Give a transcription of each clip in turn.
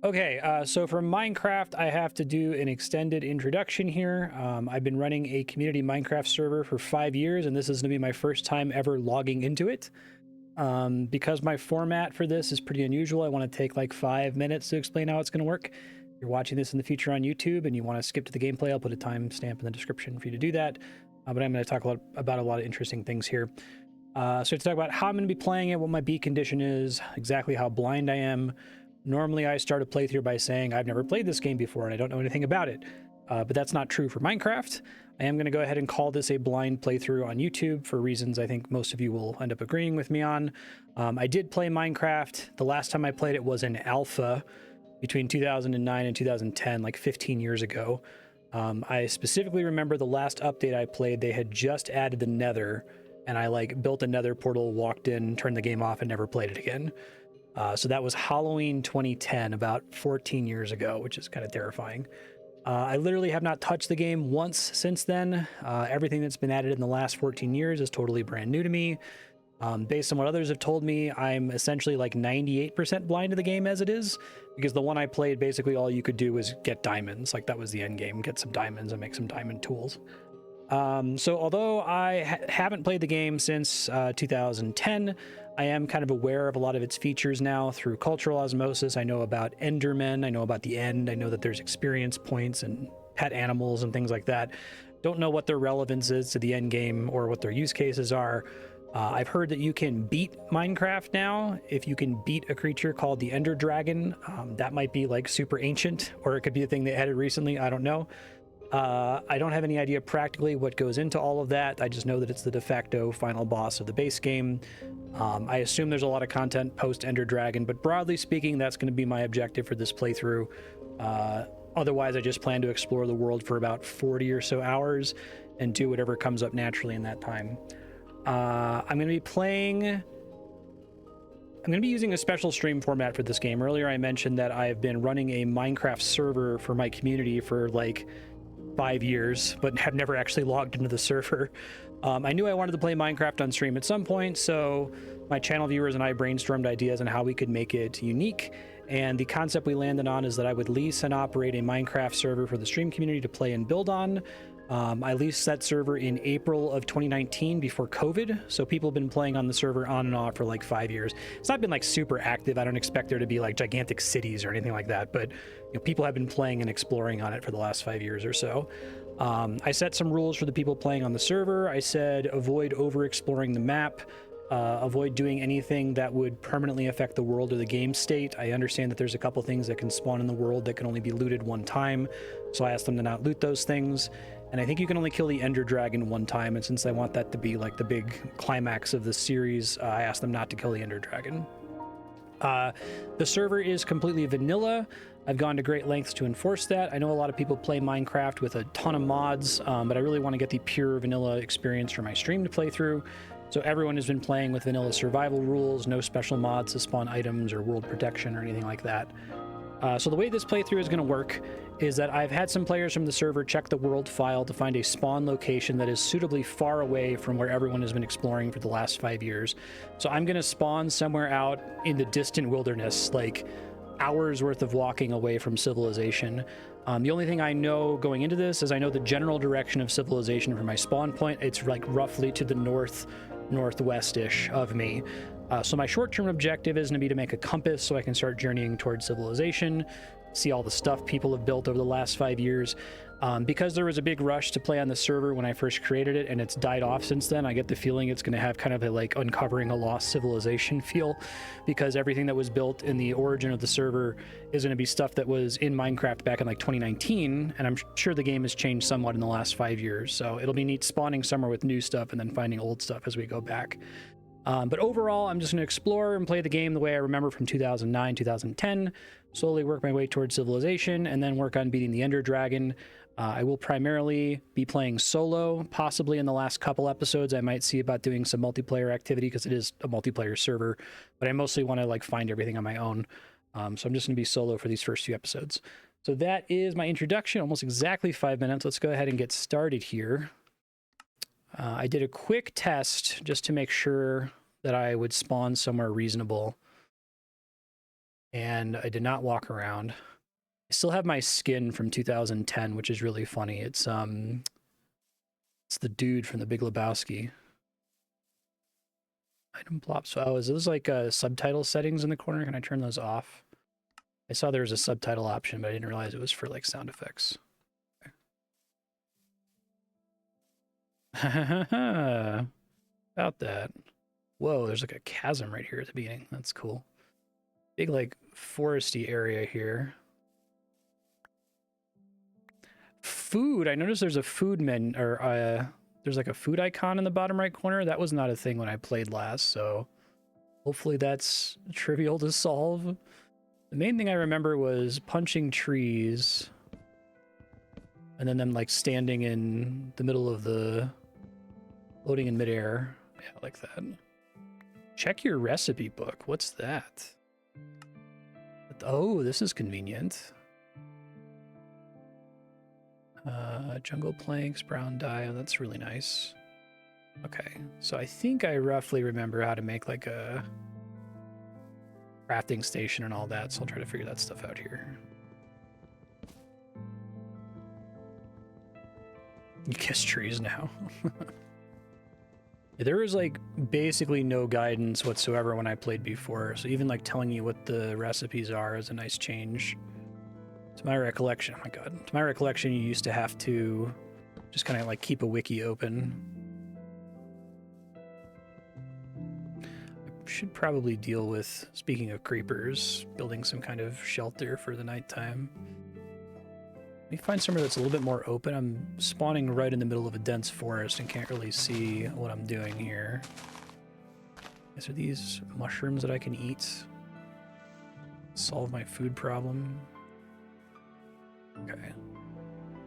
Okay, so for Minecraft, I have to do an extended introduction here. I've been running a community Minecraft server for 5 years, and this is going to be my first time ever logging into it. Because my format for this is pretty unusual, I want to take like 5 minutes to explain how it's going to work. If you're watching this in the future on YouTube and you want to skip to the gameplay, I'll put a timestamp in the description for you to do that. But I'm going to talk about a lot of interesting things here. So to talk about how I'm going to be playing it, what my beat condition is, exactly how blind I am. Normally, I start a playthrough by saying I've never played this game before and I don't know anything about it. But that's not true for Minecraft. I am going to go ahead and call this a blind playthrough on YouTube for reasons I think most of you will end up agreeing with me on. I did play Minecraft. The last time I played it was in alpha between 2009 and 2010, like 15 years ago. I specifically remember the last update I played, they had just added the Nether, and I like built a Nether portal, walked in, turned the game off, and never played it again. So that was Halloween 2010, about 14 years ago, which is kind of terrifying. I literally have not touched the game once since then. Everything that's been added in the last 14 years is totally brand new to me. Based on what others have told me, I'm essentially like 98% blind to the game as it is, because the one I played, basically all you could do was get diamonds. Like that was the end game, get some diamonds and make some diamond tools. So although I haven't played the game since 2010, I am kind of aware of a lot of its features now through cultural osmosis. I know about Endermen, I know about the end, I know that there's experience points and pet animals and things like that. Don't know what their relevance is to the end game or what their use cases are. I've heard that you can beat Minecraft now if you can beat a creature called the Ender Dragon. That might be like super ancient, or it could be a thing they added recently, I don't know. I don't have any idea practically what goes into all of that. I just know that it's the de facto final boss of the base game. I assume there's a lot of content post Ender Dragon, but broadly speaking, that's going to be my objective for this playthrough. Otherwise, I just plan to explore the world for about 40 or so hours and do whatever comes up naturally in that time. I'm going to be using a special stream format for this game. Earlier, I mentioned that I've been running a Minecraft server for my community for like 5 years, but have never actually logged into the server. I knew I wanted to play Minecraft on stream at some point, so my channel viewers and I brainstormed ideas on how we could make it unique. And the concept we landed on is that I would lease and operate a Minecraft server for the stream community to play and build on. I leased that server in April of 2019 before COVID, so people have been playing on the server on and off for like 5 years. It's not been like super active. I don't expect there to be like gigantic cities or anything like that, but people have been playing and exploring on it for the last 5 years or so. I set some rules for the people playing on the server. I said avoid over-exploring the map, avoid doing anything that would permanently affect the world or the game state. I understand that there's a couple things that can spawn in the world that can only be looted one time, so I asked them to not loot those things. And I think you can only kill the Ender Dragon one time, and since I want that to be like the big climax of the series, I asked them not to kill the Ender Dragon. The server is completely vanilla. I've gone to great lengths to enforce that. I know a lot of people play Minecraft with a ton of mods, but I really want to get the pure vanilla experience for my stream to play through. So everyone has been playing with vanilla survival rules, no special mods to spawn items or world protection or anything like that. So the way this playthrough is going to work is that I've had some players from the server check the world file to find a spawn location that is suitably far away from where everyone has been exploring for the last 5 years. So I'm going to spawn somewhere out in the distant wilderness, like hours worth of walking away from civilization. The only thing I know going into this is I know the general direction of civilization from my spawn point. It's like roughly to the northwest-ish of me. So my short-term objective is going to be to make a compass so I can start journeying towards civilization, see all the stuff people have built over the last 5 years. Because there was a big rush to play on the server when I first created it, and it's died off since then, I get the feeling it's going to have kind of a like uncovering a lost civilization feel, because everything that was built in the origin of the server is going to be stuff that was in Minecraft back in like 2019, and I'm sure the game has changed somewhat in the last 5 years, so it'll be neat spawning somewhere with new stuff and then finding old stuff as we go back. But overall, I'm just going to explore and play the game the way I remember from 2009, 2010, slowly work my way towards civilization, and then work on beating the Ender Dragon. I will primarily be playing solo. Possibly in the last couple episodes, I might see about doing some multiplayer activity because it is a multiplayer server, but I mostly want to like find everything on my own. So I'm just going to be solo for these first few episodes. So that is my introduction, almost exactly 5 minutes. Let's go ahead and get started here. I did a quick test just to make sure that I would spawn somewhere reasonable. and I did not walk around. I still have my skin from 2010, which is really funny. It's the dude from The Big Lebowski. Item plops. Oh, is those like subtitle settings in the corner? Can I turn those off? I saw there was a subtitle option, but I didn't realize it was for like sound effects. Okay. About that. Whoa, there's like a chasm right here at the beginning. That's cool. Big like foresty area here. Food. I noticed there's a food menu, or there's like a food icon in the bottom right corner. That was not a thing when I played last, so hopefully that's trivial to solve. The main thing I remember was punching trees and then them like standing in the middle of the floating in midair. Yeah, like that. Check your recipe book. What's that? Oh, this is convenient. Jungle planks, brown dye. Oh, that's really nice. Okay, so I think I roughly remember how to make like a crafting station and all that, so I'll try to figure that stuff out here. You kiss trees now. There was like basically no guidance whatsoever when I played before, so even like telling you what the recipes are is a nice change. To my recollection, oh my god, to my recollection, you used to have to just kind of like keep a wiki open. I should probably deal with, speaking of creepers, building some kind of shelter for the nighttime. Let me find somewhere that's a little bit more open. I'm spawning right in the middle of a dense forest and can't really see what I'm doing here. Is there these mushrooms that I can eat? Solve my food problem? Okay.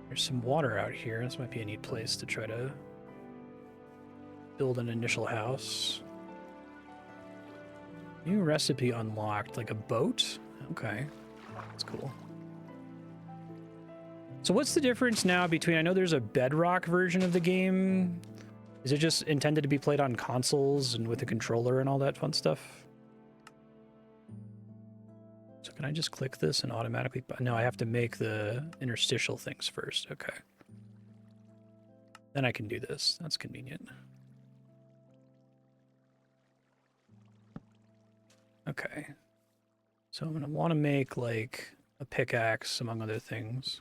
There's some water out here. This might be a neat place to try to build an initial house. New recipe unlocked, like a boat? Okay, that's cool. So what's the difference now between, I know there's a bedrock version of the game. Is it just intended to be played on consoles and with a controller and all that fun stuff? So can I just click this and automatically, no, I have to make the interstitial things first, okay. Then I can do this, that's convenient. Okay, so I'm gonna wanna make like a pickaxe among other things.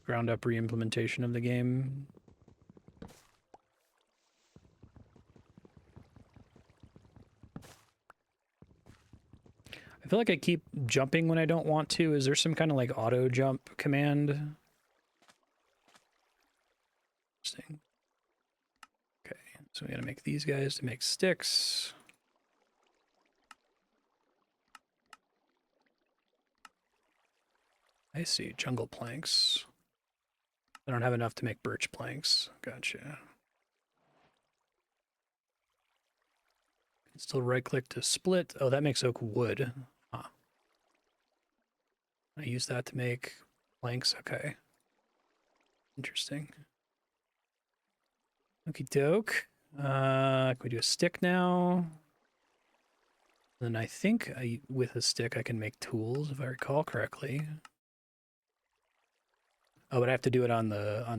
Ground up re-implementation of the game. I feel like I keep jumping when I don't want to. Is there some kind of like auto jump command? Interesting. Okay, so we gotta make these guys to make sticks. I see, jungle planks. I don't have enough to make birch planks. Gotcha. Still right click to split. Oh, that makes oak wood. Huh. I use that to make planks. Okay. Interesting. Okie doke. Can we do a stick now? Then I think with a stick I can make tools if I recall correctly. Oh, but I have to do it on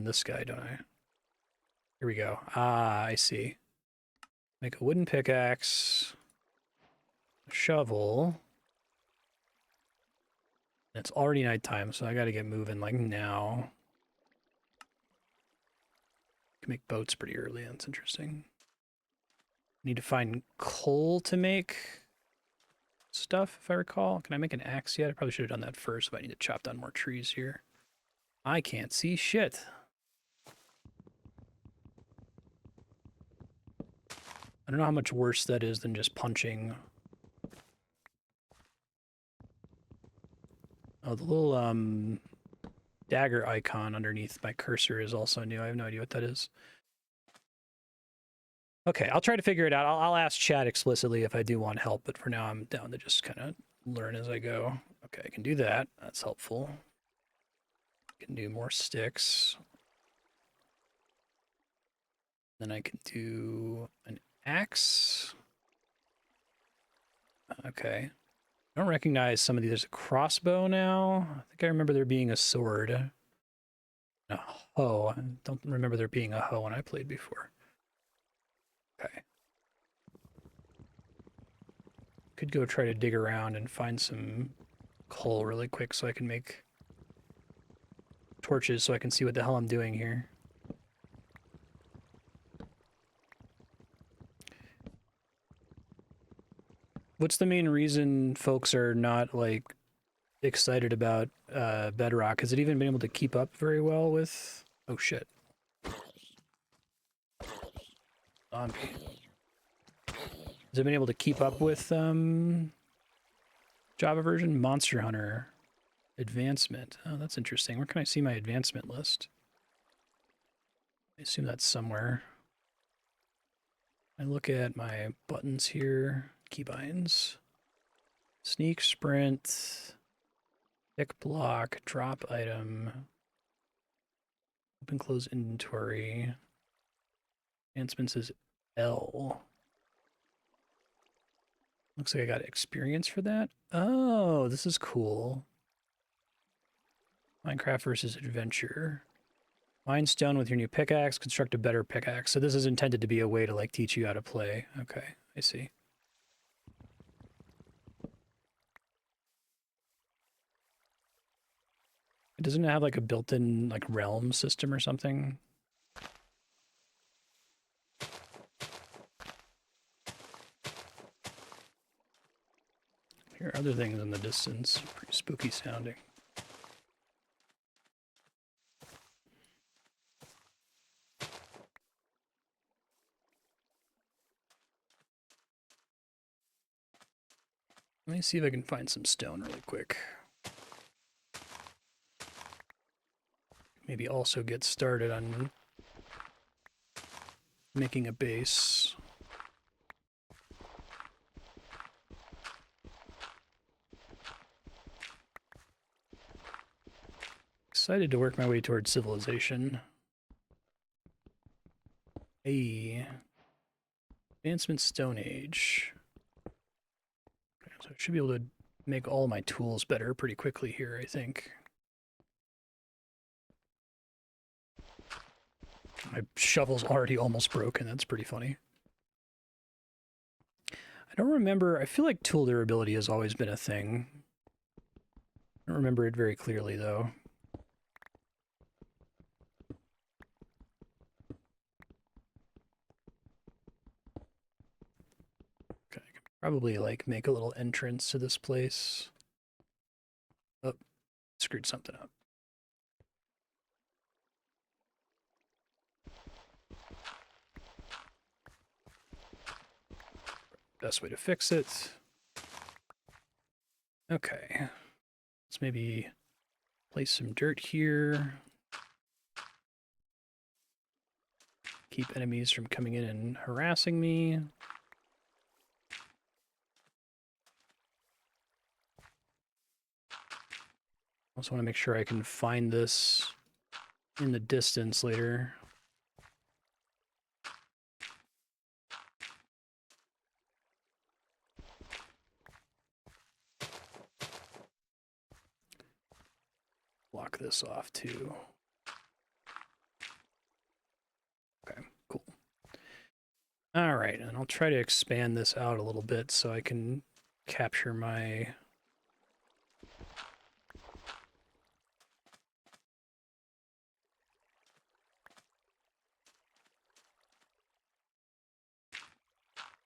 this guy, don't I? Here we go. Ah, I see. Make a wooden pickaxe, a shovel. It's already nighttime, so I gotta get moving like now. Can make boats pretty early, that's interesting. Need to find coal to make stuff, if I recall. Can I make an axe yet? I probably should have done that first, but I need to chop down more trees here. I can't see shit. I don't know how much worse that is than just punching. Oh, the little dagger icon underneath my cursor is also new. I have no idea what that is. Okay, I'll try to figure it out. I'll ask chat explicitly if I do want help, but for now I'm down to just kind of learn as I go. Okay, I can do that. That's helpful. I can do more sticks. Then I can do an axe. Okay. I don't recognize some of these. There's a crossbow now. I think I remember there being a sword. A hoe. I don't remember there being a hoe when I played before. Okay. Could go try to dig around and find some coal really quick so I can make torches so I can see what the hell I'm doing here. What's the main reason folks are not, like, excited about Bedrock? Has it even been able to keep up very well with... Oh, shit. Zombie. Has it been able to keep up with Java version? Monster Hunter advancement. Oh, that's interesting. Where can I see my advancement list? I assume that's somewhere. I look at my buttons here. Keybinds. Sneak, sprint, pick block, drop item, open close inventory. Advancements is L. Looks like I got experience for that. Oh, this is cool. Minecraft versus adventure. Mine stone with your new pickaxe, construct a better pickaxe. So this is intended to be a way to, like, teach you how to play. Okay, I see. Doesn't it have, like, a built-in, like, realm system or something? Here are other things in the distance. Pretty spooky sounding. Let me see if I can find some stone really quick. Maybe also get started on making a base. Excited to work my way towards civilization. Hey. Advancement Stone Age. So I should be able to make all my tools better pretty quickly here, I think. My shovel's already almost broken. That's pretty funny. I don't remember. I feel like tool durability has always been a thing. I don't remember it very clearly, though. Okay, I could probably, like, make a little entrance to this place. Oh, screwed something up. Best way to fix it. Okay. Let's maybe place some dirt here. Keep enemies from coming in and harassing me. Also want to make sure I can find this in the distance later. Block this off too. Okay, cool. All right, and I'll try to expand this out a little bit so I can capture my...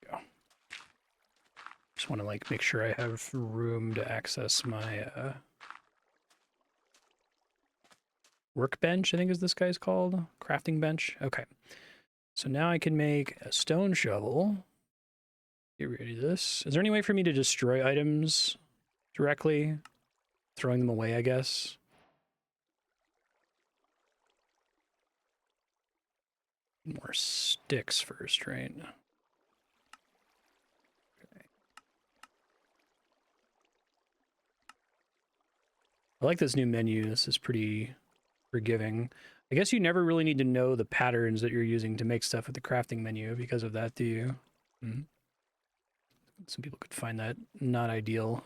Go. Just want to, like, make sure I have room to access my workbench, I think is this guy's called. Crafting bench. Okay. So now I can make a stone shovel. Get rid of this. Is there any way for me to destroy items directly? Throwing them away, I guess. More sticks first, right? Okay. I like this new menu. This is pretty forgiving. I guess you never really need to know the patterns that you're using to make stuff with the crafting menu because of that, do you? Some people could find that not ideal.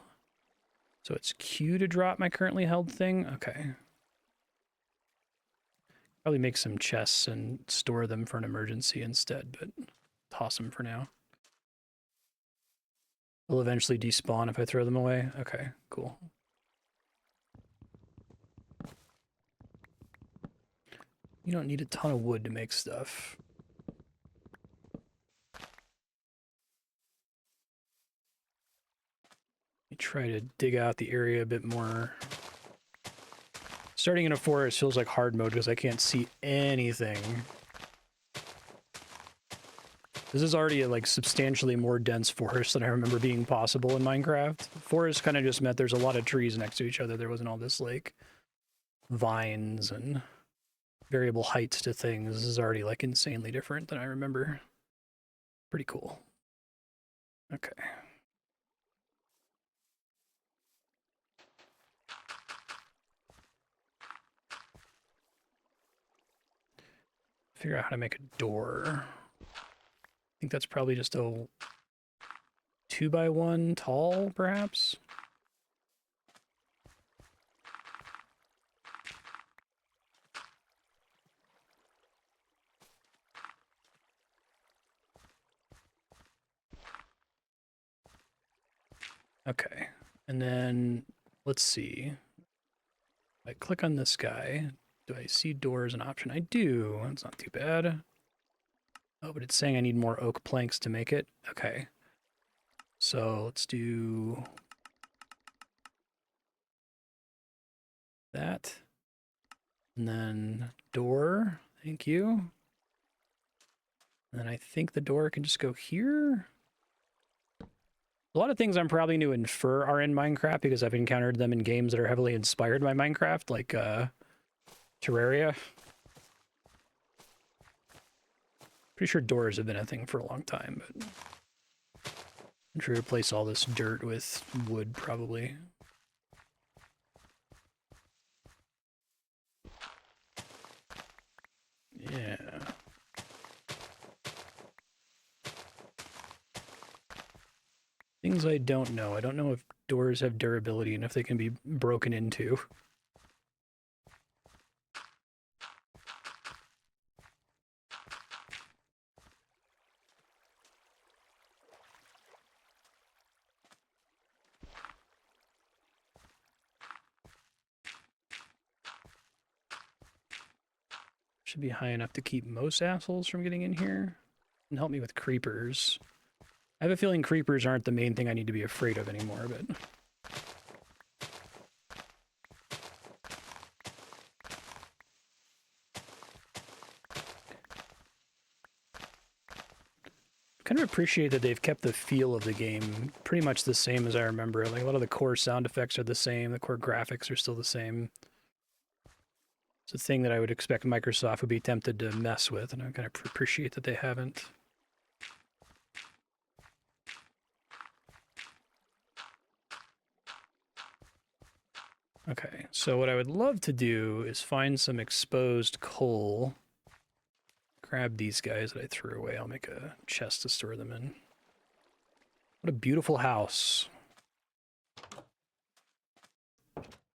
So it's Q to drop my currently held thing? Okay. Probably make some chests and store them for an emergency instead, but toss them for now. They'll eventually despawn if I throw them away. Okay, cool. You don't need a ton of wood to make stuff. Let me try to dig out the area a bit more. Starting in a forest feels like hard mode because I can't see anything. This is already a substantially more dense forest than I remember being possible in Minecraft. Forest kind of just meant there's a lot of trees next to each other. There wasn't all this vines and variable heights to things. This is already insanely different than I remember. Pretty cool. Okay. Figure out how to make a door. I think that's probably just a 2x1 tall, perhaps? Okay, and then let's see. I click on this guy. Do I see door as an option? I do. That's not too bad. Oh, but it's saying I need more oak planks to make it. Okay. So let's do that. And then door. Thank you. And then I think the door can just go here. A lot of things I'm probably going to infer are in Minecraft because I've encountered them in games that are heavily inspired by Minecraft, like Terraria. Pretty sure doors have been a thing for a long time, but I'm sure to replace all this dirt with wood, probably. Yeah. Things I don't know. I don't know if doors have durability and if they can be broken into. Should be high enough to keep most assholes from getting in here. And help me with creepers. I have a feeling creepers aren't the main thing I need to be afraid of anymore, but... kind of appreciate that they've kept the feel of the game pretty much the same as I remember. Like, a lot of the core sound effects are the same, the core graphics are still the same. It's a thing that I would expect Microsoft would be tempted to mess with, and I kind of appreciate that they haven't. Okay, so what I would love to do is find some exposed coal. Grab these guys that I threw away. I'll make a chest to store them in. What a beautiful house.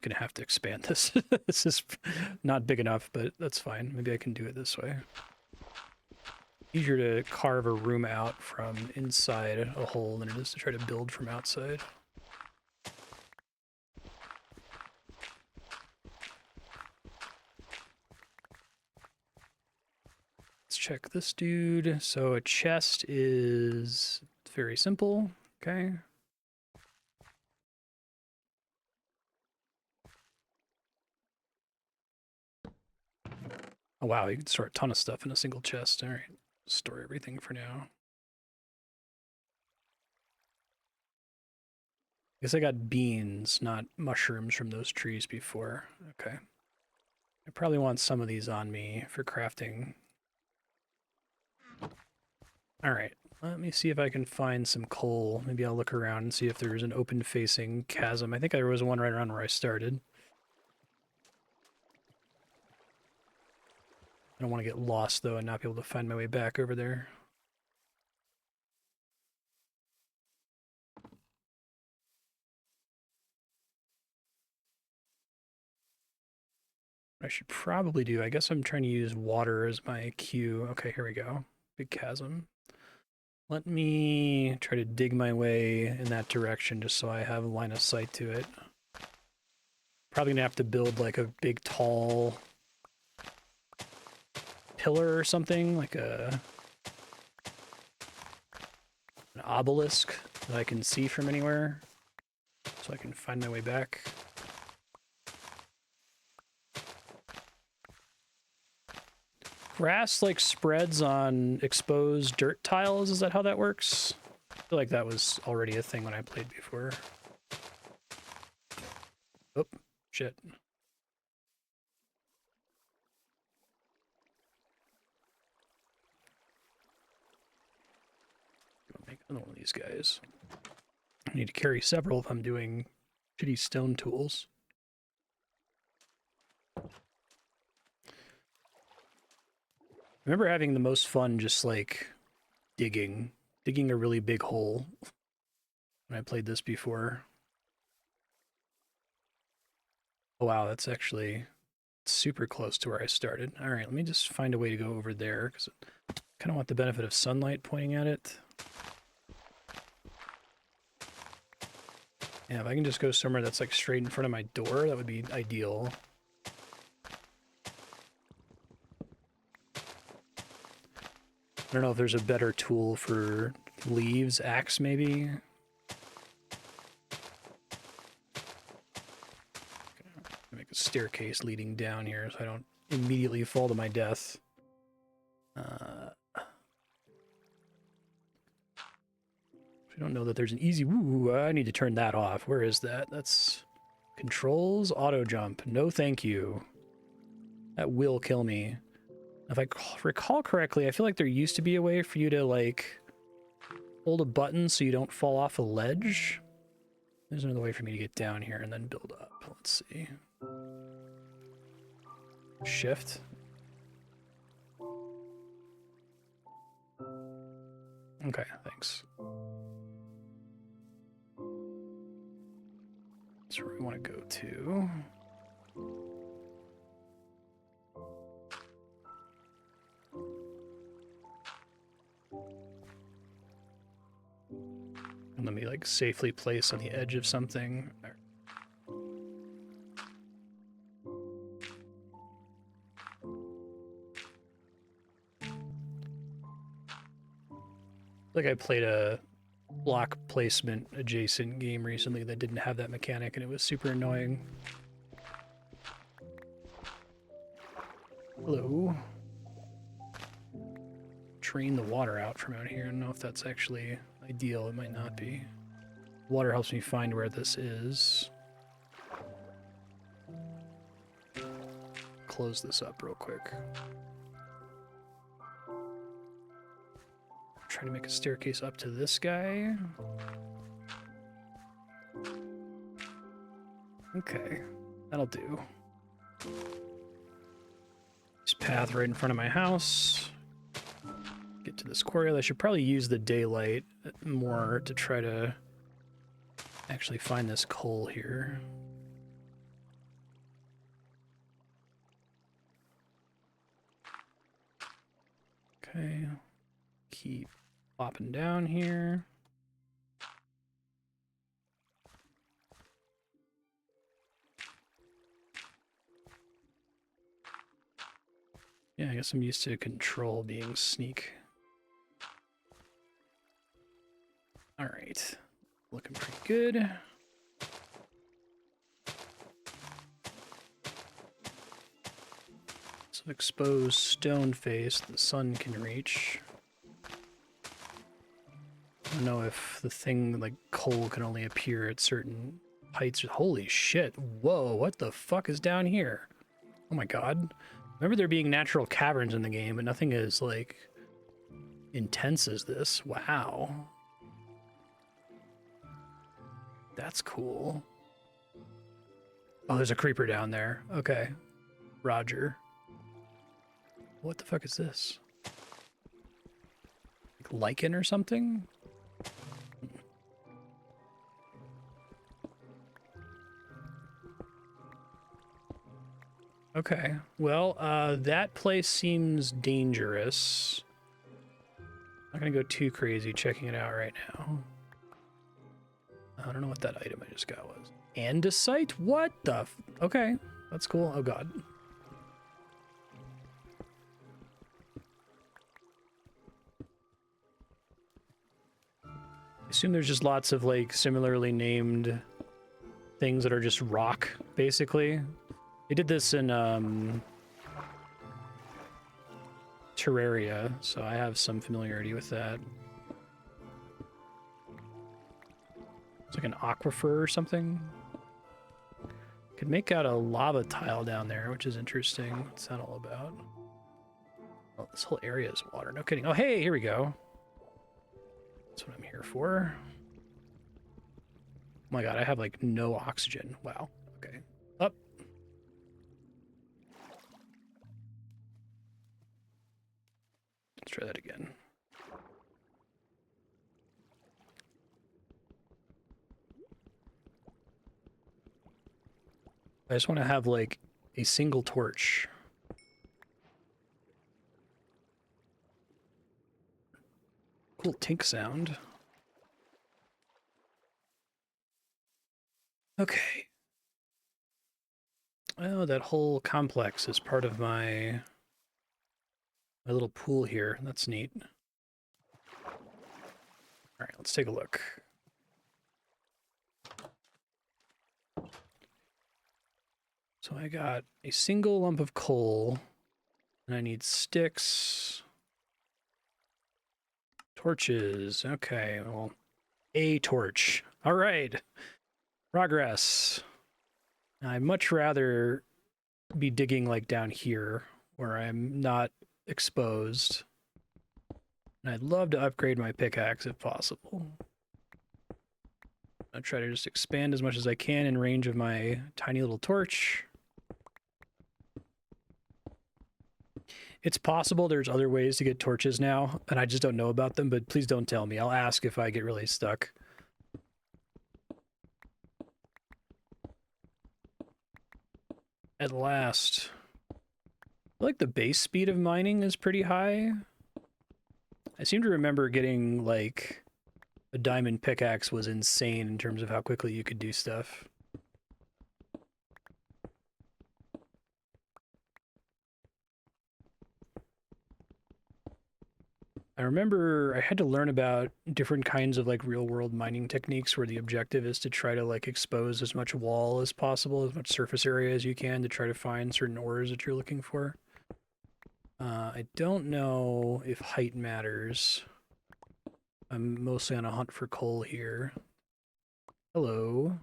Gonna have to expand this. This is not big enough, but that's fine. Maybe I can do it this way. Easier to carve a room out from inside a hole than it is to try to build from outside. Let's check this dude. So a chest is very simple. Okay. Oh, wow, you can store a ton of stuff in a single chest. All right, store everything for now. I guess I got beans, not mushrooms from those trees before. Okay. I probably want some of these on me for crafting. All right, let me see if I can find some coal. Maybe I'll look around and see if there's an open-facing chasm. I think there was one right around where I started. I don't want to get lost, though, and not be able to find my way back over there. What I should probably do, I guess I'm trying to use water as my cue. Okay, here we go. Big chasm. Let me try to dig my way in that direction just so I have a line of sight to it. Probably gonna have to build like a big tall pillar or something, like an obelisk that I can see from anywhere so I can find my way back. Grass like spreads on exposed dirt tiles, is that how that works? I feel like that was already a thing when I played before. Oh, shit. Make another one of these guys. I need to carry several if I'm doing shitty stone tools. I remember having the most fun just like digging a really big hole when I played this before. Oh wow, that's actually super close to where I started. All right, let me just find a way to go over there because I kind of want the benefit of sunlight pointing at it. Yeah, if I can just go somewhere that's like straight in front of my door, that would be ideal. I don't know if there's a better tool for leaves, axe maybe. Make a staircase leading down here so I don't immediately fall to my death. I don't know that there's an easy... Ooh, I need to turn that off. Where is that? That's... Controls, auto jump. No thank you. That will kill me. If I recall correctly, I feel like there used to be a way for you to, like, hold a button so you don't fall off a ledge. There's another way for me to get down here and then build up. Let's see. Shift. Okay, thanks. That's where we want to go to. And let me like safely place on the edge of something. Like I played a block placement adjacent game recently that didn't have that mechanic and it was super annoying. Hello. Drain the water out from out here. I don't know if that's actually ideal. It might not be. Water helps me find where this is. Close this up real quick. Try to make a staircase up to this guy. Okay, that'll do. This path right in front of my house. Get to this quarry. I should probably use the daylight more to try to actually find this coal here. Okay, keep popping down here. Yeah, I guess I'm used to control being sneak. All right, looking pretty good. Some exposed stone face the sun can reach. I don't know if the thing like coal can only appear at certain heights. Holy shit. Whoa, what the fuck is down here? Oh my god. Remember there being natural caverns in the game, but nothing as like intense as this. Wow. That's cool. Oh, there's a creeper down there. Okay. Roger. What the fuck is this? Like lichen or something? Okay. Well, that place seems dangerous. I'm not gonna go too crazy checking it out right now. I don't know what that item I just got was. Andesite? What the? Okay, that's cool. Oh god. I assume there's just lots of like similarly named things that are just rock, basically. They did this in Terraria, so I have some familiarity with that. It's like an aquifer or something. Could make out a lava tile down there, which is interesting. What's that all about? Oh, this whole area is water. No kidding. Oh, hey, here we go. That's what I'm here for. Oh my god, I have like no oxygen. Wow. Okay. Up. Let's try that again. I just want to have like a single torch. Cool tink sound. Okay. Oh, that whole complex is part of my little pool here. That's neat. All right, let's take a look. So I got a single lump of coal, and I need sticks, torches. Okay, well, a torch. All right, progress. I'd much rather be digging like down here where I'm not exposed. And I'd love to upgrade my pickaxe if possible. I'll try to just expand as much as I can in range of my tiny little torch. It's possible there's other ways to get torches now, and I just don't know about them, but please don't tell me. I'll ask if I get really stuck. At last. I feel like the base speed of mining is pretty high. I seem to remember getting, like, a diamond pickaxe was insane in terms of how quickly you could do stuff. I remember I had to learn about different kinds of like real world mining techniques where the objective is to try to like expose as much wall as possible, as much surface area as you can to try to find certain ores that you're looking for. I don't know if height matters. I'm mostly on a hunt for coal here. Hello.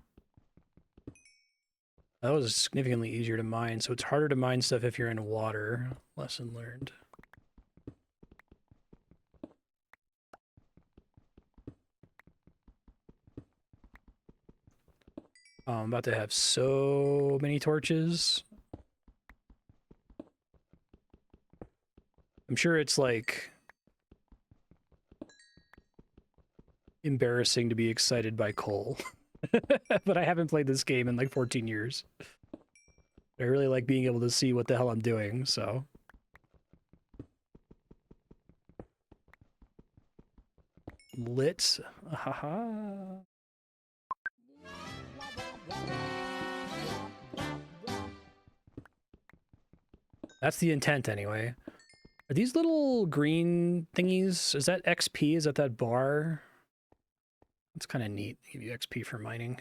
That was significantly easier to mine, so it's harder to mine stuff if you're in water. Lesson learned. Oh, I'm about to have so many torches. I'm sure it's like embarrassing to be excited by coal. But I haven't played this game in like 14 years. I really like being able to see what the hell I'm doing, so. Lit. Haha. That's the intent anyway. Are these little green thingies? Is that XP? Is that bar? It's kind of neat. Give you XP for mining.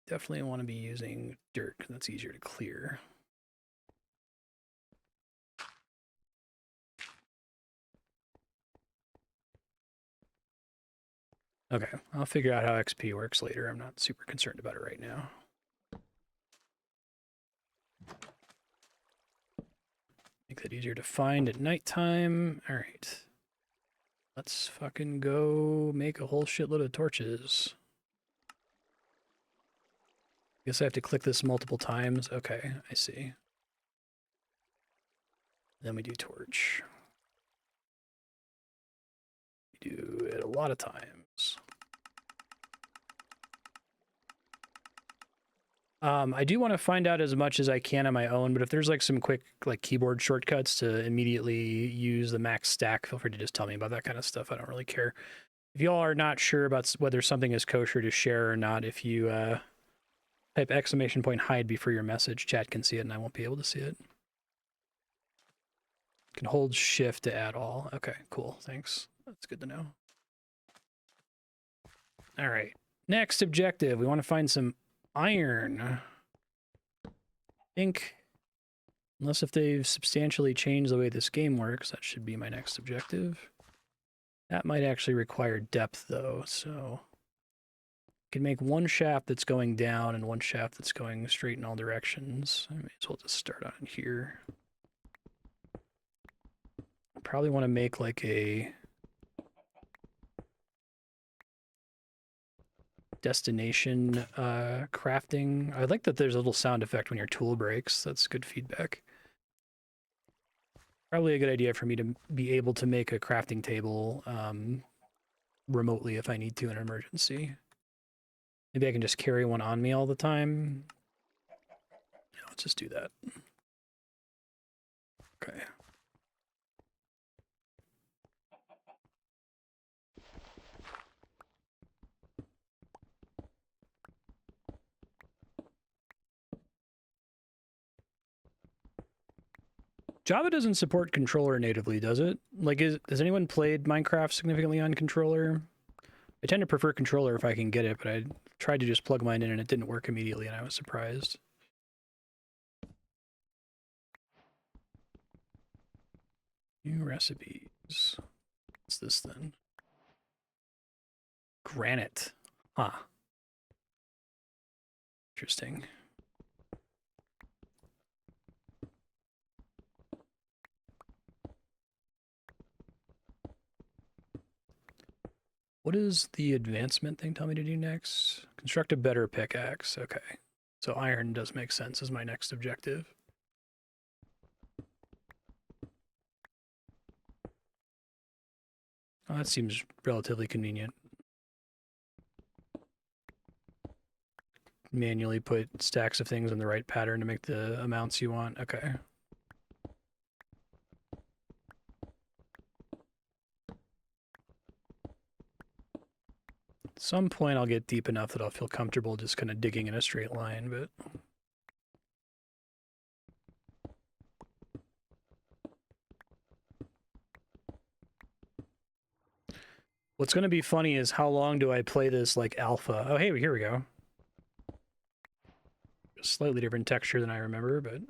Definitely want to be using dirt because that's easier to clear. Okay, I'll figure out how XP works later. I'm not super concerned about it right now. Make that easier to find at nighttime. All right. Let's fucking go make a whole shitload of torches. Guess I have to click this multiple times. Okay, I see. Then we do torch. We do it a lot of times. I do want to find out as much as I can on my own, but if there's like some quick like keyboard shortcuts to immediately use the max stack, feel free to just tell me about that kind of stuff. I don't really care. If y'all are not sure about whether something is kosher to share or not, if you type !hide before your message, chat can see it and I won't be able to see it. Can hold shift to add all. Okay, cool. Thanks. That's good to know. All right. Next objective. We want to find some iron. I think, unless if they've substantially changed the way this game works, that should be my next objective. That might actually require depth, though, so I can make one shaft that's going down and one shaft that's going straight in all directions. I may as well just start on here. Probably want to make like a destination crafting. I like that there's a little sound effect when your tool breaks. That's good feedback. Probably a good idea for me to be able to make a crafting table remotely if I need to in an emergency. Maybe I can just carry one on me all the time. Yeah, let's just do that. Okay. Java doesn't support controller natively, does it? Like, has anyone played Minecraft significantly on controller? I tend to prefer controller if I can get it, but I tried to just plug mine in and it didn't work immediately, and I was surprised. New recipes. What's this then? Granite. Huh. Interesting. What does the advancement thing tell me to do next? Construct a better pickaxe. Okay. So iron does make sense as my next objective. Oh, that seems relatively convenient. Manually put stacks of things in the right pattern to make the amounts you want. Okay. At some point I'll get deep enough that I'll feel comfortable just kind of digging in a straight line, but... What's going to be funny is how long do I play this like alpha? Oh, hey, here we go. A slightly different texture than I remember, but...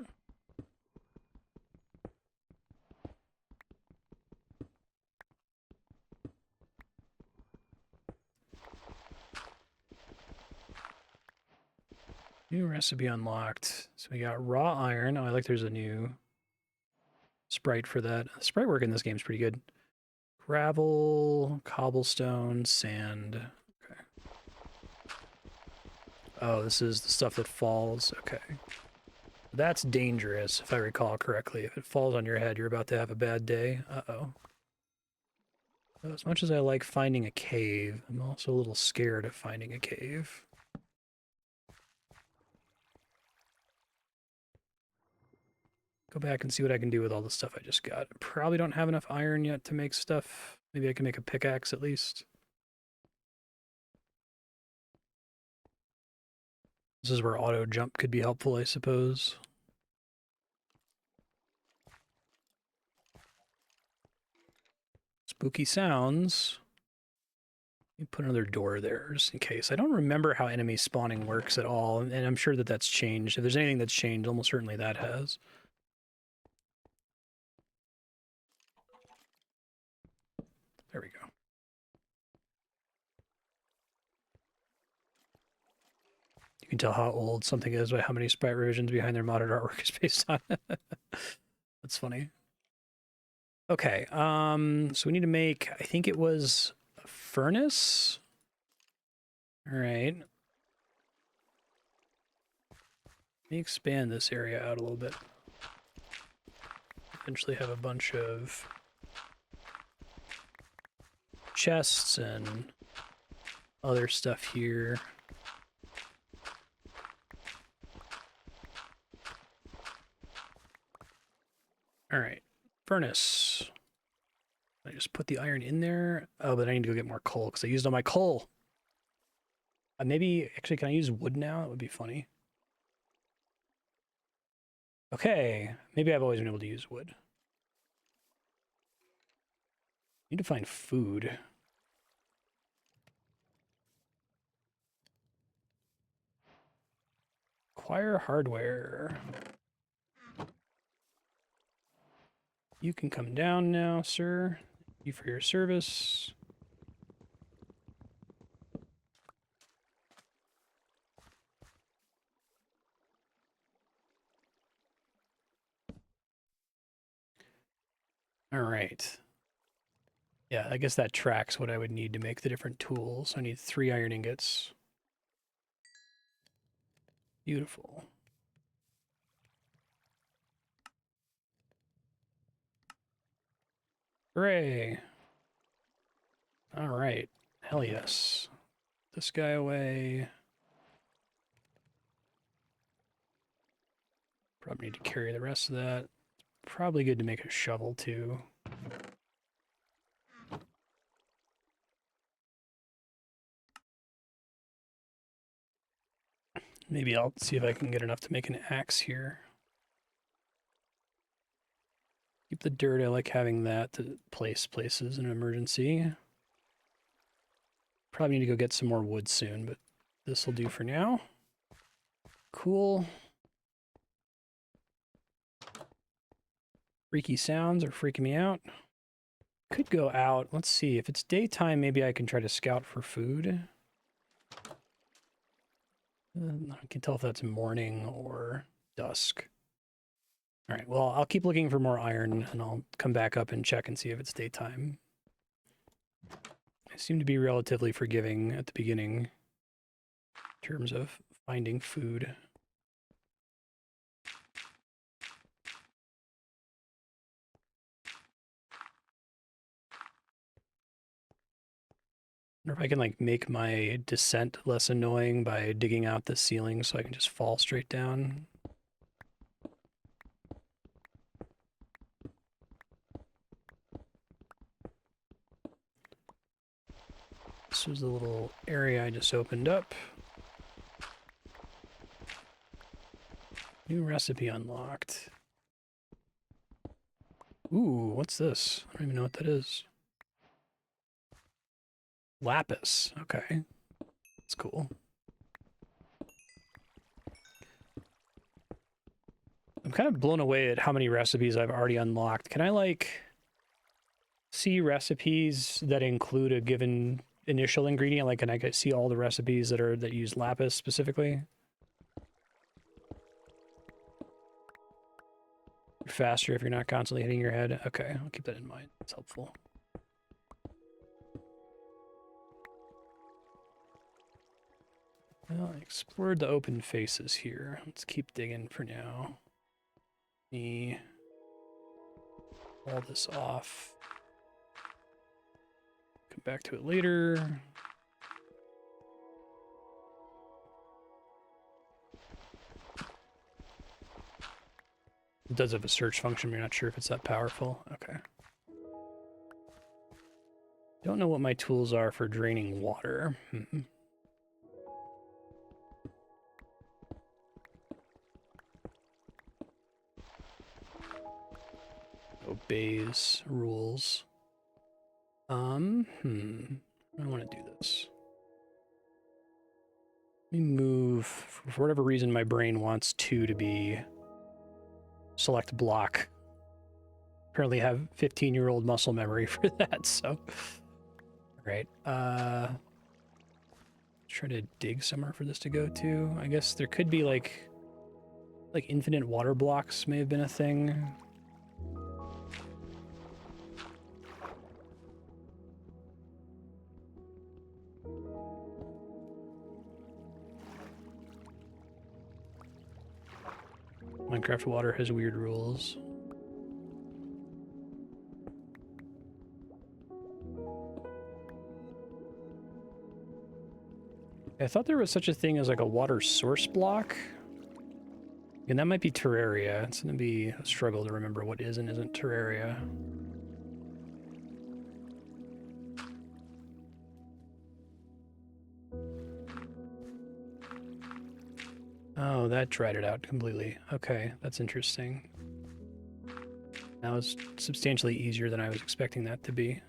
New recipe unlocked. So we got raw iron. Oh, I like there's a new sprite for that. The sprite work in this game is pretty good. Gravel, cobblestone, sand. Okay. Oh, this is the stuff that falls. Okay. That's dangerous, if I recall correctly. If it falls on your head, you're about to have a bad day. Uh-oh. As much as I like finding a cave, I'm also a little scared of finding a cave. Go back and see what I can do with all the stuff I just got. Probably don't have enough iron yet to make stuff. Maybe I can make a pickaxe at least. This is where auto jump could be helpful, I suppose. Spooky sounds. Let me put another door there just in case. I don't remember how enemy spawning works at all, and I'm sure that that's changed. If there's anything that's changed, almost certainly that has. There we go. You can tell how old something is by how many sprite revisions behind their modded artwork is based on. That's funny. Okay, so we need to make, I think it was a furnace? All right. Let me expand this area out a little bit. Eventually have a bunch of chests and other stuff here. Furnace. I just put the iron in there. Oh, but I need to go get more coal because I used all my coal. Maybe, actually, can I use wood now? That would be funny. Okay, maybe I've always been able to use wood. Need to find food. Acquire hardware. You can come down now, sir. Thank you for your service. All right. Yeah, I guess that tracks what I would need to make the different tools. I need 3 iron ingots. Beautiful. Hooray. All right. Hell yes. This guy away. Probably need to carry the rest of that. Probably good to make a shovel too. Maybe I'll see if I can get enough to make an axe here. Keep the dirt. I like having that to place places in an emergency. Probably need to go get some more wood soon, but this will do for now. Cool. Freaky sounds are freaking me out. Could go out. Let's see. If it's daytime, maybe I can try to scout for food. I can tell if that's morning or dusk. All right, well, I'll keep looking for more iron, and I'll come back up and check and see if it's daytime. I seem to be relatively forgiving at the beginning in terms of finding food. I wonder if I can, like, make my descent less annoying by digging out the ceiling so I can just fall straight down. This was the little area I just opened up. New recipe unlocked. Ooh, what's this? I don't even know what that is. Lapis. Okay. That's cool. I'm kind of blown away at how many recipes I've already unlocked. Can I, like, see recipes that include a given initial ingredient? Like, can I see all the recipes that use lapis specifically? Faster if you're not constantly hitting your head. Okay, I'll keep that in mind. It's helpful. Well, I explored the open faces here. Let's keep digging for now. Me all this off. Come back to it later. It does have a search function, but you're not sure if it's that powerful. Okay. Don't know what my tools are for draining water. Obeys rules. I want to do this. Let me move. For whatever reason, my brain wants 2 to be select block. Apparently have 15-year-old muscle memory for that, so. All right. Try to dig somewhere for this to go to. I guess there could be like infinite water blocks may have been a thing. Minecraft water has weird rules. I thought there was such a thing as like a water source block. And that might be Terraria. It's going to be a struggle to remember what is and isn't Terraria. Oh, that dried it out completely. Okay, that's interesting. That was substantially easier than I was expecting that to be.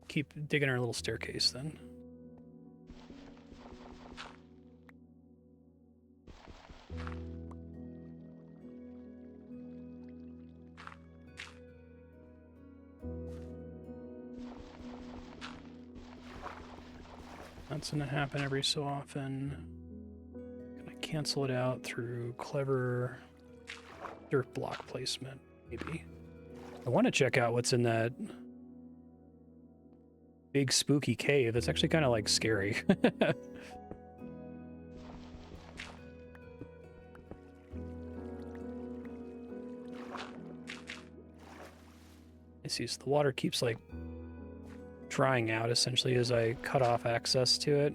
Keep digging our little staircase then. That's gonna happen every so often. Gonna cancel it out through clever dirt block placement, maybe. I want to check out what's in that big spooky cave. It's actually kind of like scary. I see, so the water keeps like drying out essentially as I cut off access to it.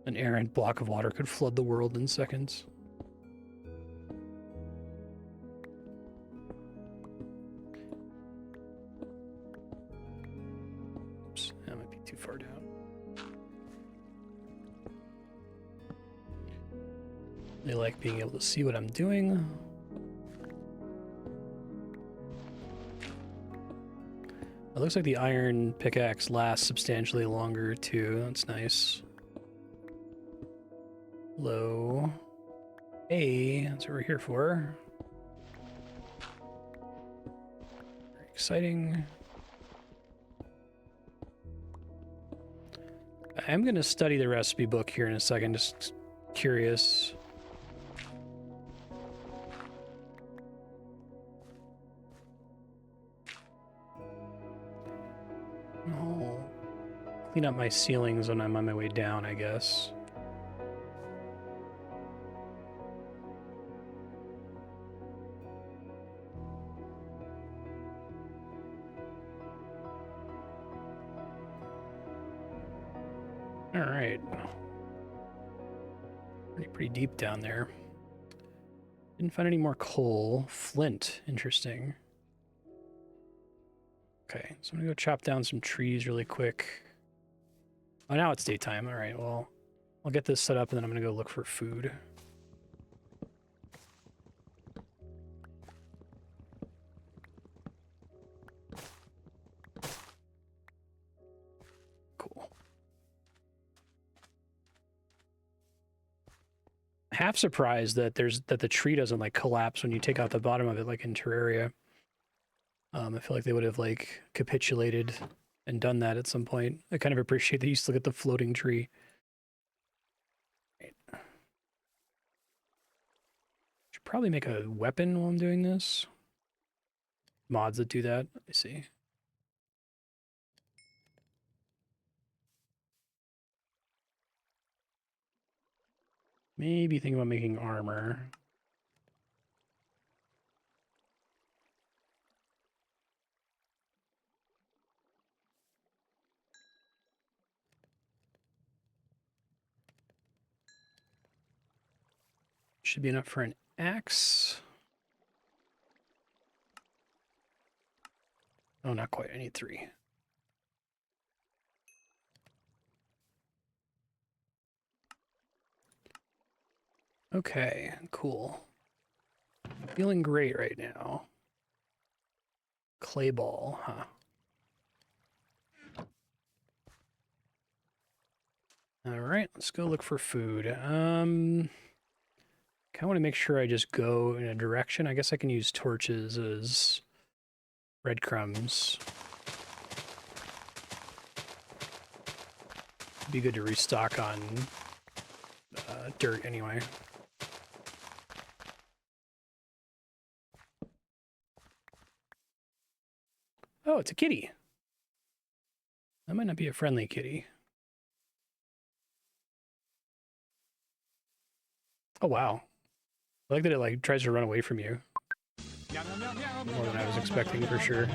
An errant block of water could flood the world in seconds. Oops, that might be too far down. They like being able to see what I'm doing. It looks like the iron pickaxe lasts substantially longer too. That's nice. Low. Hey, that's what we're here for. Very exciting. I'm going to study the recipe book here in a second, just curious. Oh, clean up my ceilings when I'm on my way down, I guess. All right. Pretty deep down there. Didn't find any more coal. Flint, interesting. Okay, so I'm gonna go chop down some trees really quick. Oh, now it's daytime. All right, well, I'll get this set up and then I'm gonna go look for food. Cool. Half surprised that the tree doesn't like collapse when you take out the bottom of it like in Terraria. I feel like they would have like capitulated and done that at some point. I kind of appreciate that you still get the floating tree. Right. Should probably make a weapon while I'm doing this. Mods that do that. Let me see. Maybe think about making armor. Should be enough for an axe. Oh, not quite. I need 3. Okay, cool. Feeling great right now. Clay ball, huh? All right, let's go look for food. Kind of want to make sure I just go in a direction. I guess I can use torches as breadcrumbs. Be good to restock on dirt anyway. Oh, it's a kitty. That might not be a friendly kitty. Oh, wow. I like that it like tries to run away from you. More than I was expecting for sure.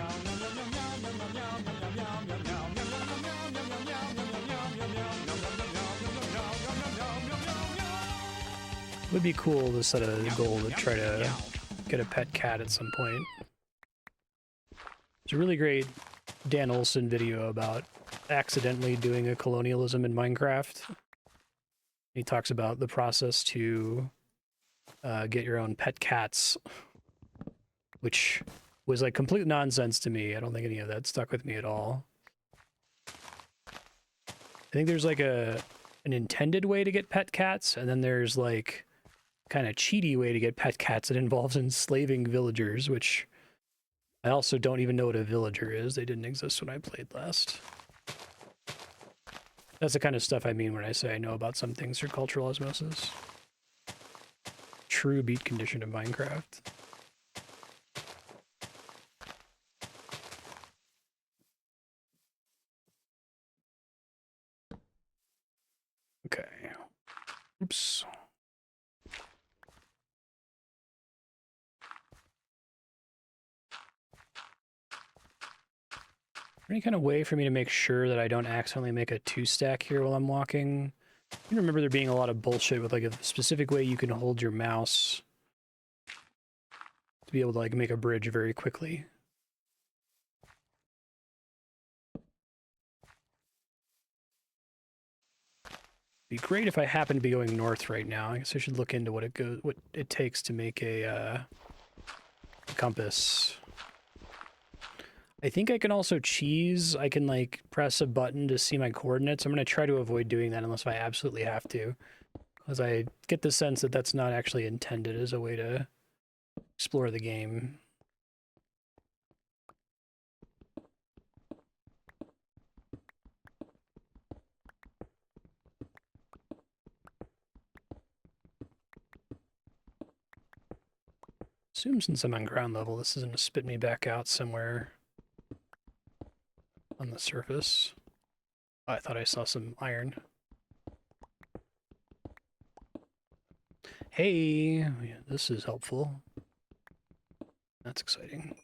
Would be cool to set a goal to try to get a pet cat at some point. There's a really great Dan Olson video about accidentally doing a colonialism in Minecraft. He talks about the process to get your own pet cats, which was like complete nonsense to me. I don't think any of that stuck with me at all. I think there's like an intended way to get pet cats, and then there's like kind of cheaty way to get pet cats that involves enslaving villagers, which I also don't even know what a villager is. They didn't exist when I played last. That's the kind of stuff I mean when I say I know about some things through cultural osmosis. True beat condition of Minecraft. Okay. Oops. Any kind of way for me to make sure that I don't accidentally make a 2-stack here while I'm walking? I remember there being a lot of bullshit with like a specific way you can hold your mouse to be able to like make a bridge very quickly. Be great if I happen to be going north right now. I guess I should look into what it takes to make a compass. I think I can also cheese. I can like press a button to see my coordinates. I'm going to try to avoid doing that unless I absolutely have to, because I get the sense that that's not actually intended as a way to explore the game. Assume since I'm on ground level, this isn't to spit me back out somewhere on the surface. Oh, I thought I saw some iron. Hey, yeah, this is helpful. That's exciting.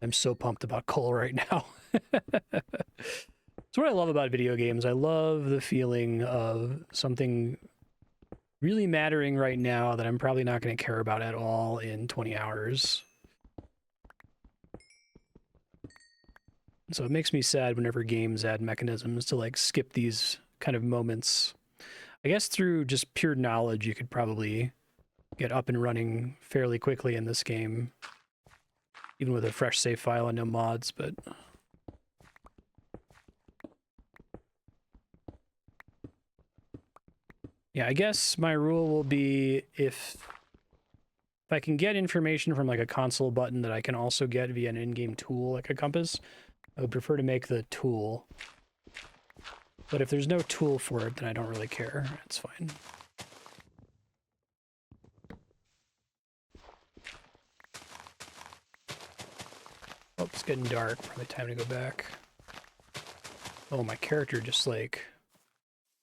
I'm so pumped about coal right now. That's what I love about video games. I love the feeling of something really mattering right now that I'm probably not going to care about at all in 20 hours. So it makes me sad whenever games add mechanisms to like skip these kind of moments. I guess through just pure knowledge, you could probably get up and running fairly quickly in this game, even with a fresh save file and no mods, but yeah, I guess my rule will be if I can get information from like a console button that I can also get via an in-game tool like a compass, I would prefer to make the tool. But if there's no tool for it, then I don't really care. It's fine. Oh, it's getting dark. Probably time to go back. Oh, my character just like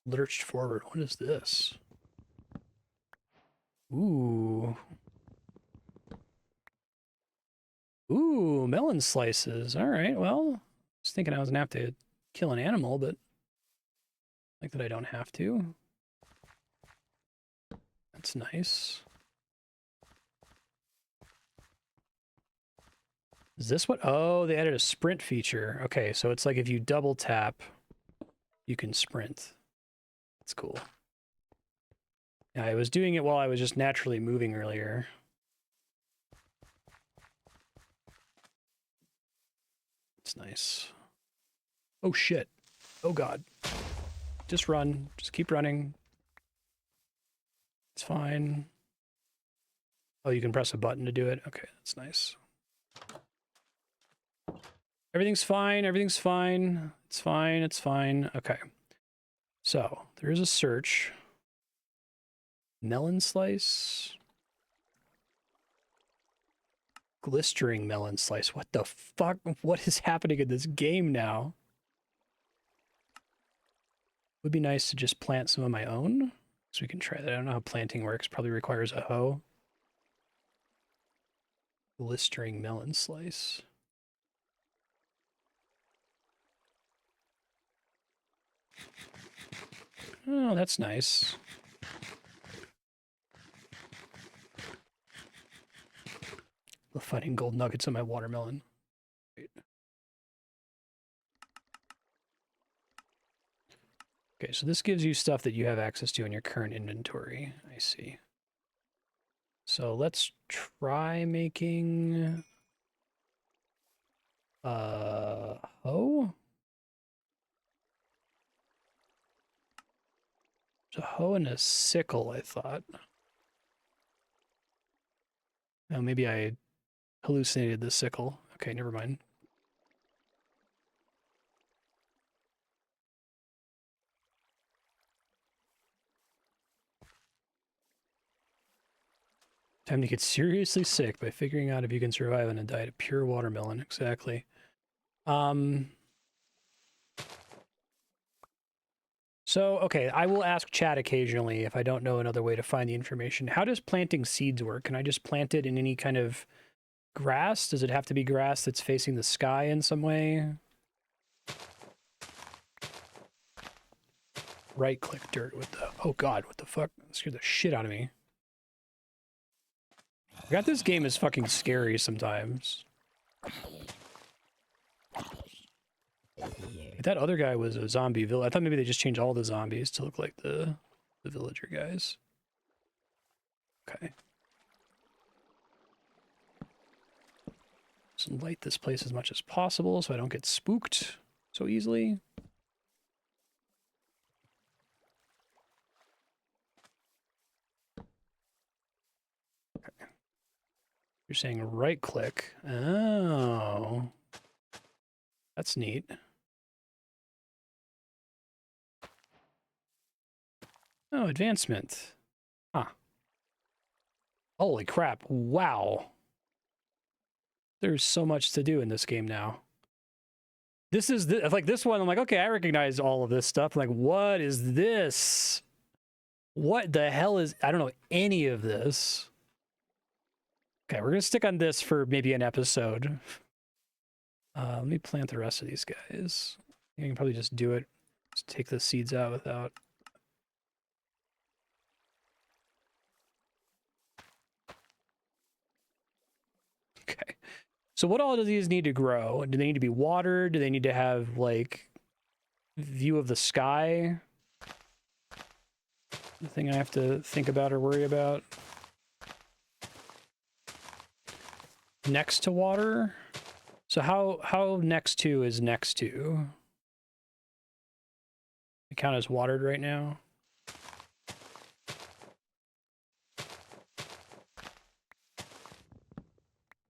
lurched forward. What is this? Ooh. Ooh, melon slices. All right, well, I was thinking I was gonna have to kill an animal, but like that I don't have to. That's nice. Is this what? Oh, they added a sprint feature. Okay, so it's like if you double tap, you can sprint. That's cool. Yeah, I was doing it while I was just naturally moving earlier. It's nice. Oh shit. Oh god. Just run. Just keep running. It's fine. Oh, you can press a button to do it? Okay, that's nice. Everything's fine. Everything's fine. It's fine. It's fine. Okay. So, there is a search. Melon slice. Glistering melon slice. What the fuck? What is happening in this game now? Would be nice to just plant some of my own. So we can try that. I don't know how planting works. Probably requires a hoe. Glistering melon slice. Oh, that's nice. finding gold nuggets in my watermelon. Great. Okay, so this gives you stuff that you have access to in your current inventory. I see. So let's try making hoe. There's a hoe and a sickle, I thought. Oh, maybe I hallucinated the sickle. Okay, never mind. Time to get seriously sick by figuring out if you can survive on a diet of pure watermelon. Exactly. So, okay, I will ask chat occasionally if I don't know another way to find the information. How does planting seeds work? Can I just plant it in any kind of grass? Does it have to be grass that's facing the sky in some way? Right-click dirt with the... Oh god, what the fuck? That scared the shit out of me. I forgot this game is fucking scary sometimes. That other guy was a zombie villager. I thought maybe they just changed all the zombies to look like the villager guys. Okay. Just light this place as much as possible so I don't get spooked so easily. Okay. You're saying right click. Oh. That's neat. Oh, advancement. Huh. Holy crap. Wow. There's so much to do in this game now. This is like this one. I'm like, okay, I recognize all of this stuff. I'm like, what is this? What the hell is... I don't know any of this. Okay, we're going to stick on this for maybe an episode. Let me plant the rest of these guys. You can probably just do it. Just take the seeds out without... Okay. So what all do these need to grow? Do they need to be watered? Do they need to have, like, view of the sky? The thing I have to think about or worry about? Next to water? So how next to is next to? It count as watered right now?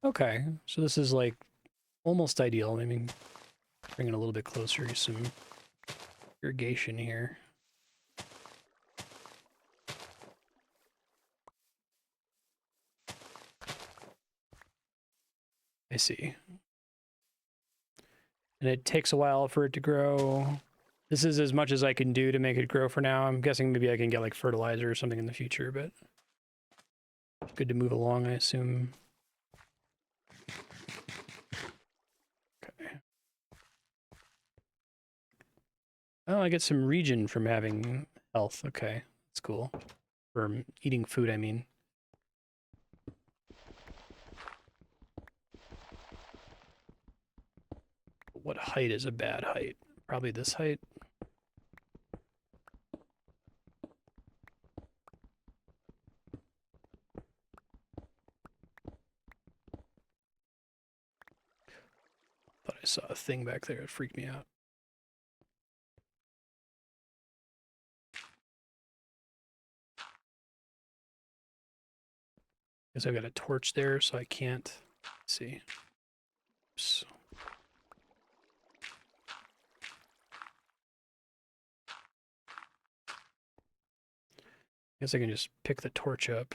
Okay, so this is like almost ideal. Maybe bring it a little bit closer to some irrigation here. I see. And it takes a while for it to grow. This is as much as I can do to make it grow for now. I'm guessing maybe I can get like fertilizer or something in the future, but good to move along, I assume. Okay. Oh, I get some regen from having health. Okay, that's cool. From eating food, I mean. What height is a bad height? Probably this height. Thought I saw a thing back there. It freaked me out. Guess I've got a torch there, so I can't see. Oops. Guess I can just pick the torch up.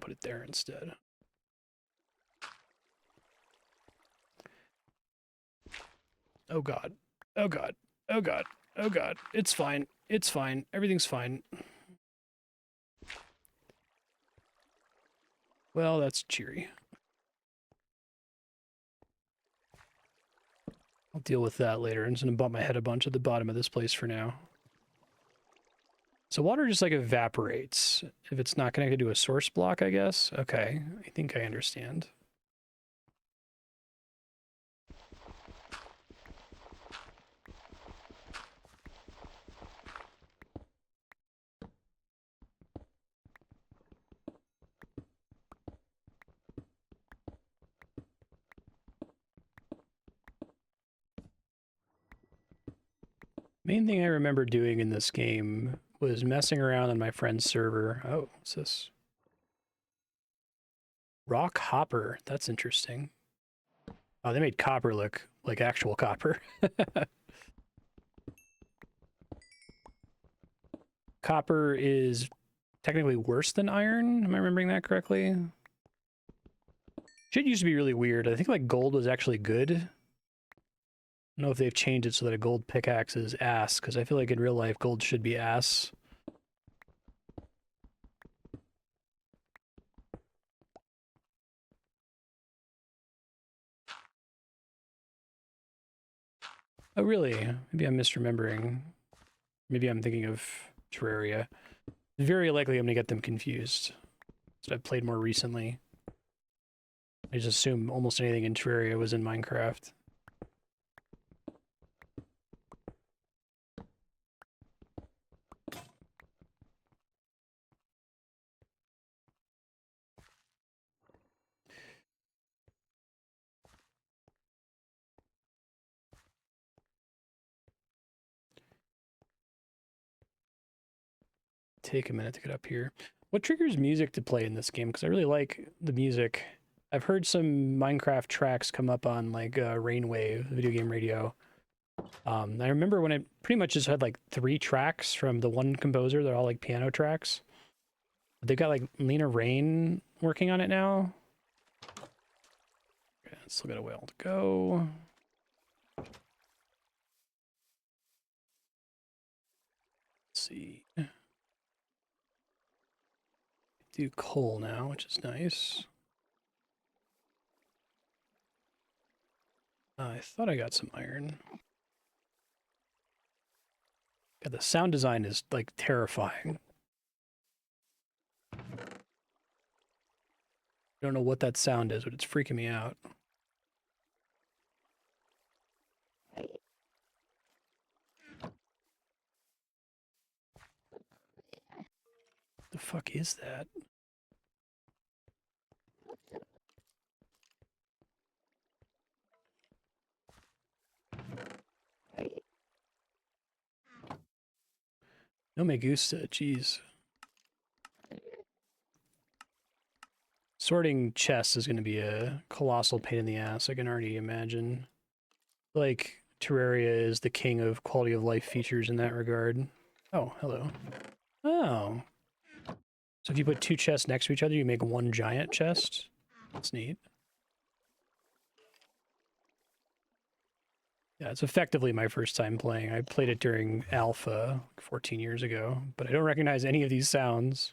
Put it there instead. Oh god. Oh god. Oh god. Oh god. It's fine. It's fine. Everything's fine. Well, that's cheery. I'll deal with that later. I'm just gonna bump my head a bunch at the bottom of this place for now. So water just like evaporates if it's not connected to a source block, I guess. Okay, I think I understand. Main thing I remember doing in this game was messing around on my friend's server. Oh, what's this? Rock hopper. That's interesting. Oh, they made copper look like actual copper. Copper is technically worse than iron. Am I remembering that correctly? Shit used to be really weird. I think like gold was actually good. I don't know if they've changed it so that a gold pickaxe is ass, because I feel like in real life gold should be ass. Oh, really? Maybe I'm misremembering. Maybe I'm thinking of Terraria. Very likely I'm going to get them confused. So I've played more recently. I just assume almost anything in Terraria was in Minecraft. Take a minute to get up here. What triggers music to play in this game? Because I really like the music. I've heard some Minecraft tracks come up on like Rainwave, video game radio. I remember when it pretty much just had like 3 tracks from the one composer. They're all like piano tracks. They've got like Lena Rain working on it now. Okay, still got a while to go. Let's see. Do coal now, which is nice. I thought I got some iron. God, the sound design is like terrifying. I don't know what that sound is, but it's freaking me out. The fuck is that? No me gusta, jeez. Sorting chests is going to be a colossal pain in the ass, I can already imagine. Like, Terraria is the king of quality of life features in that regard. Oh, hello. Oh. So if you put 2 chests next to each other, you make one giant chest? That's neat. Yeah, it's effectively my first time playing. I played it during alpha 14 years ago, but I don't recognize any of these sounds.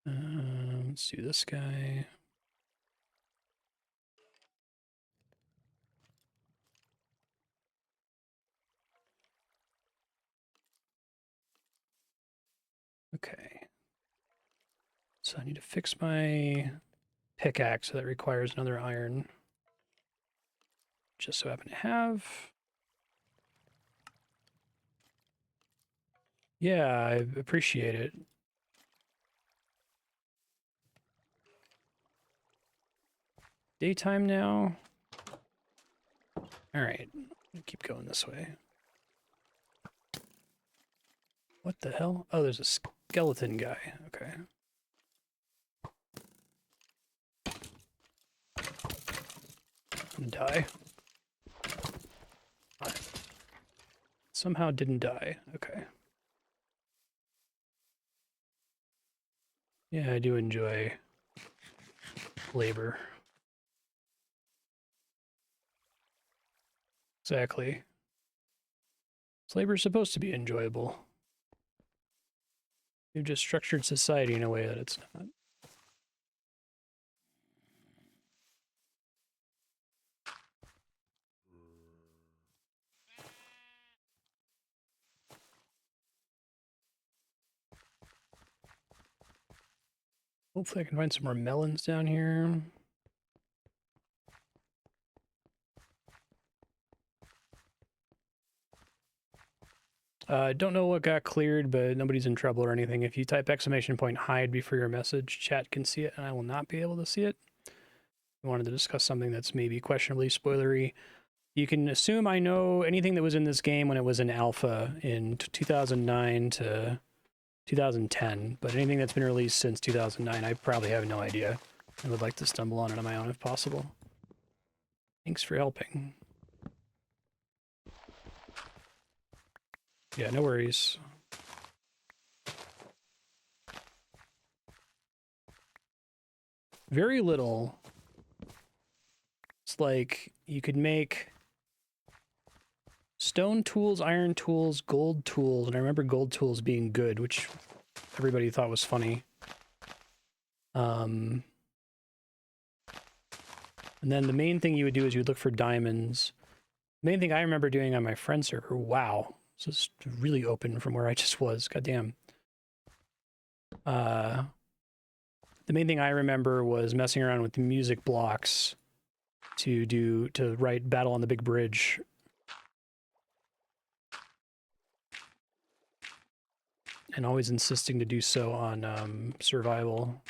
Let's do this guy. Okay. So I need to fix my pickaxe, so that requires another iron. Just so I happen to have. Yeah, I appreciate it. Daytime now. All right, keep going this way. What the hell? Oh, there's a skeleton guy. Okay. Die. Somehow didn't die. Okay. Yeah, I do enjoy labor. Exactly. Labor's supposed to be enjoyable. You've just structured society in a way that it's not. Hopefully I can find some more melons down here. Don't know what got cleared, but nobody's in trouble or anything. If you type !hide before your message, chat can see it, and I will not be able to see it. I wanted to discuss something that's maybe questionably spoilery. You can assume I know anything that was in this game when it was in alpha in 2009 to 2010, but anything that's been released since 2009, I probably have no idea. I would like to stumble on it on my own if possible. Thanks for helping. Yeah, no worries. Very little. It's like you could make stone tools, iron tools, gold tools, and I remember gold tools being good, which everybody thought was funny. And then the main thing you would do is you would look for diamonds. The main thing I remember doing on my friend server, wow, this is really open from where I just was, goddamn. The main thing I remember was messing around with the music blocks to write Battle on the Big Bridge. And always insisting to do so on survival.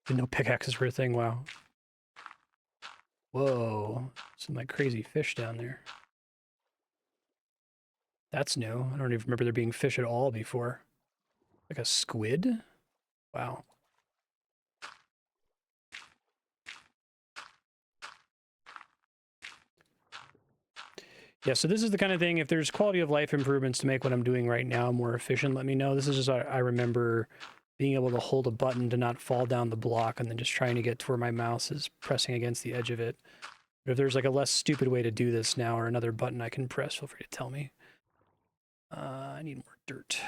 Didn't know pickaxes were a thing, wow. Whoa, some like crazy fish down there. That's new. I don't even remember there being fish at all before. Like a squid? Wow. Yeah, so this is the kind of thing, if there's quality of life improvements to make what I'm doing right now more efficient, let me know. This is just, I remember being able to hold a button to not fall down the block and then just trying to get to where my mouse is pressing against the edge of it. But if there's like a less stupid way to do this now or another button I can press, feel free to tell me. I need more dirt.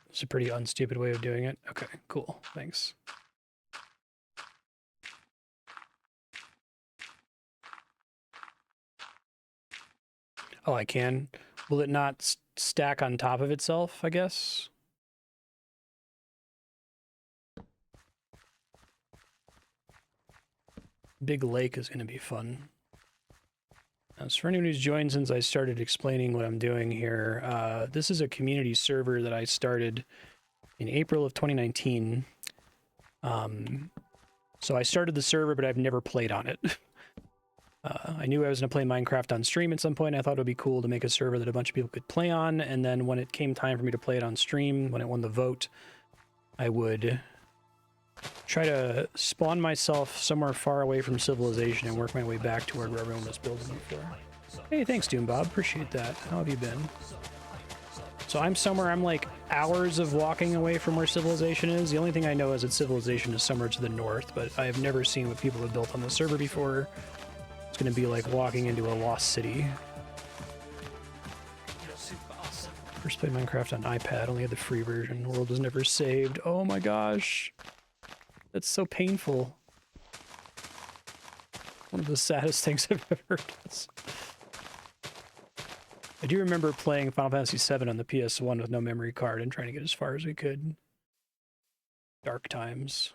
It's a pretty unstupid way of doing it. Okay, cool. Thanks. Oh, I can. Will it not stack on top of itself, I guess? Big lake is going to be fun. So for anyone who's joined since I started explaining what I'm doing here, this is a community server that I started in April of 2019. So I started the server, but I've never played on it. I knew I was going to play Minecraft on stream at some point. I thought it would be cool to make a server that a bunch of people could play on, and then when it came time for me to play it on stream, when it won the vote, I would try to spawn myself somewhere far away from civilization and work my way back to where everyone was building before. Hey, thanks, Doombob. Appreciate that. How have you been? So I'm somewhere, I'm like hours of walking away from where civilization is. The only thing I know is that civilization is somewhere to the north, but I have never seen what people have built on the server before. It's going to be like walking into a lost city. First played Minecraft on iPad, only had the free version. The world was never saved. Oh my gosh. That's so painful. One of the saddest things I've ever heard. I do remember playing Final Fantasy VII on the PS1 with no memory card and trying to get as far as we could. Dark times.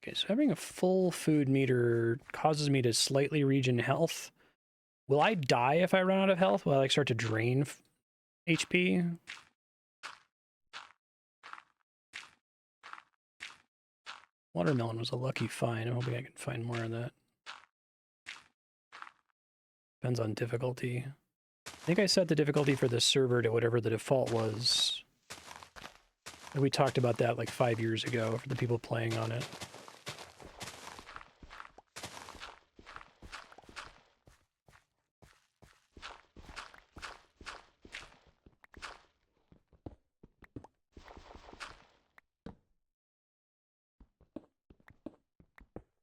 Okay, so having a full food meter causes me to slightly regen health. Will I die if I run out of health? Will I like start to drain HP? Watermelon was a lucky find. I'm hoping I can find more of that. Depends on difficulty. I think I set the difficulty for this server to whatever the default was. We talked about that like 5 years ago for the people playing on it.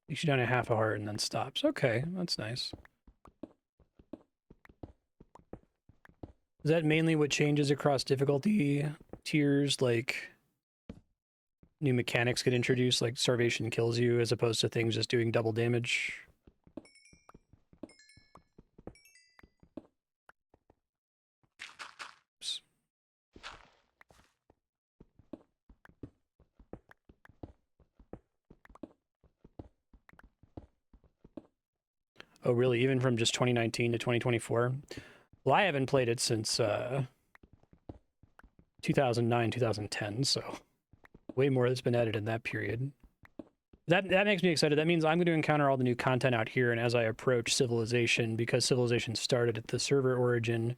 Takes you down to half a heart and then stops. Okay, that's nice. Is that mainly what changes across difficulty tiers? Like new mechanics get introduced, like starvation kills you, as opposed to things just doing double damage? Oops. Oh, really? Even from just 2019 to 2024? Well, I haven't played it since 2009, 2010, so way more that's been added in that period. That makes me excited. That means I'm going to encounter all the new content out here, and as I approach Civilization, because Civilization started at the server origin,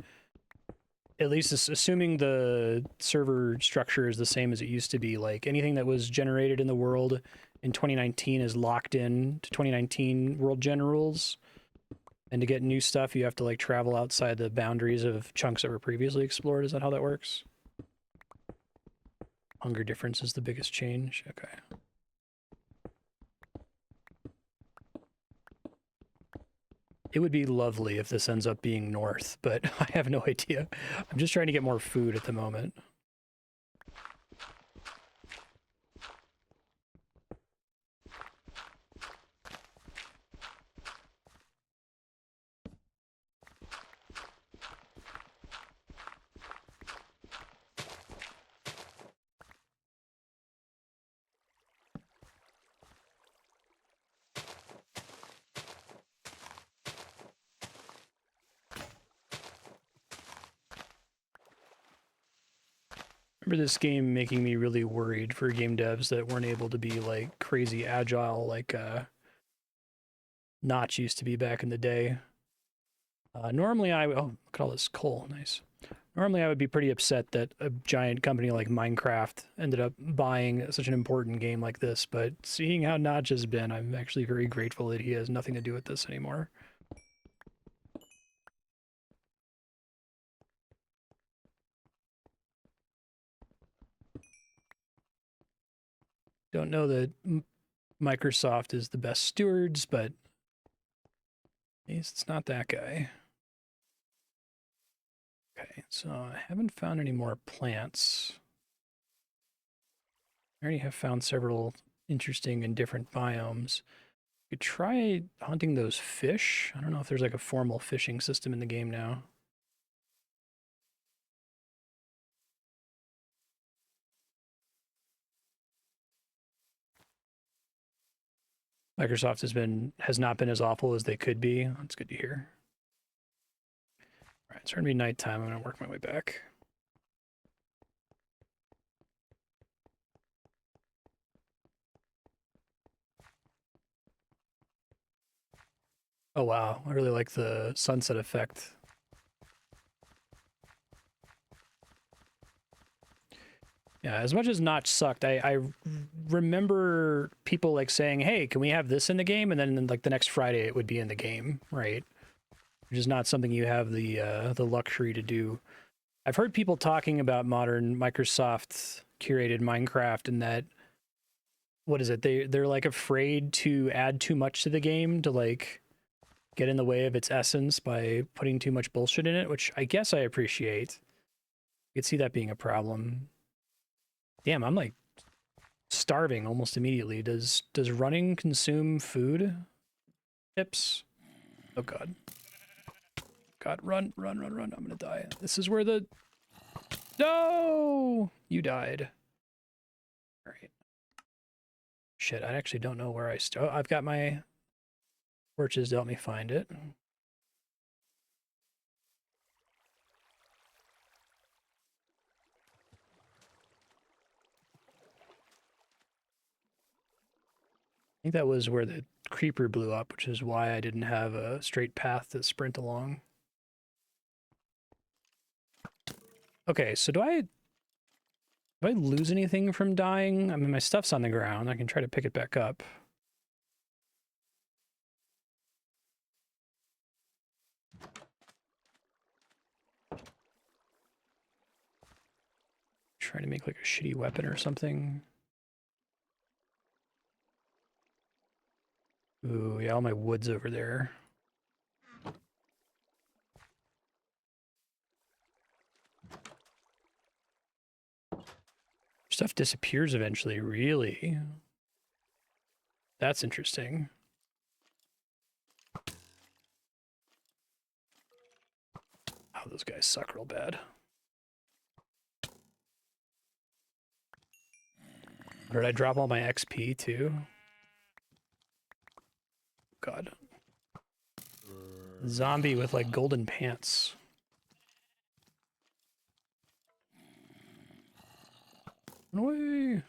at least assuming the server structure is the same as it used to be, like anything that was generated in the world in 2019 is locked in to 2019 world gen rules. And to get new stuff, you have to like travel outside the boundaries of chunks that were previously explored. Is that how that works? Hunger difference is the biggest change. Okay. It would be lovely if this ends up being north, but I have no idea. I'm just trying to get more food at the moment. Remember this game making me really worried for game devs that weren't able to be like crazy agile like Notch used to be back in the day. Normally oh, look at all this coal, nice. Normally I would be pretty upset that a giant company like Minecraft ended up buying such an important game like this, but seeing how Notch has been, I'm actually very grateful that he has nothing to do with this anymore. Don't know that Microsoft is the best stewards, but at least it's not that guy. Okay, so I haven't found any more plants. I already have found several interesting and different biomes. You could try hunting those fish. I don't know if there's like a formal fishing system in the game now. Microsoft has not been as awful as they could be. That's good to hear. All right, it's starting to be nighttime. I'm gonna work my way back. Oh wow, I really like the sunset effect. Yeah, as much as Notch sucked, I remember people like saying, "Hey, can we have this in the game?" And then like the next Friday, it would be in the game, right? Which is not something you have the luxury to do. I've heard people talking about modern Microsoft curated Minecraft and that what is it? They're like afraid to add too much to the game to like get in the way of its essence by putting too much bullshit in it, which I guess I appreciate. I could see that being a problem. Damn, I'm like starving almost immediately. Does running consume food? Tips? Oh god. God, run, run, run, run. I'm gonna die. This is where the... No! You died. Alright. Shit, I actually don't know where I start. Oh, I've got my torches to help me find it. I think that was where the creeper blew up, which is why I didn't have a straight path to sprint along. Okay, so do I lose anything from dying? I mean, my stuff's on the ground. I can try to pick it back up. Trying to make like a shitty weapon or something. Ooh, yeah, all my wood's over there. Stuff disappears eventually, really? That's interesting. Oh, those guys suck real bad. Did I drop all my XP too? God. Zombie with like golden pants. Run away.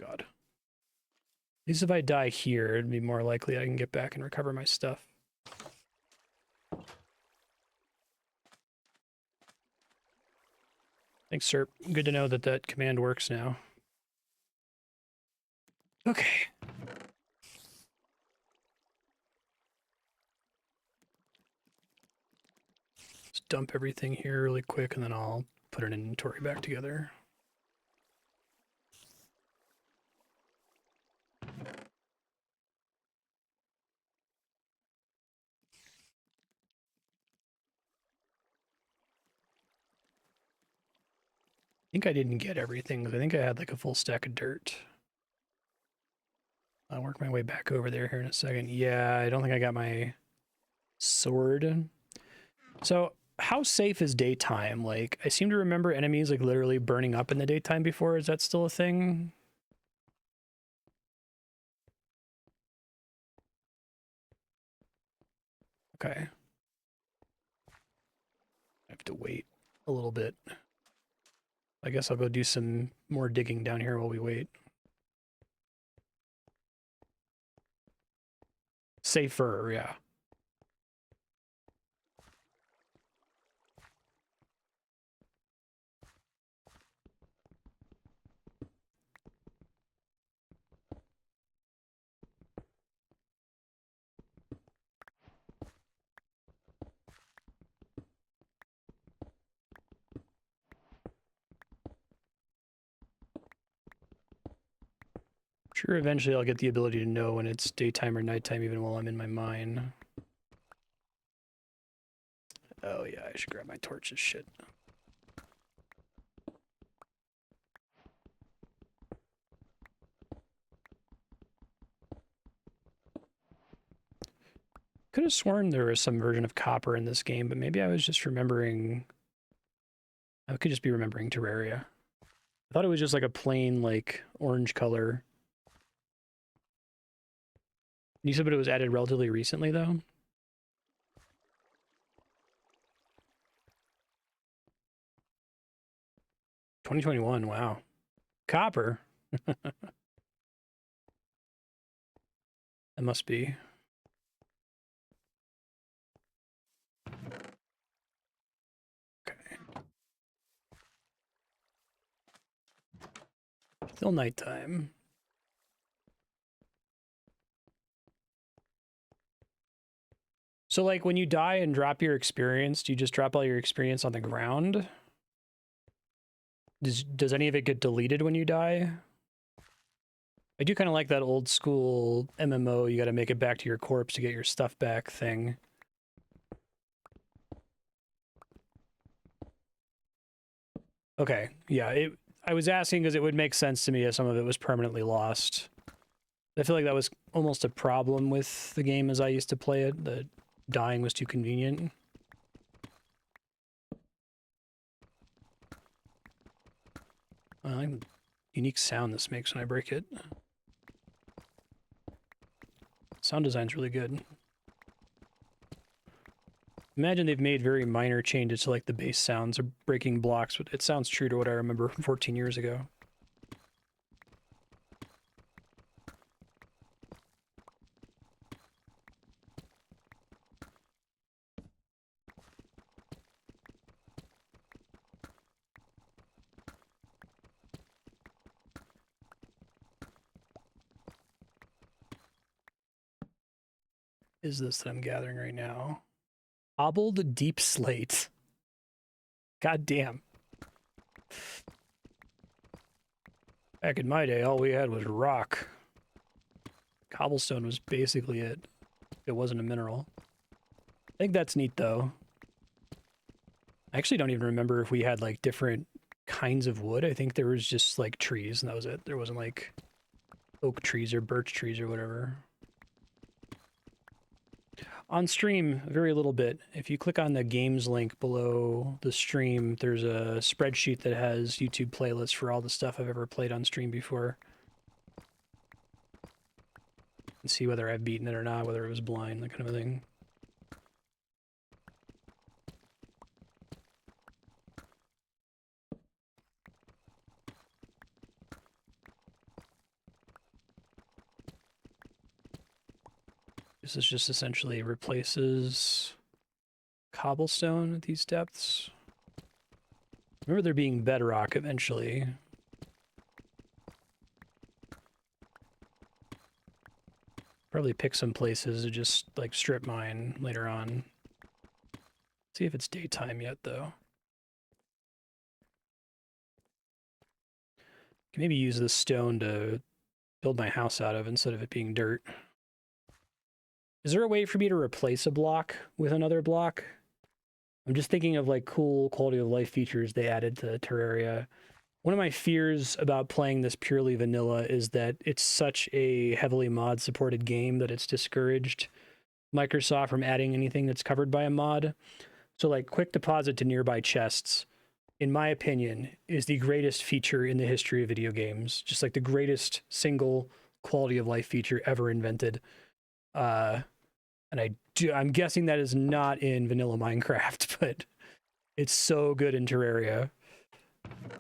God. At least if I die here, it'd be more likely I can get back and recover my stuff. Thanks, Serp. Good to know that that command works now. Okay. Let's dump everything here really quick, and then I'll put an inventory back together. I think I didn't get everything, because I think I had like a full stack of dirt. I'll work my way back over there here in a second. Yeah, I don't think I got my sword. So, how safe is daytime? Like, I seem to remember enemies like literally burning up in the daytime before. Is that still a thing? Okay. I have to wait a little bit. I guess I'll go do some more digging down here while we wait. Safer, yeah. Sure, eventually I'll get the ability to know when it's daytime or nighttime even while I'm in my mine. Oh yeah, I should grab my torches, shit. Could have sworn there was some version of copper in this game, but maybe I was just remembering... I could just be remembering Terraria. I thought it was just like a plain, like, orange color. You said but it was added relatively recently, though? $2021, wow. Copper? That must be. Okay. Still nighttime. So, like, when you die and drop your experience, do you just drop all your experience on the ground? Does any of it get deleted when you die? I do kind of like that old school MMO, you gotta make it back to your corpse to get your stuff back thing. Okay, yeah, I was asking because it would make sense to me if some of it was permanently lost. I feel like that was almost a problem with the game as I used to play it, that dying was too convenient. I like the unique sound this makes when I break it. Sound design's really good. Imagine they've made very minor changes to like the bass sounds of breaking blocks, but it sounds true to what I remember from 14 years ago. Is this that I'm gathering right now? Cobbled Deepslate. God damn. Back in my day, all we had was rock. Cobblestone was basically it. It wasn't a mineral. I think that's neat, though. I actually don't even remember if we had, like, different kinds of wood. I think there was just like trees and that was it. There wasn't like oak trees or birch trees or whatever. On stream, very little bit. If you click on the games link below the stream, there's a spreadsheet that has YouTube playlists for all the stuff I've ever played on stream before. And see whether I've beaten it or not, whether it was blind, that kind of a thing. This is just essentially replaces cobblestone at these depths. Remember there being bedrock eventually. Probably pick some places to just like strip mine later on. See if it's daytime yet though. Can maybe use this stone to build my house out of instead of it being dirt. Is there a way for me to replace a block with another block? I'm just thinking of like cool quality of life features they added to Terraria. One of my fears about playing this purely vanilla is that it's such a heavily mod supported game that it's discouraged Microsoft from adding anything that's covered by a mod. So like quick deposit to nearby chests, in my opinion, is the greatest feature in the history of video games. Just like the greatest single quality of life feature ever invented. And I'm guessing that is not in vanilla Minecraft, but it's so good in Terraria.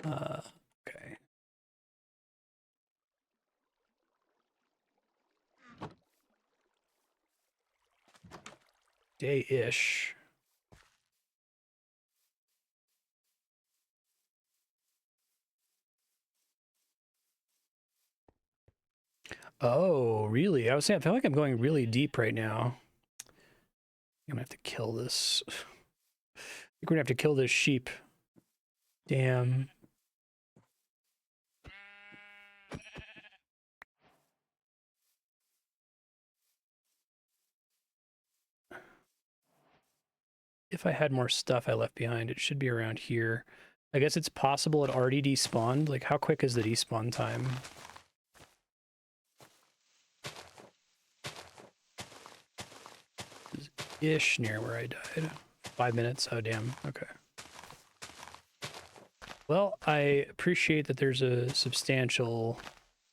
Okay. Day-ish. Oh, really? I was saying, I feel like I'm going really deep right now. I'm gonna have to kill this. I think we're gonna have to kill this sheep. Damn. If I had more stuff I left behind, it should be around here. I guess it's possible it already despawned. Like, how quick is the despawn time? Ish near where I died. 5 minutes. Oh, damn. Okay. Well, I appreciate that there's a substantial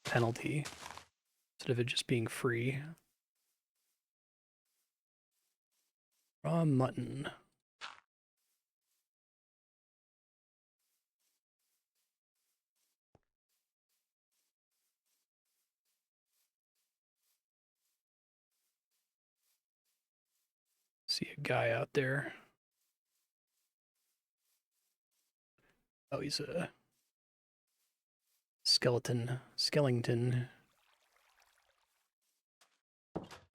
penalty instead of it just being free. Raw mutton. See a guy out there. Oh, he's a skeleton.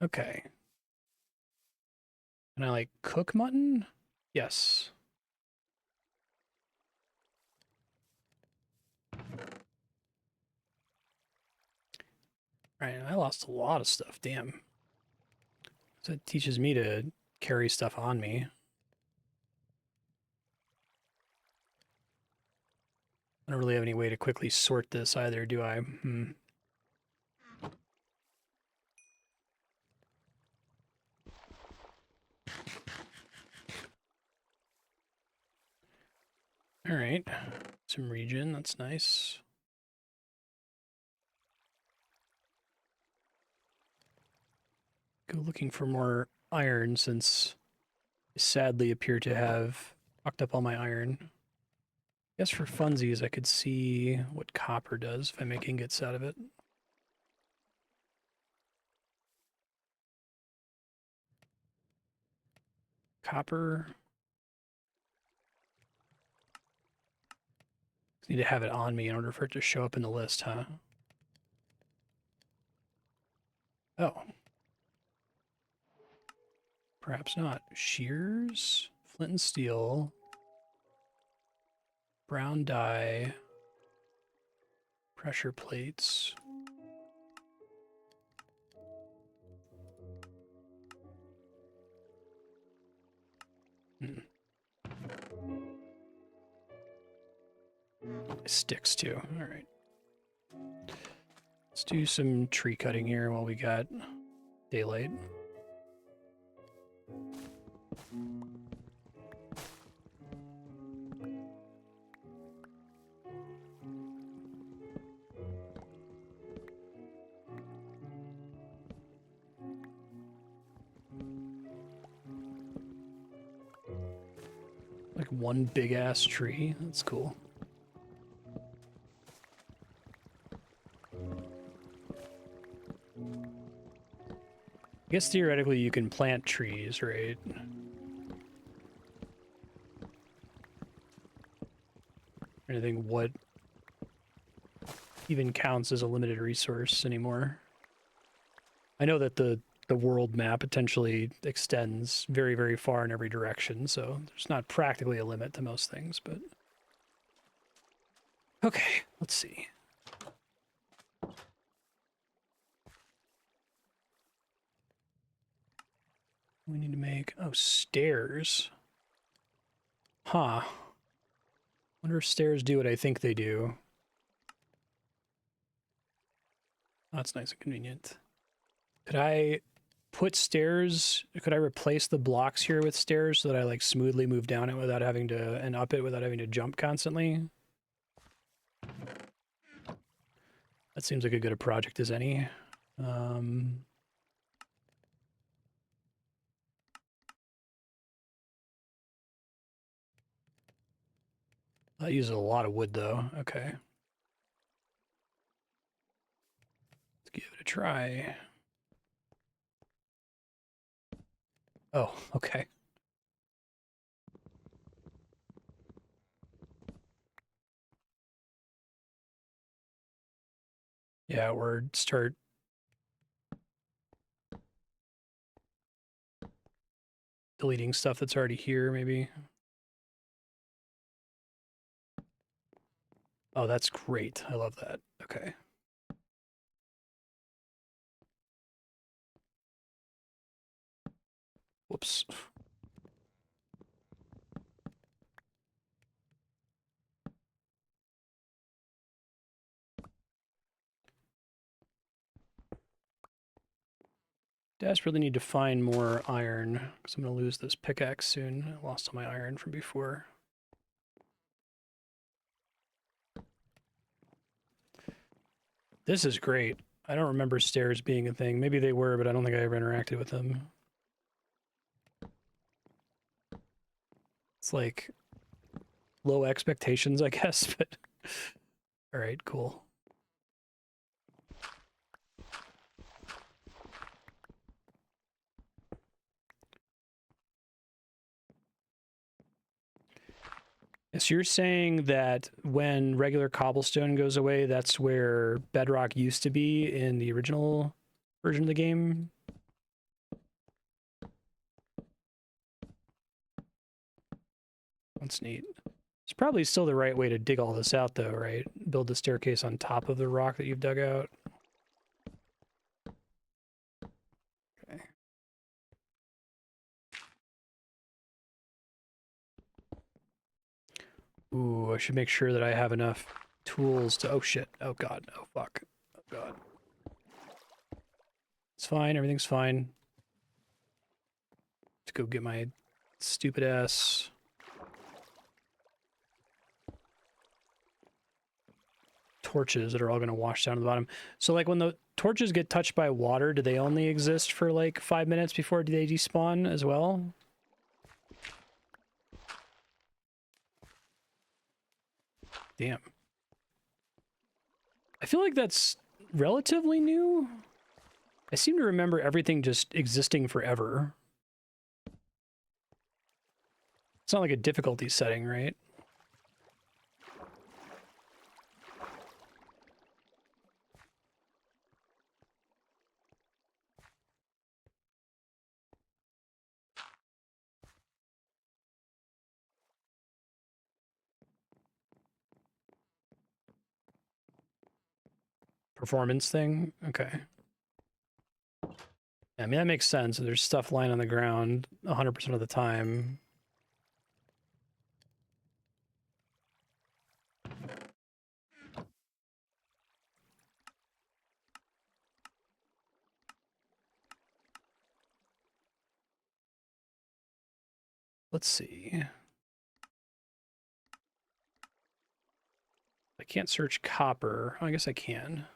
Okay. Can I like cook mutton? Yes. Right, I lost a lot of stuff, damn. So it teaches me to carry stuff on me. I don't really have any way to quickly sort this either, do I? All right, some regen, that's nice. Go looking for more iron since I sadly appear to have fucked up all my iron. I guess for funsies I could see what copper does if I make ingots out of it. Copper. Need to have it on me in order for it to show up in the list, huh? Oh. Perhaps not. Shears, flint and steel, brown dye, pressure plates. sticks too. All right. Let's do some tree cutting here while we got daylight. Like one big ass tree. That's cool. I guess theoretically you can plant trees, right? Anything what even counts as a limited resource anymore. I know that the world map potentially extends very, very far in every direction, so there's not practically a limit to most things, but... Okay, let's see. We need to make... Oh, stairs. Huh. Wonder if stairs do what I think they do. Oh, that's nice and convenient. Could I put stairs... Could I replace the blocks here with stairs so that I, like, smoothly move down it without having to... and up it without having to jump constantly? That seems like a good a project as any. That uses a lot of wood, though. Okay. Let's give it a try. Oh, okay. Yeah, or start... deleting stuff that's already here, maybe. Oh, that's great. I love that. Okay. Whoops. Desperately need to find more iron, because I'm going to lose this pickaxe soon. I lost all my iron from before. This is great. I don't remember stairs being a thing. Maybe they were, but I don't think I ever interacted with them. It's like low expectations, I guess, but all right, cool. So you're saying that when regular cobblestone goes away, that's where bedrock used to be in the original version of the game? That's neat. It's probably still the right way to dig all this out, though, right? Build the staircase on top of the rock that you've dug out. Okay. Ooh, I should make sure that I have enough tools to... Oh, shit. Oh, God. Oh, fuck. Oh, God. It's fine. Everything's fine. Let's go get my stupid ass... torches that are all going to wash down to the bottom. So, like, when the torches get touched by water, do they only exist for, like, 5 minutes before they despawn as well? Damn. I feel like that's relatively new. I seem to remember everything just existing forever. It's not like a difficulty setting, right? Performance thing? Okay. I mean, that makes sense. There's stuff lying on the ground 100% of the time. Let's see. I can't search copper. Oh, I guess I can.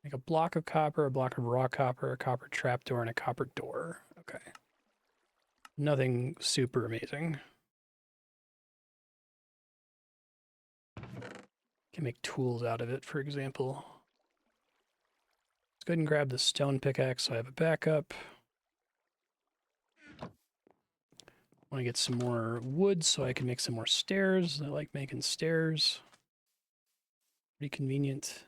Like a block of copper, a block of raw copper, a copper trapdoor, and a copper door. Okay. Nothing super amazing. Can make tools out of it, for example. Let's go ahead and grab the stone pickaxe so I have a backup. Want to get some more wood so I can make some more stairs. I like making stairs. Pretty convenient.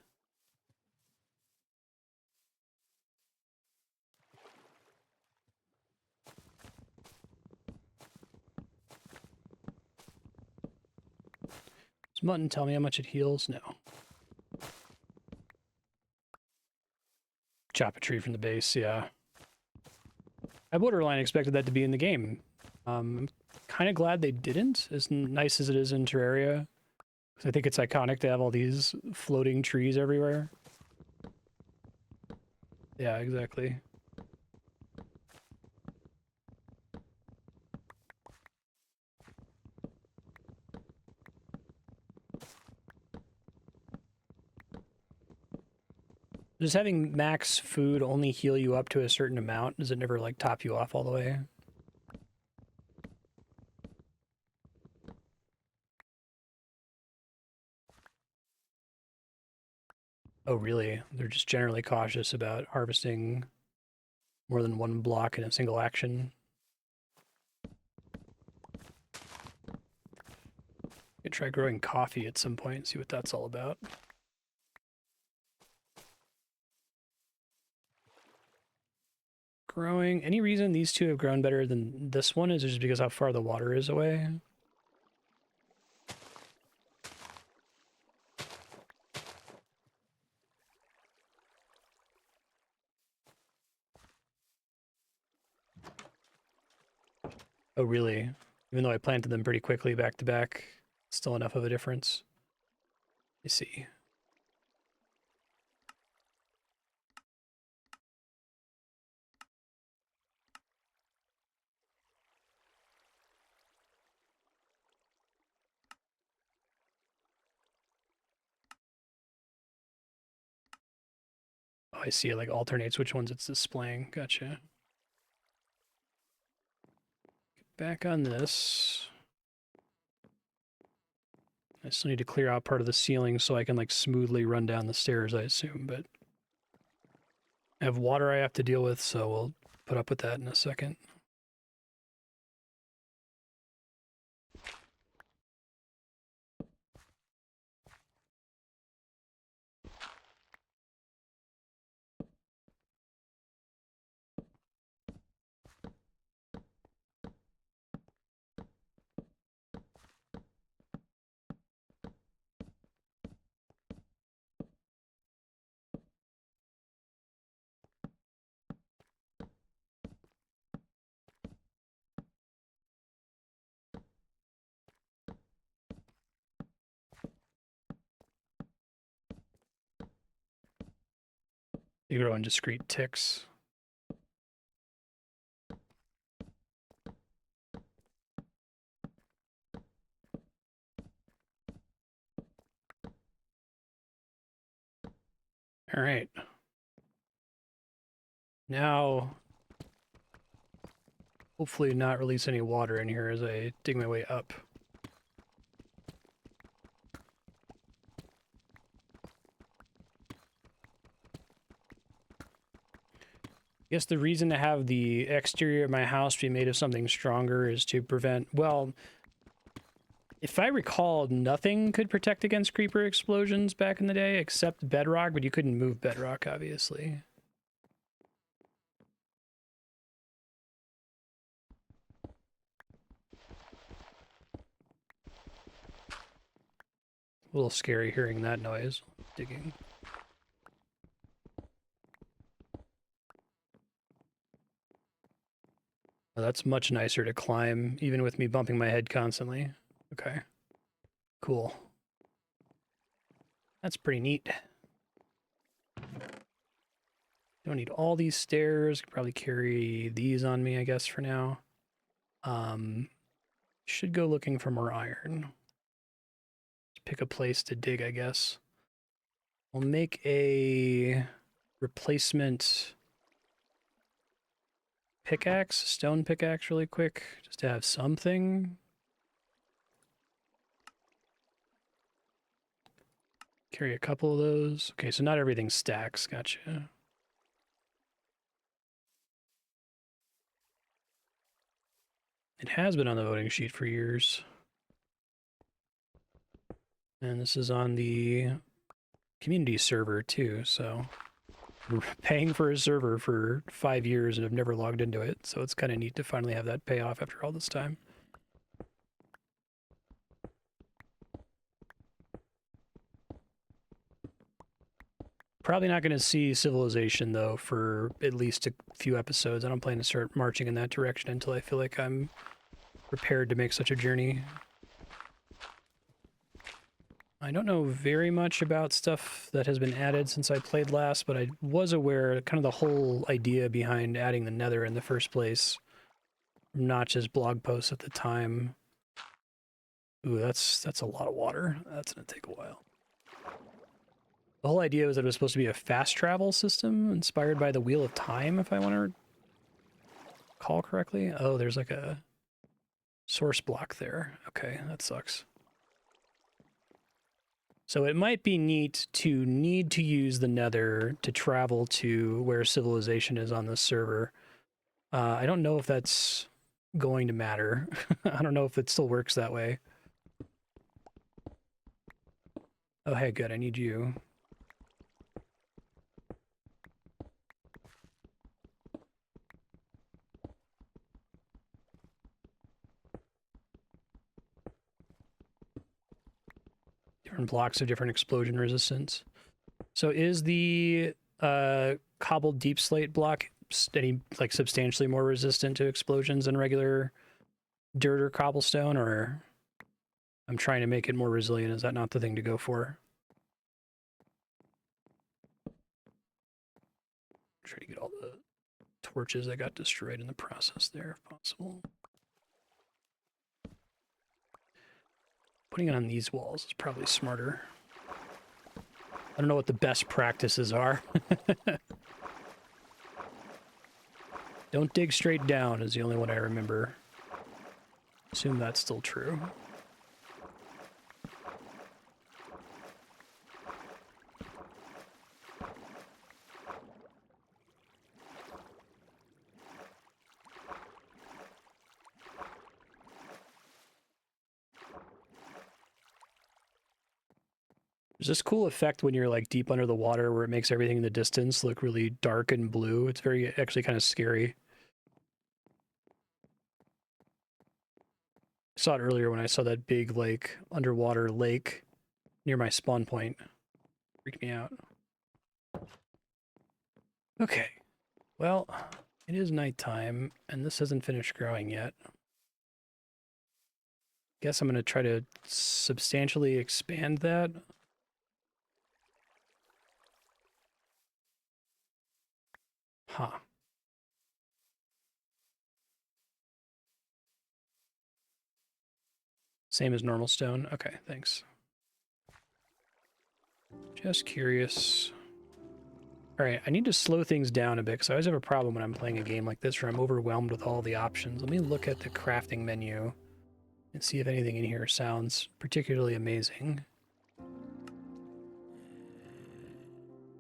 Does Mutton tell me how much it heals? No. Chop a tree from the base, yeah. I borderline expected that to be in the game. I'm kind of glad they didn't, as nice as it is in Terraria. Because I think it's iconic to have all these floating trees everywhere. Yeah, exactly. Does having max food only heal you up to a certain amount? Does it never, like, top you off all the way? Oh, really? They're just generally cautious about harvesting more than one block in a single action. Could try growing coffee at some point, see what that's all about. Growing. Any reason these two have grown better than this one? Is it just because how far the water is away? Oh, really? Even though I planted them pretty quickly back to back, still enough of a difference. You see. Oh, I see. It like alternates which ones it's displaying. Gotcha. Back on this. I still need to clear out part of the ceiling so I can like smoothly run down the stairs, I assume, but I have water I have to deal with, so we'll put up with that in a second. You grow in discrete ticks. All right. Now, hopefully not release any water in here as I dig my way up. I guess the reason to have the exterior of my house be made of something stronger is to prevent, well, if I recall, nothing could protect against creeper explosions back in the day except bedrock, but you couldn't move bedrock, obviously. A little scary hearing that noise. Digging. Oh, that's much nicer to climb, even with me bumping my head constantly. Okay. Cool. That's pretty neat. Don't need all these stairs. Could probably carry these on me, I guess, for now. Should go looking for more iron. Pick a place to dig, I guess. We'll make a replacement pickaxe, stone pickaxe really quick, just to have something. Carry a couple of those. Okay, so not everything stacks, gotcha. It has been on the voting sheet for years. And this is on the community server too, so we're paying for a server for 5 years and have never logged into it, so it's kind of neat to finally have that pay off after all this time. Probably not going to see civilization, though, for at least a few episodes. I don't plan to start marching in that direction until I feel like I'm prepared to make such a journey. I don't know very much about stuff that has been added since I played last, but I was aware kind of the whole idea behind adding the Nether in the first place. Not just blog posts at the time. Ooh, that's a lot of water. That's going to take a while. The whole idea was that it was supposed to be a fast travel system inspired by the Wheel of Time, if I want to recall correctly. Oh, there's like a source block there. Okay, that sucks. So it might be neat to need to use the Nether to travel to where civilization is on this server. I don't know if that's going to matter. I don't know if it still works that way. Oh, hey, good. I need you. Different blocks of different explosion resistance. So is the cobbled deepslate block any like substantially more resistant to explosions than regular dirt or cobblestone, or I'm trying to make it more resilient? Is that not the thing to go for? Try to get all the torches that got destroyed in the process there if possible. Putting it on these walls is probably smarter. I don't know what the best practices are. Don't dig straight down is the only one I remember. Assume that's still true. There's this cool effect when you're like deep under the water where it makes everything in the distance look really dark and blue. It's very actually kind of scary. I saw it earlier when I saw that big like underwater lake near my spawn point. Freaked me out. Okay. Well, it is nighttime and this hasn't finished growing yet. Guess I'm going to try to substantially expand that. Huh. Same as normal stone? Okay, thanks. Just curious. Alright, I need to slow things down a bit, because I always have a problem when I'm playing a game like this where I'm overwhelmed with all the options. Let me look at the crafting menu and see if anything in here sounds particularly amazing.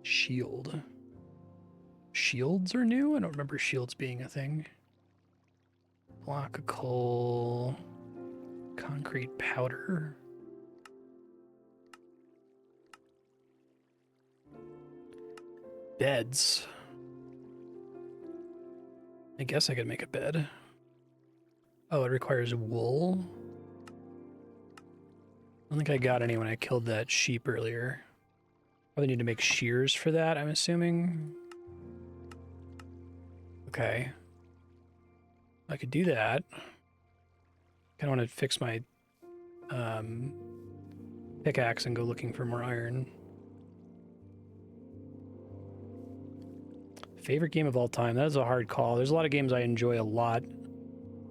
Shield. Shields are new? I don't remember shields being a thing. Block of coal. Concrete powder. Beds. I guess I could make a bed. Oh, it requires wool? I don't think I got any when I killed that sheep earlier. Probably need to make shears for that, I'm assuming. Okay. I could do that. Kind of want to fix my pickaxe and go looking for more iron. Favorite game of all time? That is a hard call. There's a lot of games I enjoy a lot.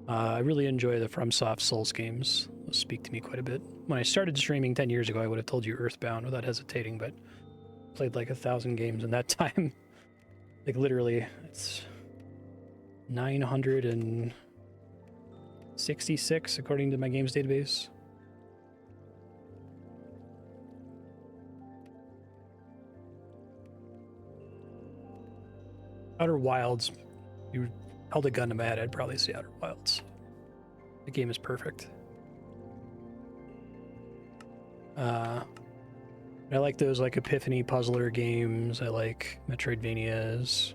I really enjoy the FromSoft Souls games. Those speak to me quite a bit. When I started streaming 10 years ago, I would have told you Earthbound without hesitating, but played like 1,000 games in that time. Like literally, it's 966 according to my games database. Outer Wilds, you held a gun to my head, I'd probably say Outer Wilds. The game is perfect. I like those like Epiphany puzzler games. I like Metroidvanias.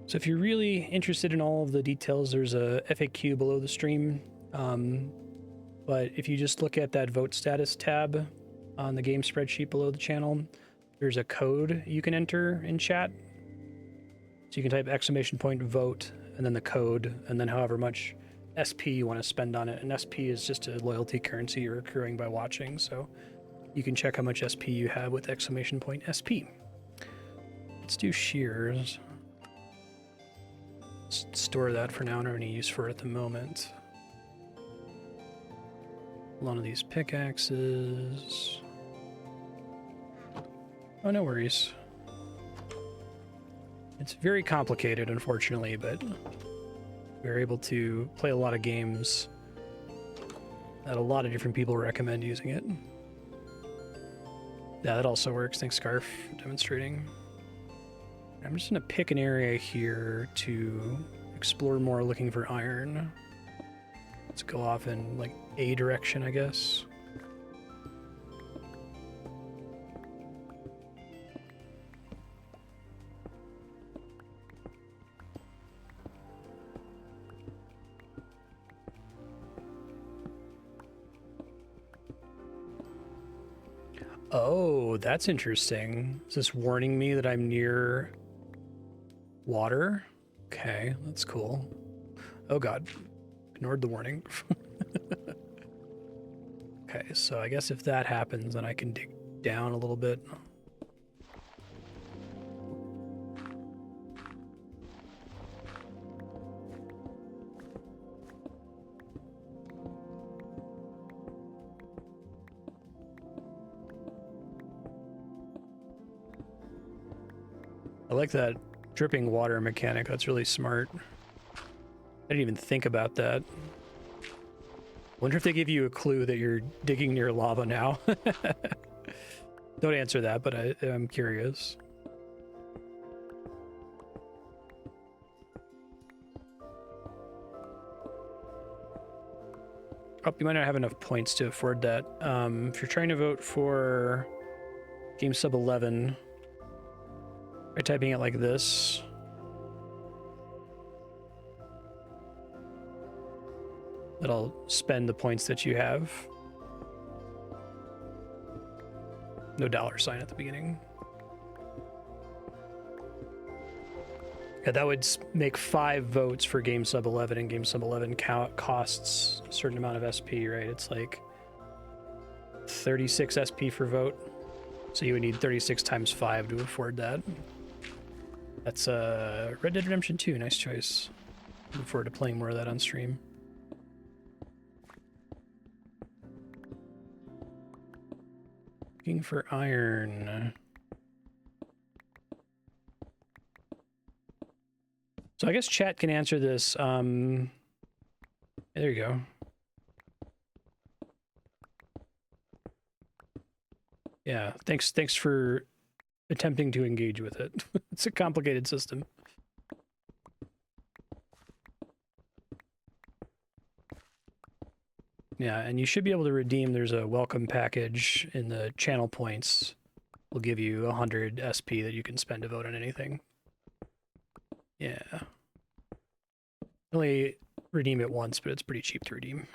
So if you're really interested in all of the details, there's a FAQ below the stream. But if you just look at that vote status tab on the game spreadsheet below the channel, there's a code you can enter in chat. So you can type !vote and then the code and then however much SP you want to spend on it. And SP is just a loyalty currency you're accruing by watching. So you can check how much SP you have with !SP. Let's do shears. Store that for now. I don't have any use for it at the moment. A lot of these pickaxes. Oh, no worries. It's very complicated, unfortunately, but we're able to play a lot of games that a lot of different people recommend using it. Yeah, that also works. Thanks, Scarf, for demonstrating. I'm just going to pick an area here to explore more looking for iron. Let's go off in, like, A direction, I guess. Oh, that's interesting. Is this warning me that I'm near water? Okay, that's cool. Oh god, ignored the warning. Okay, so I guess if that happens, then I can dig down a little bit. I like that dripping water mechanic. That's really smart. I didn't even think about that. Wonder if they give you a clue that you're digging near lava now. Don't answer that, but I'm curious. Oh, you might not have enough points to afford that. If you're trying to vote for Game Sub 11, by typing it like this. That'll spend the points that you have. No $ at the beginning. Yeah, that would make 5 votes for Game Sub 11, and Game Sub 11 costs a certain amount of SP, right? It's like 36 SP for vote. So you would need 36 times 5 to afford that. That's Red Dead Redemption 2. Nice choice. Looking forward to playing more of that on stream. Looking for iron. So I guess chat can answer this. There you go. Yeah, thanks for attempting to engage with it. It's a complicated system. Yeah, and you should be able to redeem. There's a welcome package in the channel points. Will give you 100 SP that you can spend to vote on anything. Yeah. Only redeem it once, but it's pretty cheap to redeem.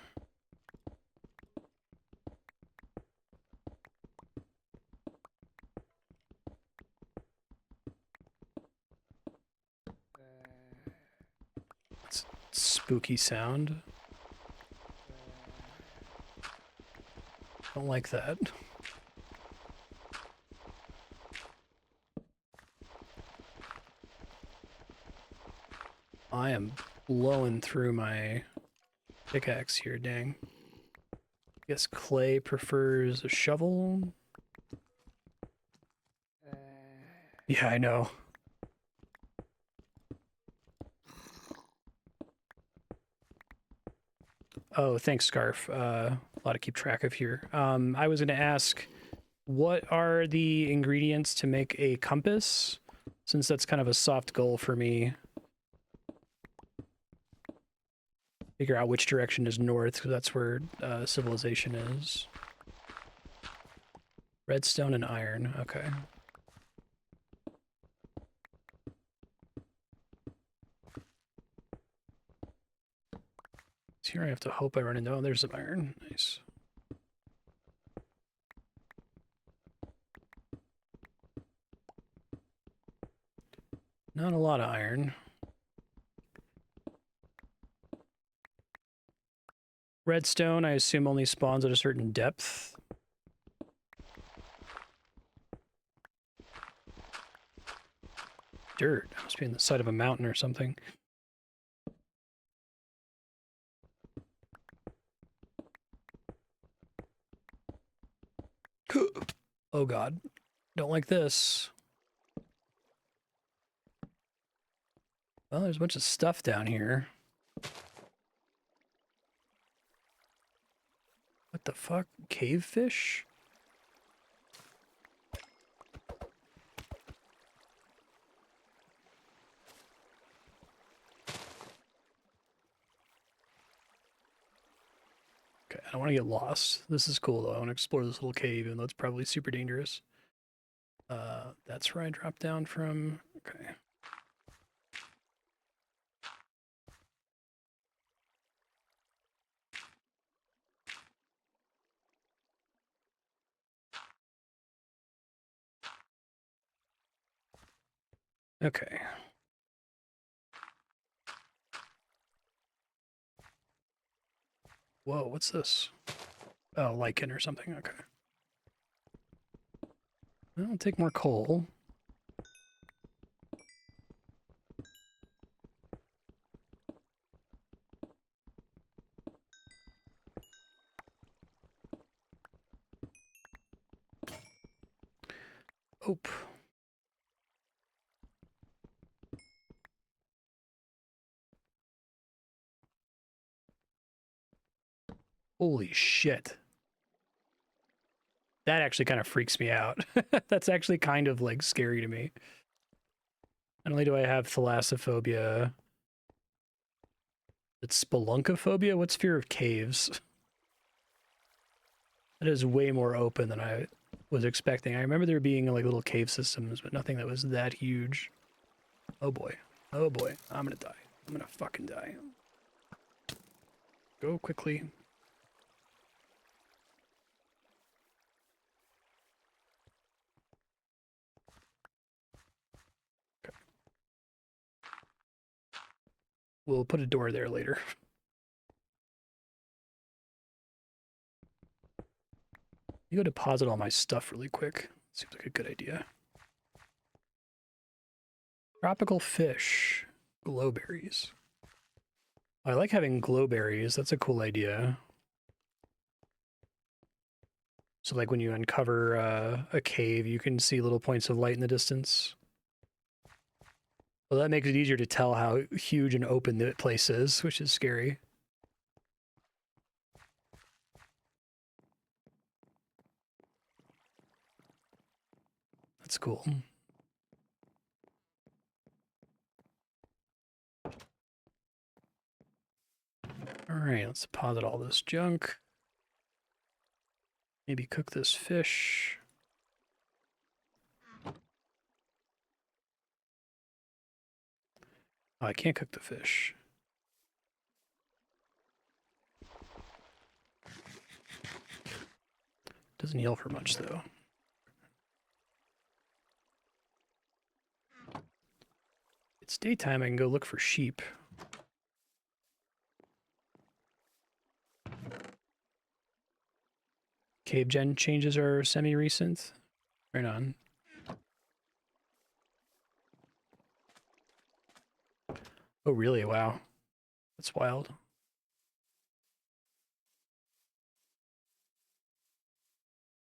Spooky sound. Don't like that. I am blowing through my pickaxe here, dang. Guess clay prefers a shovel. Yeah, I know. Oh, thanks, Scarf. A lot to keep track of here. I was going to ask, what are the ingredients to make a compass? Since that's kind of a soft goal for me. Figure out which direction is north, because that's where civilization is. Redstone and iron, okay. So here I have to hope I run into... Oh, there's some iron. Nice. Not a lot of iron. Redstone, I assume, only spawns at a certain depth. Dirt. It must be on the side of a mountain or something. Oh god. Don't like this. Well, there's a bunch of stuff down here. What the fuck? Cave fish? Okay, I don't want to get lost. This is cool, though. I want to explore this little cave, even though it's probably super dangerous. That's where I dropped down from. Okay. Okay. Whoa, what's this? Oh, lichen or something. Okay. Well, I'll take more coal. Oop. Holy shit. That actually kind of freaks me out. That's actually kind of like scary to me. Not only do I have thalassophobia, it's spelunkophobia. What's fear of caves? That is way more open than I was expecting. I remember there being like little cave systems, but nothing that was that huge. Oh boy. Oh boy. I'm gonna die. I'm gonna fucking die. Go quickly. Okay. We'll put a door there later. You go deposit all my stuff really quick. Seems like a good idea. Tropical fish. Glowberries. I like having glowberries. That's a cool idea. So like when you uncover a cave, you can see little points of light in the distance. Well, that makes it easier to tell how huge and open the place is, which is scary. That's cool. All right, let's deposit all this junk. Maybe cook this fish. Oh, I can't cook the fish. Doesn't heal for much, though. It's daytime, I can go look for sheep. Cave gen changes are semi-recent. Right on. Oh, really? Wow. That's wild.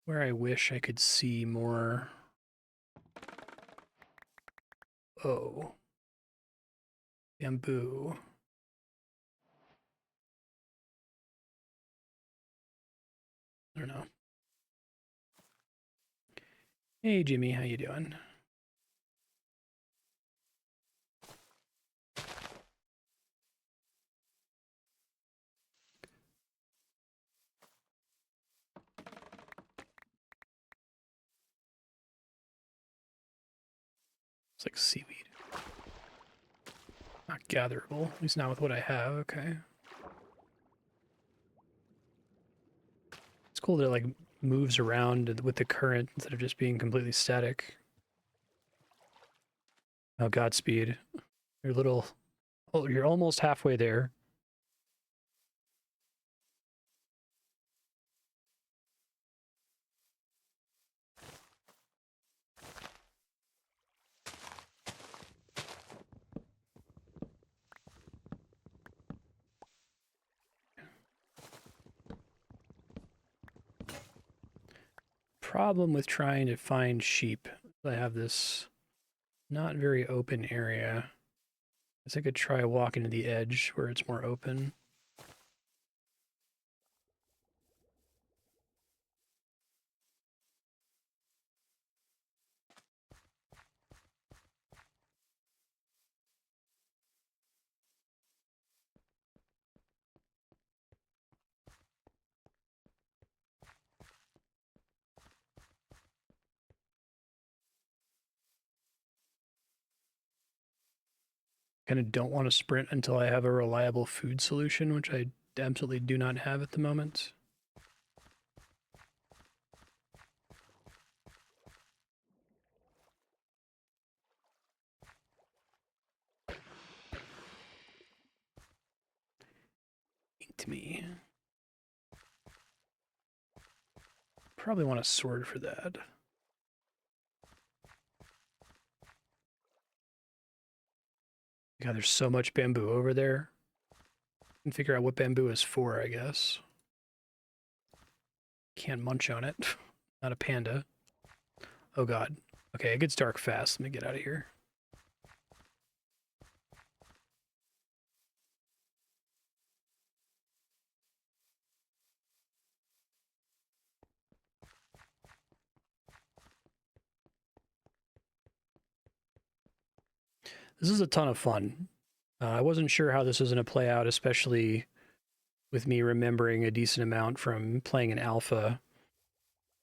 Where I wish I could see more. Oh. Bamboo. I don't know. Hey, Jimmy, how you doing? It's like seaweed. Not gatherable, at least not with what I have, okay. It's cool that it like moves around with the current instead of just being completely static. Oh, Godspeed. You're little... Oh, you're almost halfway there. Problem with trying to find sheep. I have this not very open area. I guess I could try walking to the edge where it's more open. Kind of don't want to sprint until I have a reliable food solution, which I absolutely do not have at the moment. Eat me. Probably want a sword for that. God, there's so much bamboo over there. I can figure out what bamboo is for, I guess. Can't munch on it. Not a panda. Oh god. Okay, it gets dark fast. Let me get out of here. This is a ton of fun. I wasn't sure how this was going to play out, especially with me remembering a decent amount from playing an alpha.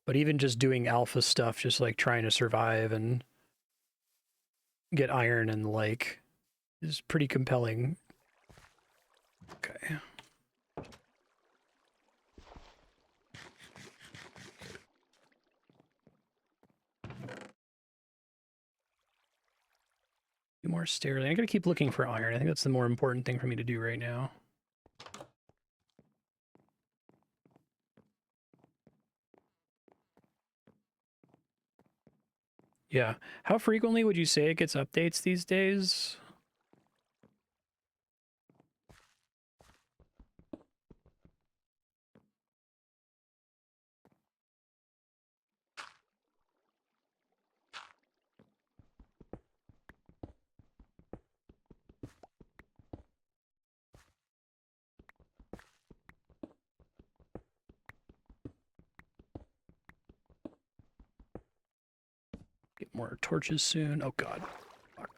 But even just doing alpha stuff, just like trying to survive and get iron and the like, is pretty compelling. Okay. Two more stairs. I gotta keep looking for iron. I think that's the more important thing for me to do right now. Yeah. How frequently would you say it gets updates these days? Get more torches soon. Oh god. Fuck.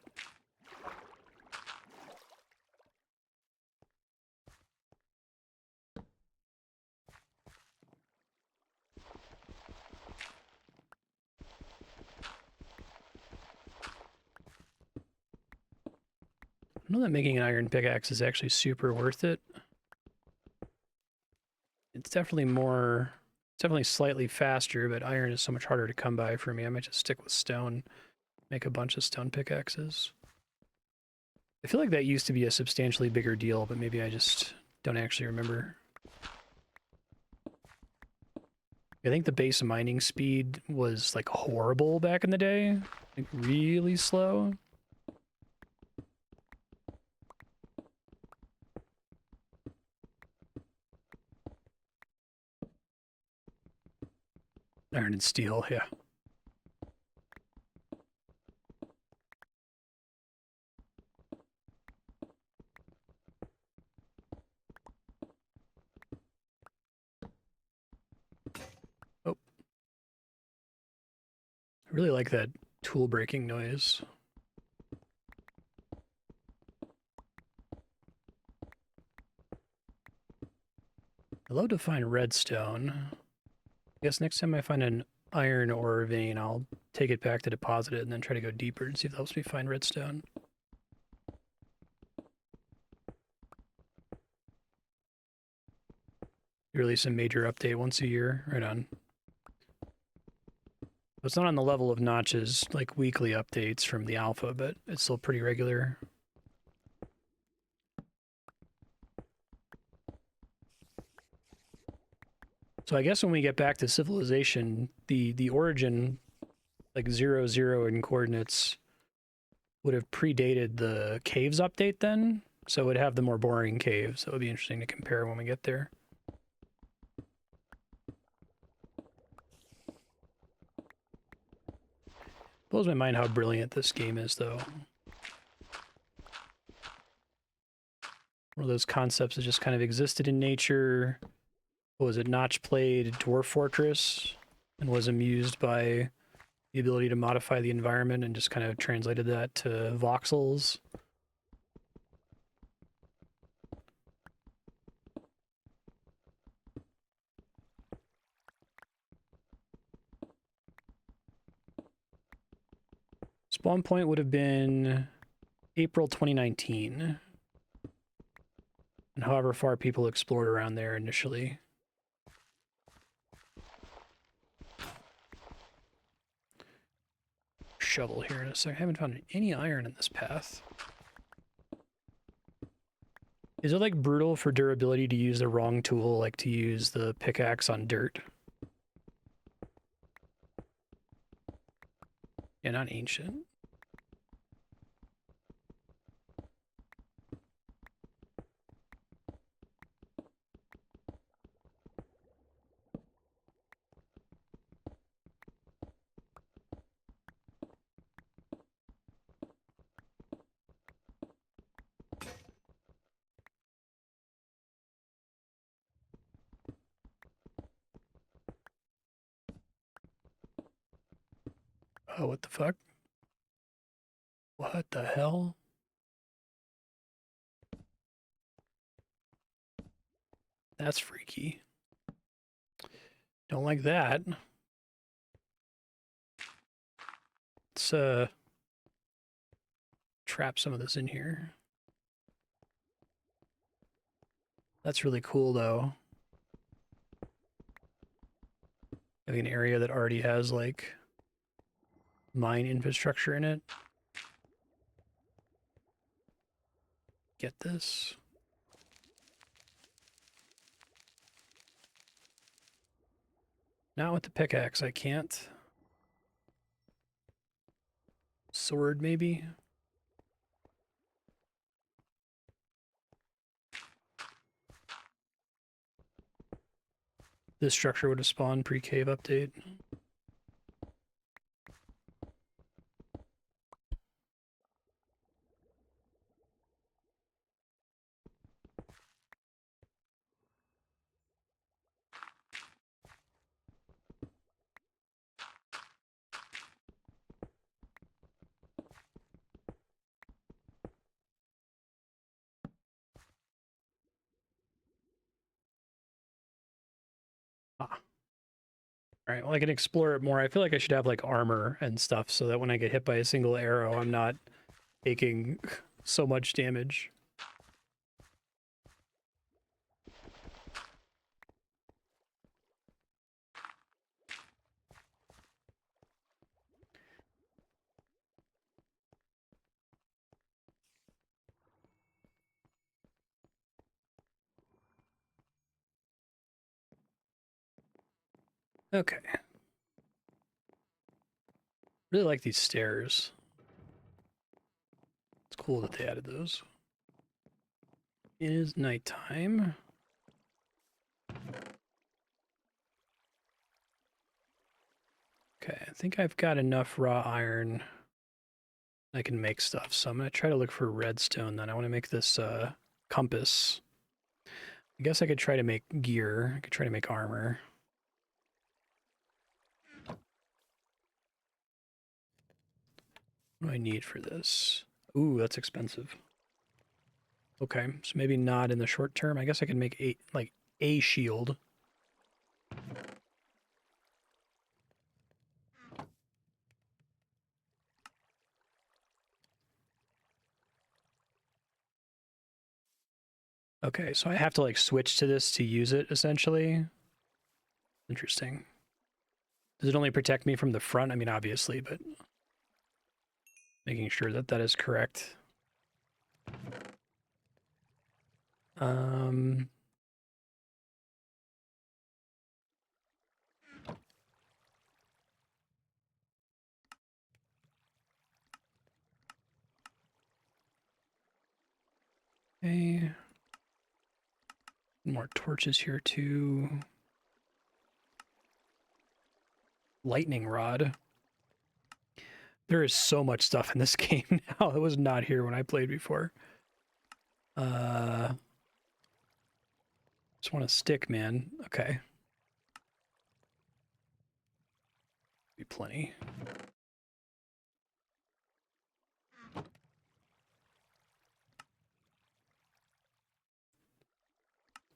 I know that making an iron pickaxe is actually super worth it. It's definitely more... It's definitely slightly faster, but iron is so much harder to come by for me. I might just stick with stone. Make a bunch of stone pickaxes. I feel like that used to be a substantially bigger deal, but maybe I just don't actually remember. I think the base mining speed was like horrible back in the day. Like really slow. Iron and steel, yeah. Oh. I really like that tool breaking noise. I'd love to find redstone. I guess next time I find an iron ore vein, I'll take it back to deposit it and then try to go deeper and see if that helps me find redstone. You release a major update once a year, right on. It's not on the level of Notch's like weekly updates from the alpha, but it's still pretty regular. So I guess when we get back to civilization, the origin, like 0, 0 in coordinates, would have predated the caves update then. So it would have the more boring caves. So it would be interesting to compare when we get there. Blows my mind how brilliant this game is, though. One of those concepts that just kind of existed in nature. What was it? Notch played Dwarf Fortress and was amused by the ability to modify the environment and just kind of translated that to voxels. Spawn point would have been April 2019. And however far people explored around there initially. Shovel here in a second. I haven't found any iron in this path. Is it like brutal for durability to use the wrong tool, like to use the pickaxe on dirt? Yeah, not ancient. Oh, what the fuck? What the hell? That's freaky. Don't like that. Let's trap some of this in here. That's really cool, though. Having an area that already has, like, mine infrastructure in it. Get this. Not with the pickaxe, I can't. Sword, maybe? This structure would have spawned pre-cave update. Ah. Alright, well I can explore it more. I feel like I should have like armor and stuff so that when I get hit by a single arrow, I'm not taking so much damage. Okay. Really like these stairs. It's cool that they added those. It is nighttime. Okay, I think I've got enough raw iron. I can make stuff, so I'm going to try to look for redstone then. I want to make this compass. I guess I could try to make gear. I could try to make armor. What do I need for this? Ooh, that's expensive. Okay, so maybe not in the short term. I guess I can make a shield. Okay, so I have to like switch to this to use it essentially. Interesting. Does it only protect me from the front? I mean, obviously, but making sure that that is correct. Okay. More torches here too. Lightning rod. There is so much stuff in this game now that was not here when I played before. Just want a stick, man. Okay. Be plenty.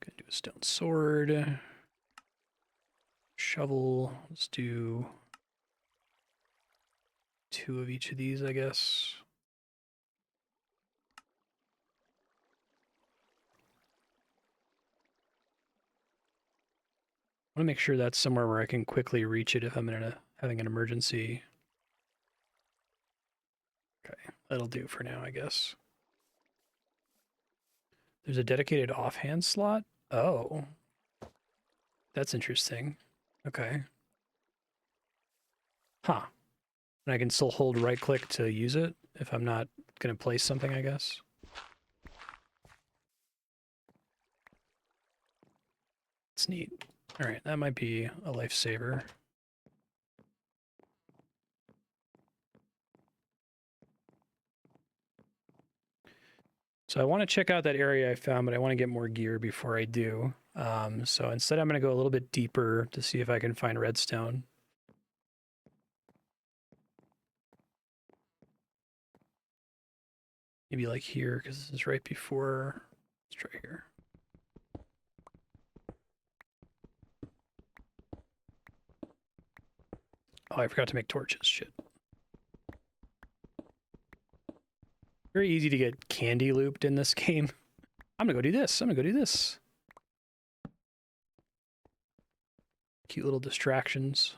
Gonna do a stone sword. Shovel. Let's do 2 of each of these, I guess. I want to make sure that's somewhere where I can quickly reach it if I'm having an emergency. Okay, that'll do for now, I guess. There's a dedicated offhand slot? Oh. That's interesting. Okay. Huh. And I can still hold right click to use it if I'm not going to place something, I guess. It's neat. All right, that might be a lifesaver. So I want to check out that area I found, but I want to get more gear before I do. So instead I'm going to go a little bit deeper to see if I can find redstone. Maybe like here, because this is right before. Let's try here. Oh, I forgot to make torches. Shit. Very easy to get candy looped in this game. I'm gonna go do this. I'm gonna go do this. Cute little distractions.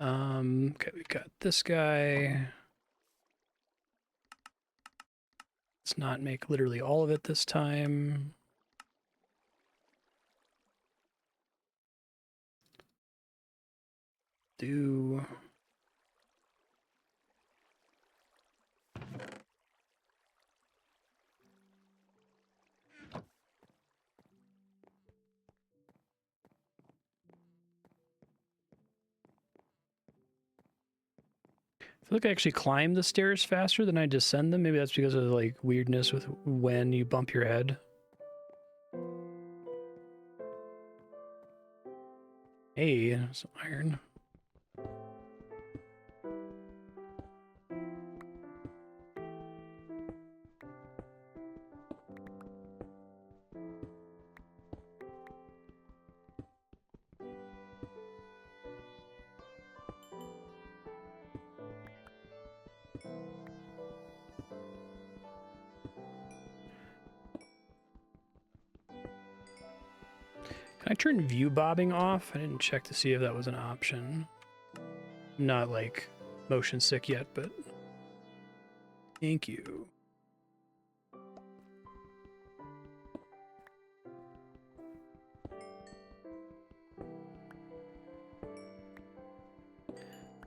Okay, we got this guy. Let's not make literally all of it this time. Do... I feel like I actually climb the stairs faster than I descend them. Maybe that's because of like weirdness with when you bump your head. Hey, some iron. Can I turn view bobbing off? I didn't check to see if that was an option. I'm not like motion sick yet, but thank you.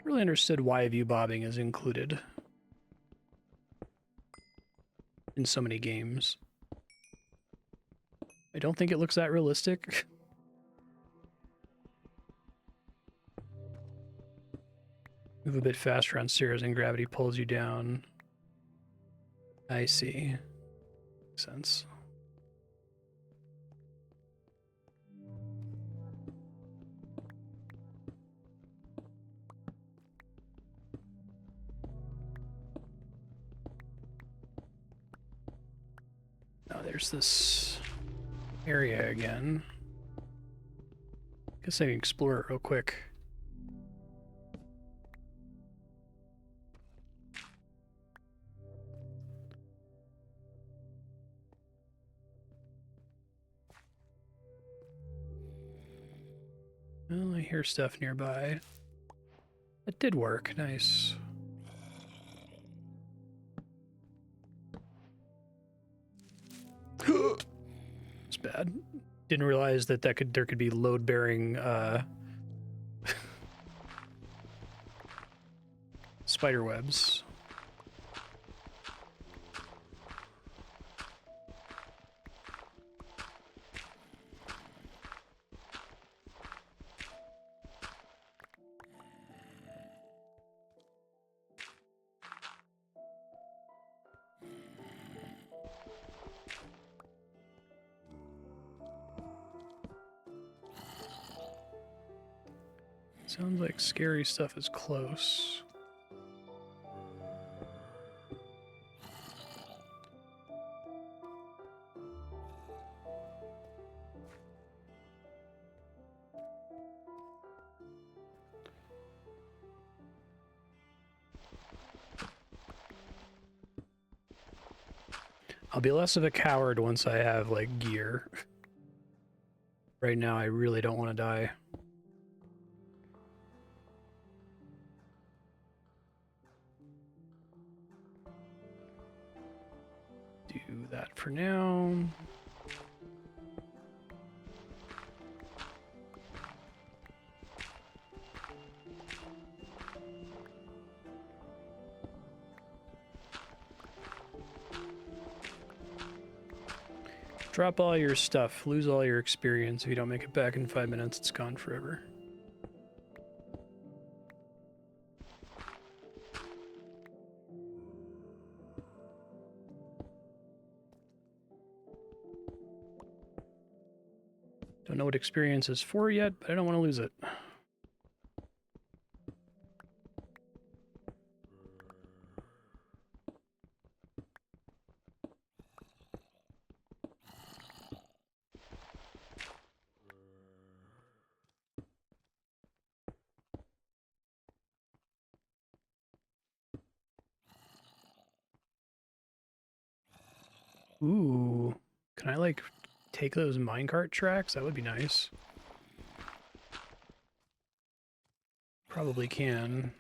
Really understood why view bobbing is included in so many games. I don't think it looks that realistic. Move a bit faster on stairs and gravity pulls you down. I see. Makes sense. Now there's this area again. Guess I can explore it real quick. Well, I hear stuff nearby. It did work. Nice. It's bad. Didn't realize that there could be load-bearing spider webs. Sounds like scary stuff is close. I'll be less of a coward once I have, like, gear. Right now, I really don't want to die. Do that for now. Drop all your stuff, lose all your experience. If you don't make it back in 5 minutes, it's gone forever. Don't know what experience is for yet, but I don't want to lose it. Ooh, can I, like, take those minecart tracks? That would be nice. Probably can.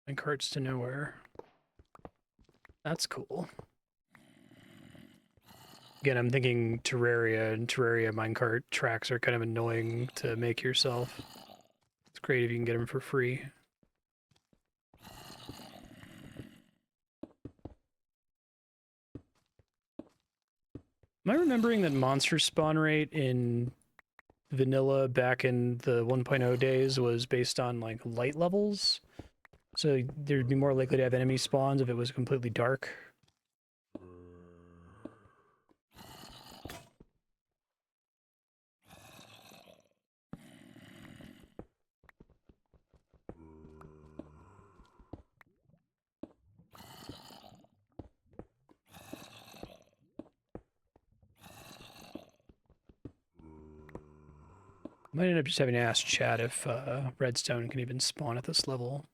Minecarts to nowhere. That's cool. Again, I'm thinking Terraria, and Terraria minecart tracks are kind of annoying to make yourself. It's great if you can get them for free. Am I remembering that monster spawn rate in vanilla back in the 1.0 days was based on, like, light levels? So there'd be more likely to have enemy spawns if it was completely dark? Might end up just having to ask chat if Redstone can even spawn at this level.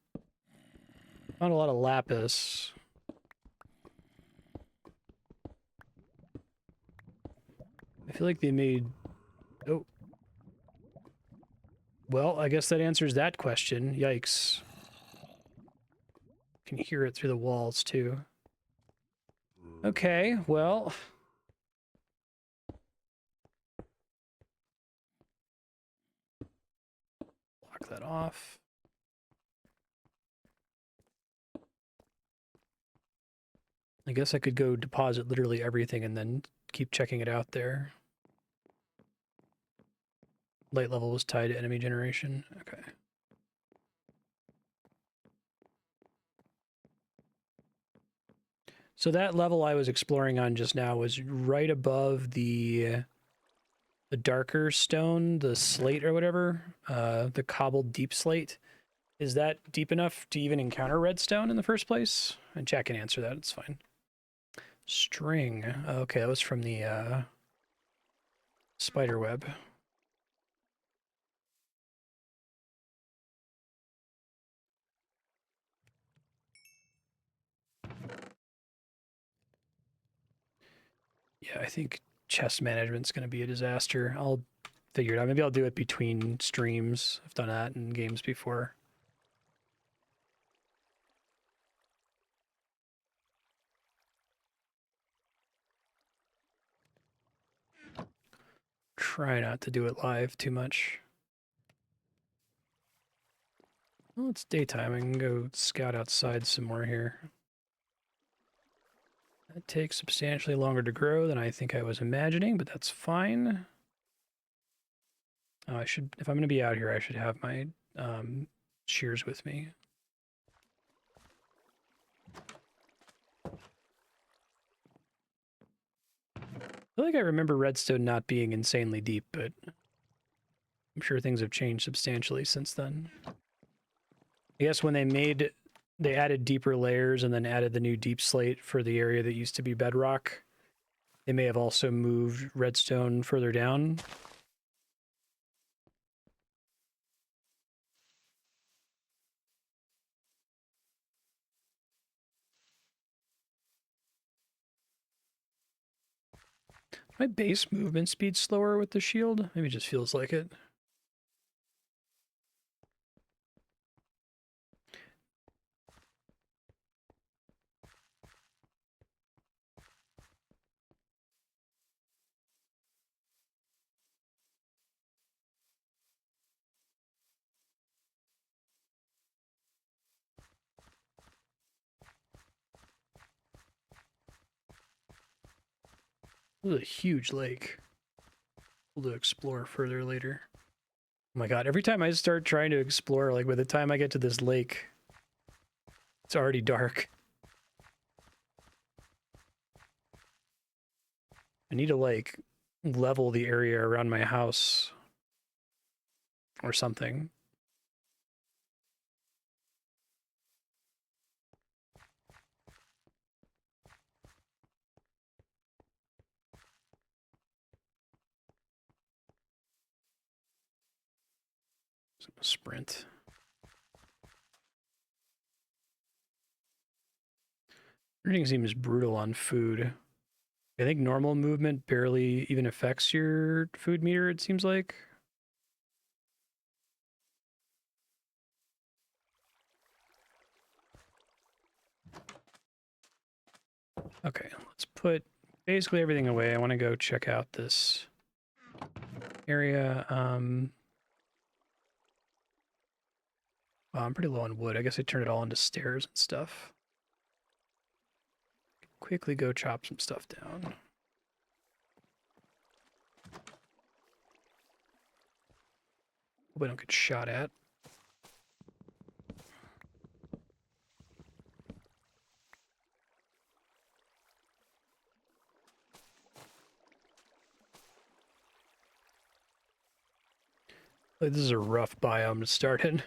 Not a lot of Lapis. I feel like they made... Oh. Well, I guess that answers that question. Yikes. Can hear it through the walls, too. Okay, well... that off. I guess I could go deposit literally everything and then keep checking it out there. Light level was tied to enemy generation. Okay. So that level I was exploring on just now was right above the darker stone, the slate or whatever, the cobbled deep slate. Is that deep enough to even encounter redstone in the first place? And Jack can answer that, it's fine. String. Okay, that was from the spider web. Yeah, I think chest management's going to be a disaster. I'll figure it out. Maybe I'll do it between streams. I've done that in games before. Try not to do it live too much. Well, it's daytime. I can go scout outside some more here. That takes substantially longer to grow than I think I was imagining, but that's fine. Oh, I should, if I'm going to be out here, I should have my shears with me. I feel like I remember Redstone not being insanely deep, but I'm sure things have changed substantially since then. I guess when they added deeper layers and then added the new deep slate for the area that used to be bedrock, they may have also moved redstone further down. My base movement speed slower with the shield? Maybe it just feels like it. This is a huge lake. We'll to explore further later. Oh my god, every time I start trying to explore, like by the time I get to this lake, it's already dark. I need to like level the area around my house or something. Sprint. Everything seems brutal on food. I think normal movement barely even affects your food meter, it seems like. Okay, let's put basically everything away. I want to go check out this area. Well, I'm pretty low on wood. I guess I turned it all into stairs and stuff. Quickly go chop some stuff down. Hope I don't get shot at. This is a rough biome to start in.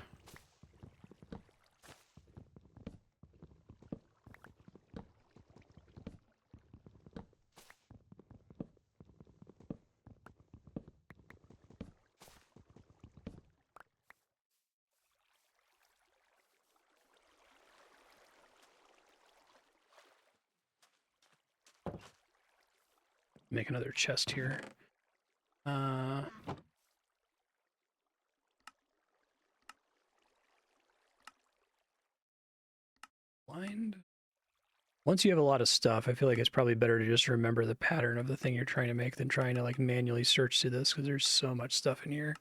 Make another chest here. Blind. Once you have a lot of stuff, I feel like it's probably better to just remember the pattern of the thing you're trying to make than trying to like manually search through this because there's so much stuff in here.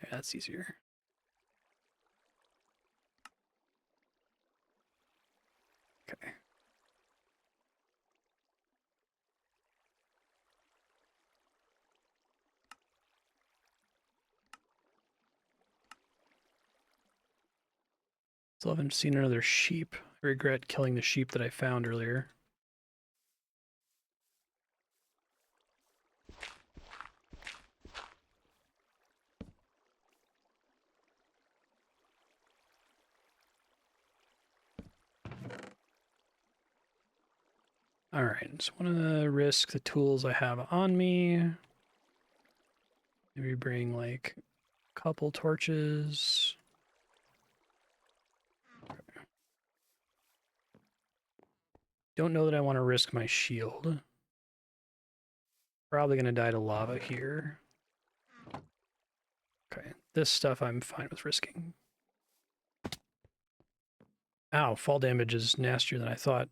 Yeah, that's easier. Still haven't seen another sheep. I regret killing the sheep that I found earlier. Alright, so I want to risk the tools I have on me. Maybe bring like a couple torches. Don't know that I want to risk my shield. Probably going to die to lava here. Okay, this stuff I'm fine with risking. Ow, fall damage is nastier than I thought.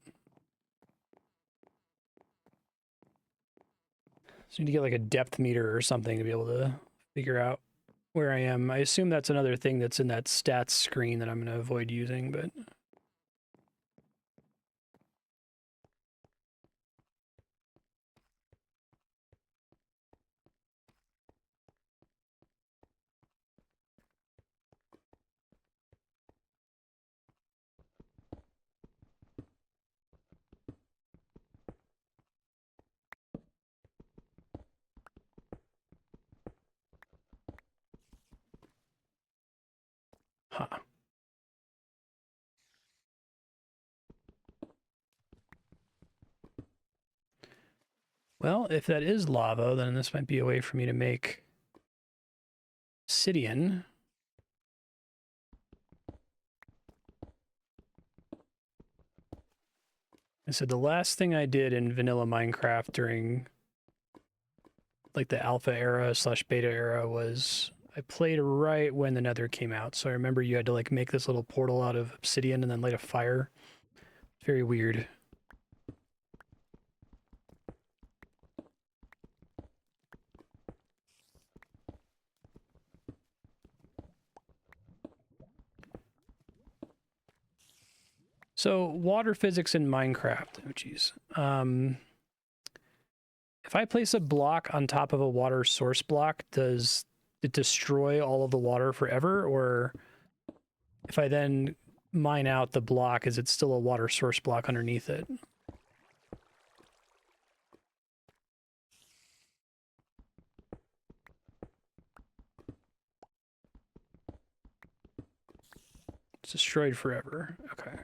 So I need to get like a depth meter or something to be able to figure out where I am. I assume that's another thing that's in that stats screen that I'm going to avoid using, but... Huh. Well, if that is lava, then this might be a way for me to make obsidian. I said the last thing I did in vanilla Minecraft during like the alpha era / beta era was I played right when the Nether came out. So I remember you had to like make this little portal out of obsidian and then light a fire. Very weird. So water physics in Minecraft. Oh, geez. If I place a block on top of a water source block, does it destroy all of the water forever? Or if I then mine out the block, is it still a water source block underneath it? It's destroyed forever. Okay.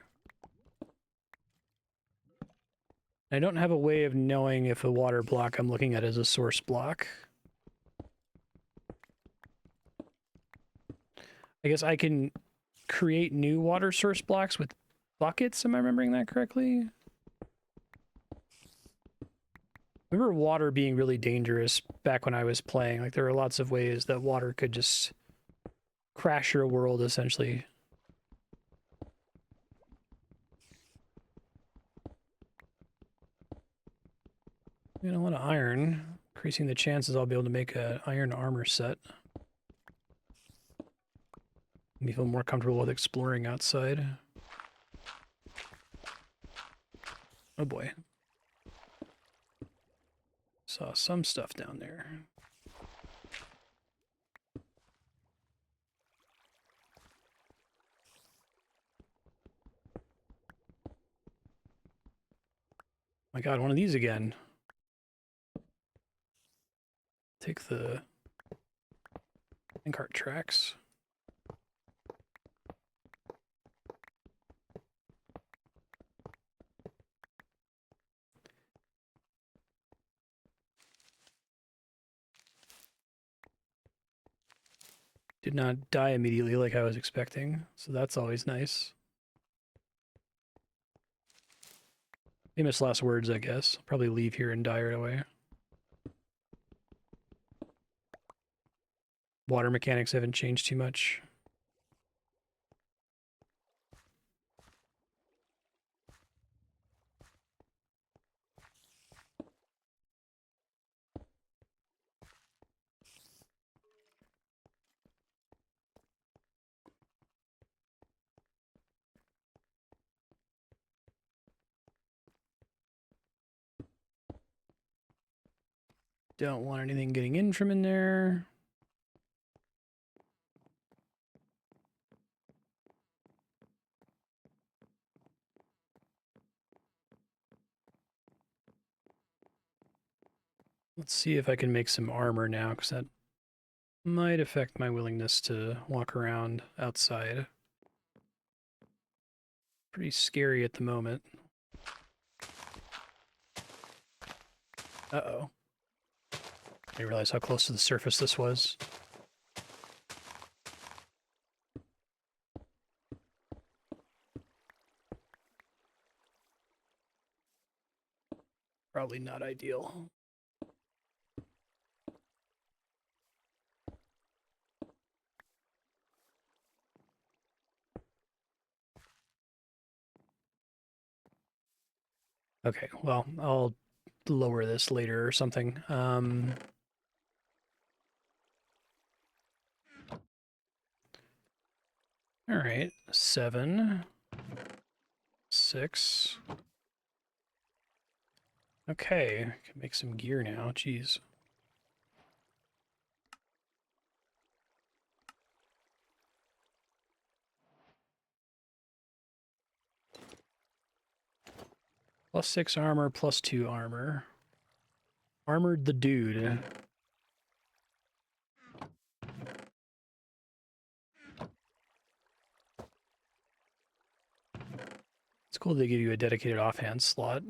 I don't have a way of knowing if a water block I'm looking at is a source block. I guess I can create new water source blocks with buckets. Am I remembering that correctly? I remember water being really dangerous back when I was playing. Like there were lots of ways that water could just crash your world, essentially. You know, a lot of iron, increasing the chances I'll be able to make an iron armor set. Make me feel more comfortable with exploring outside. Oh boy. Saw some stuff down there. My god, one of these again. Take the cart tracks. Did not die immediately like I was expecting, so that's always nice. Famous last words, I guess. I'll probably leave here and die right away. Water mechanics haven't changed too much. Don't want anything getting in from in there. Let's see if I can make some armor now, because that might affect my willingness to walk around outside. Pretty scary at the moment. Uh-oh. I didn't realize how close to the surface this was. Probably not ideal. Okay, well, I'll lower this later or something. All right, 7, 6. Okay, can make some gear now. Jeez. +6 armor, +2 armor. Armored the dude. It's cool they give you a dedicated offhand slot.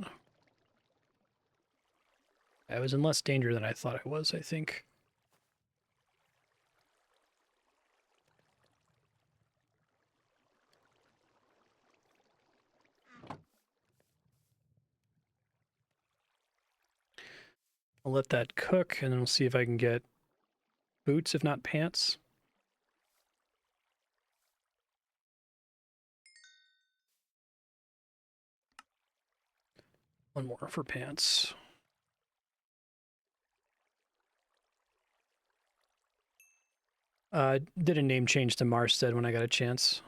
I was in less danger than I thought I was, I think. I'll let that cook, and then we'll see if I can get boots, if not pants. One more for pants. Did a name change to Marstead when I got a chance.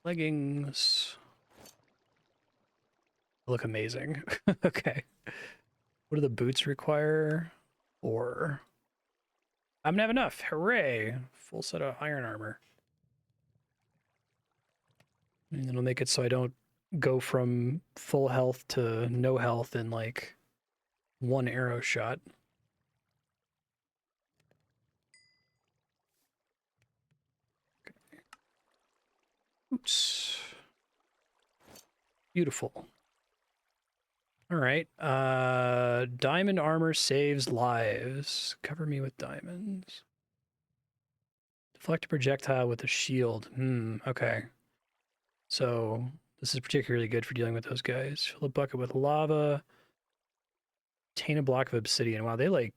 Leggings. Look amazing. Okay. What do the boots require? 4. I'm gonna have enough. Hooray! Full set of iron armor. And it'll make it so I don't go from full health to no health in like one arrow shot. Okay. Oops. Beautiful. All right. Diamond armor saves lives. Cover me with diamonds. Deflect a projectile with a shield. Okay. So this is particularly good for dealing with those guys. Fill a bucket with lava. Obtain a block of obsidian. Wow, they like...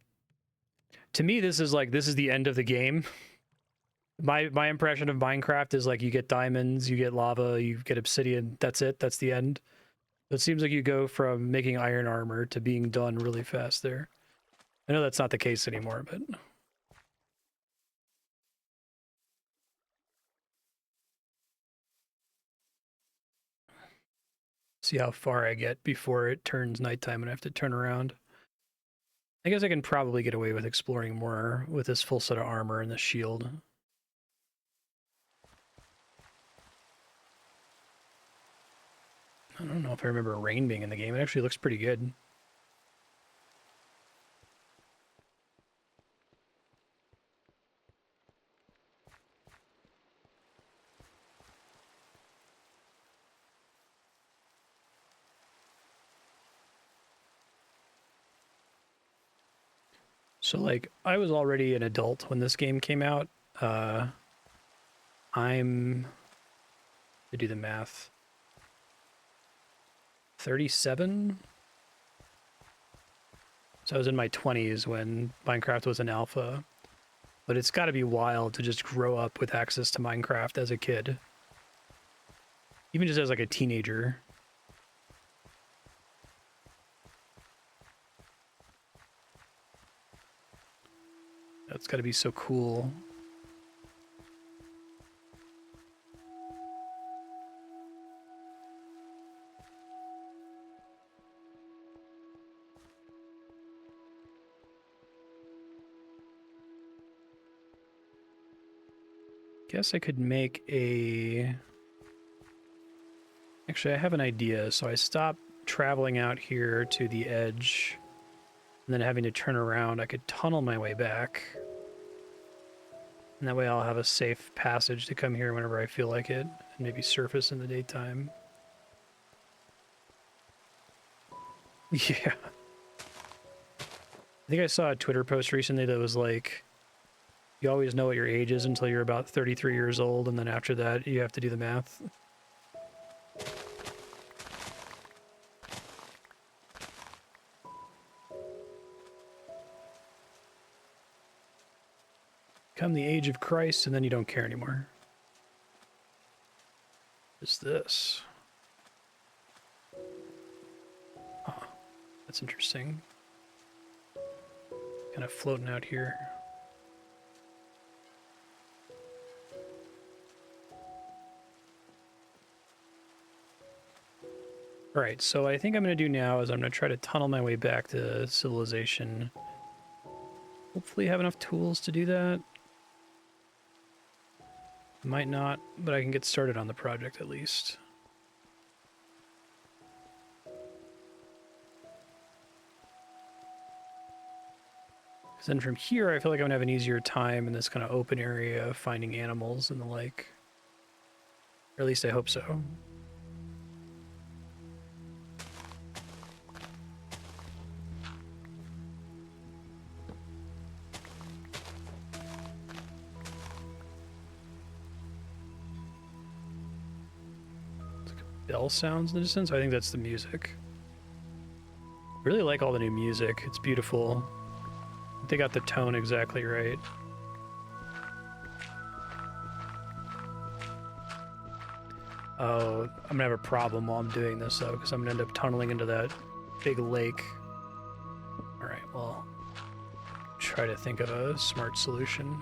To me, this is the end of the game. My impression of Minecraft is like you get diamonds, you get lava, you get obsidian. That's it. That's the end. It seems like you go from making iron armor to being done really fast there. I know that's not the case anymore, but... See how far I get before it turns nighttime and I have to turn around. I guess I can probably get away with exploring more with this full set of armor and the shield. I don't know if I remember rain being in the game. It actually looks pretty good. So, like, I was already an adult when this game came out. I'm... to do the math. 37? So I was in my 20s when Minecraft was an alpha. But it's got to be wild to just grow up with access to Minecraft as a kid. Even just as, like, a teenager. That's got to be so cool. Guess I could make a... Actually, I have an idea. So I stop traveling out here to the edge and then having to turn around. I could tunnel my way back. And that way I'll have a safe passage to come here whenever I feel like it, and maybe surface in the daytime. Yeah. I think I saw a Twitter post recently that was like, you always know what your age is until you're about 33 years old, and then after that, you have to do the math. Come the age of Christ, and then you don't care anymore. What's this? Huh. That's interesting. Kind of floating out here. Alright, so what I think I'm going to do now is I'm going to try to tunnel my way back to civilization. Hopefully have enough tools to do that. Might not, but I can get started on the project at least. Because then from here, I feel like I'm going to have an easier time in this kind of open area finding animals and the like. Or at least I hope so. Bell sounds in the distance. I think that's the music. Really like all the new music. It's beautiful. They got the tone exactly right. Oh, I'm gonna have a problem while I'm doing this though, because I'm gonna end up tunneling into that big lake. Alright, well, try to think of a smart solution.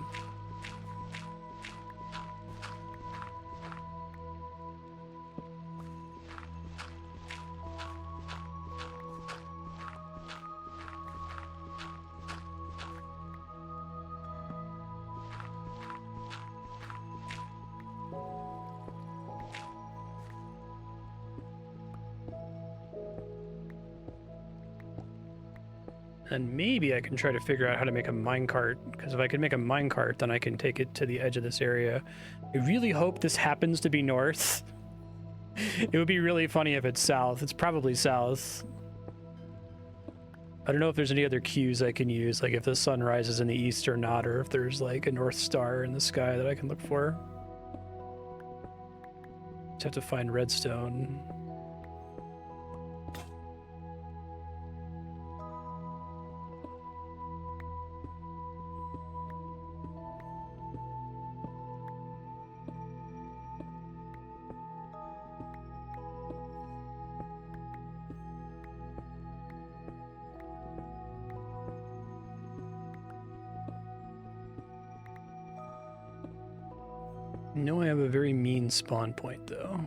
And maybe I can try to figure out how to make a minecart, because if I can make a minecart, then I can take it to the edge of this area. I really hope this happens to be north. It would be really funny if it's south. It's probably south. I don't know if there's any other cues I can use, like if the sun rises in the east or not, or if there's like a north star in the sky that I can look for. Just have to find redstone. I know I have a very mean spawn point, though.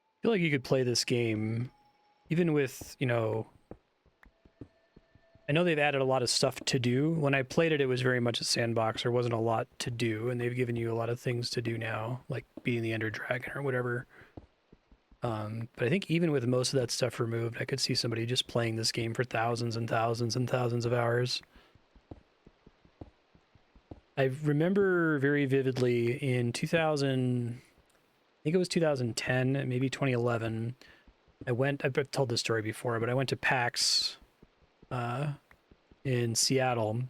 I feel like you could play this game even with, you know, I know they've added a lot of stuff to do. When I played it, it was very much a sandbox. There wasn't a lot to do, and they've given you a lot of things to do now, like beating the Ender Dragon or whatever. But I think even with most of that stuff removed, I could see somebody just playing this game for thousands and thousands and thousands of hours. I remember very vividly in 2000, I think it was 2010, maybe 2011. I've told this story before, but I went to PAX in Seattle,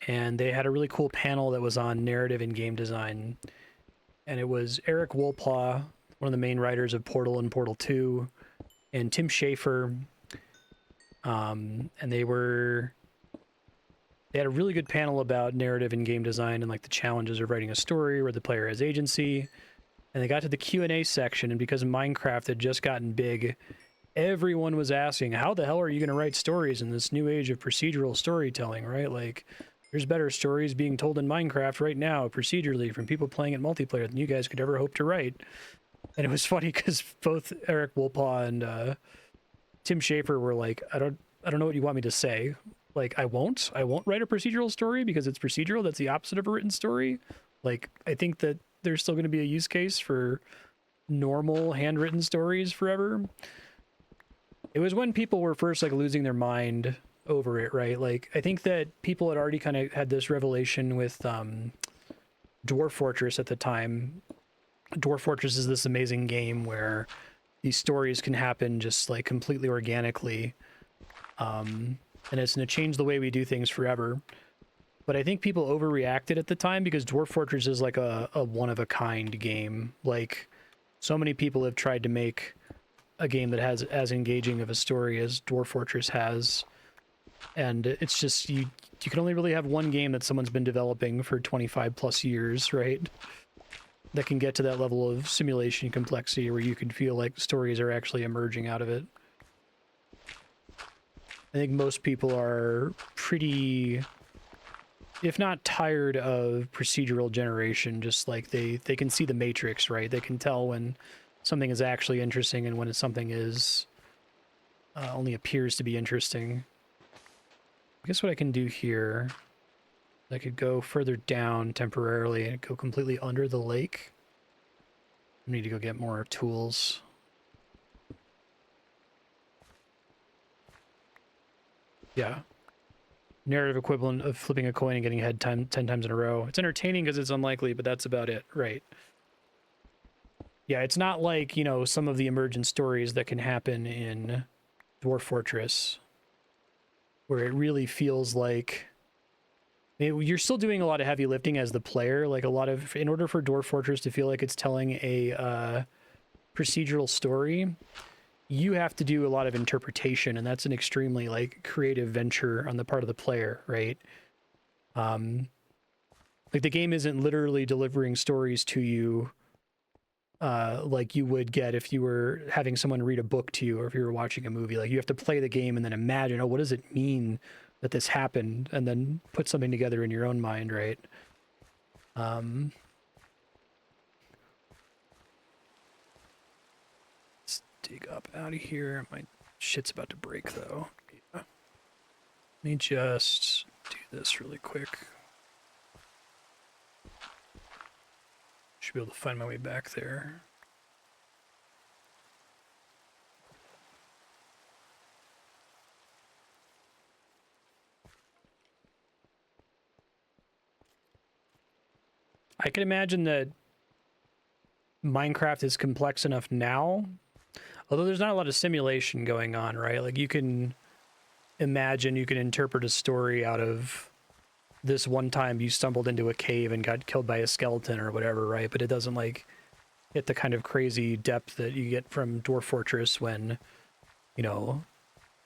and they had a really cool panel that was on narrative and game design. And it was Eric Wolpaw, one of the main writers of Portal and Portal 2, and Tim Schafer. And they had a really good panel about narrative and game design and like the challenges of writing a story where the player has agency. And they got to the Q&A section, and because Minecraft had just gotten big, everyone was asking, how the hell are you going to write stories in this new age of procedural storytelling, right? Like, there's better stories being told in Minecraft right now, procedurally, from people playing it multiplayer than you guys could ever hope to write. And it was funny because both Eric Wolpaw and Tim Schafer were like, I don't know what you want me to say. Like, I won't write a procedural story because it's procedural. That's the opposite of a written story. Like, I think that there's still going to be a use case for normal handwritten stories forever. It was when people were first like losing their mind over it, right? Like, I think that people had already kind of had this revelation with Dwarf Fortress at the time. Dwarf Fortress is this amazing game where these stories can happen just like completely organically. And it's going to change the way we do things forever. But I think people overreacted at the time because Dwarf Fortress is like a one-of-a-kind game. Like, so many people have tried to make a game that has as engaging of a story as Dwarf Fortress has. And it's just, you can only really have one game that someone's been developing for 25 plus years, right? That can get to that level of simulation complexity where you can feel like stories are actually emerging out of it. I think most people are pretty, if not tired of procedural generation, just like they can see the matrix, right? They can tell when something is actually interesting and when something is only appears to be interesting. I guess what I can do here, I could go further down temporarily and go completely under the lake. I need to go get more tools. Yeah. Narrative equivalent of flipping a coin and getting ahead 10 times in a row. It's entertaining because it's unlikely, but that's about it, right? Yeah, it's not like, you know, some of the emergent stories that can happen in Dwarf Fortress, where it really feels like you're still doing a lot of heavy lifting as the player. Like, a lot of, in order for Dwarf Fortress to feel like it's telling a procedural story, you have to do a lot of interpretation, and that's an extremely like creative venture on the part of the player, right? Like, the game isn't literally delivering stories to you like you would get if you were having someone read a book to you, or if you were watching a movie. Like, you have to play the game and then imagine, oh, what does it mean that this happened, and then put something together in your own mind, right? Let's dig up out of here. My shit's about to break, though. Yeah. Let me just do this really quick. Should be able to find my way back there. I can imagine that Minecraft is complex enough now, although there's not a lot of simulation going on, right? Like, you can imagine, you can interpret a story out of this one time you stumbled into a cave and got killed by a skeleton or whatever, right? But it doesn't like get the kind of crazy depth that you get from Dwarf Fortress when, you know,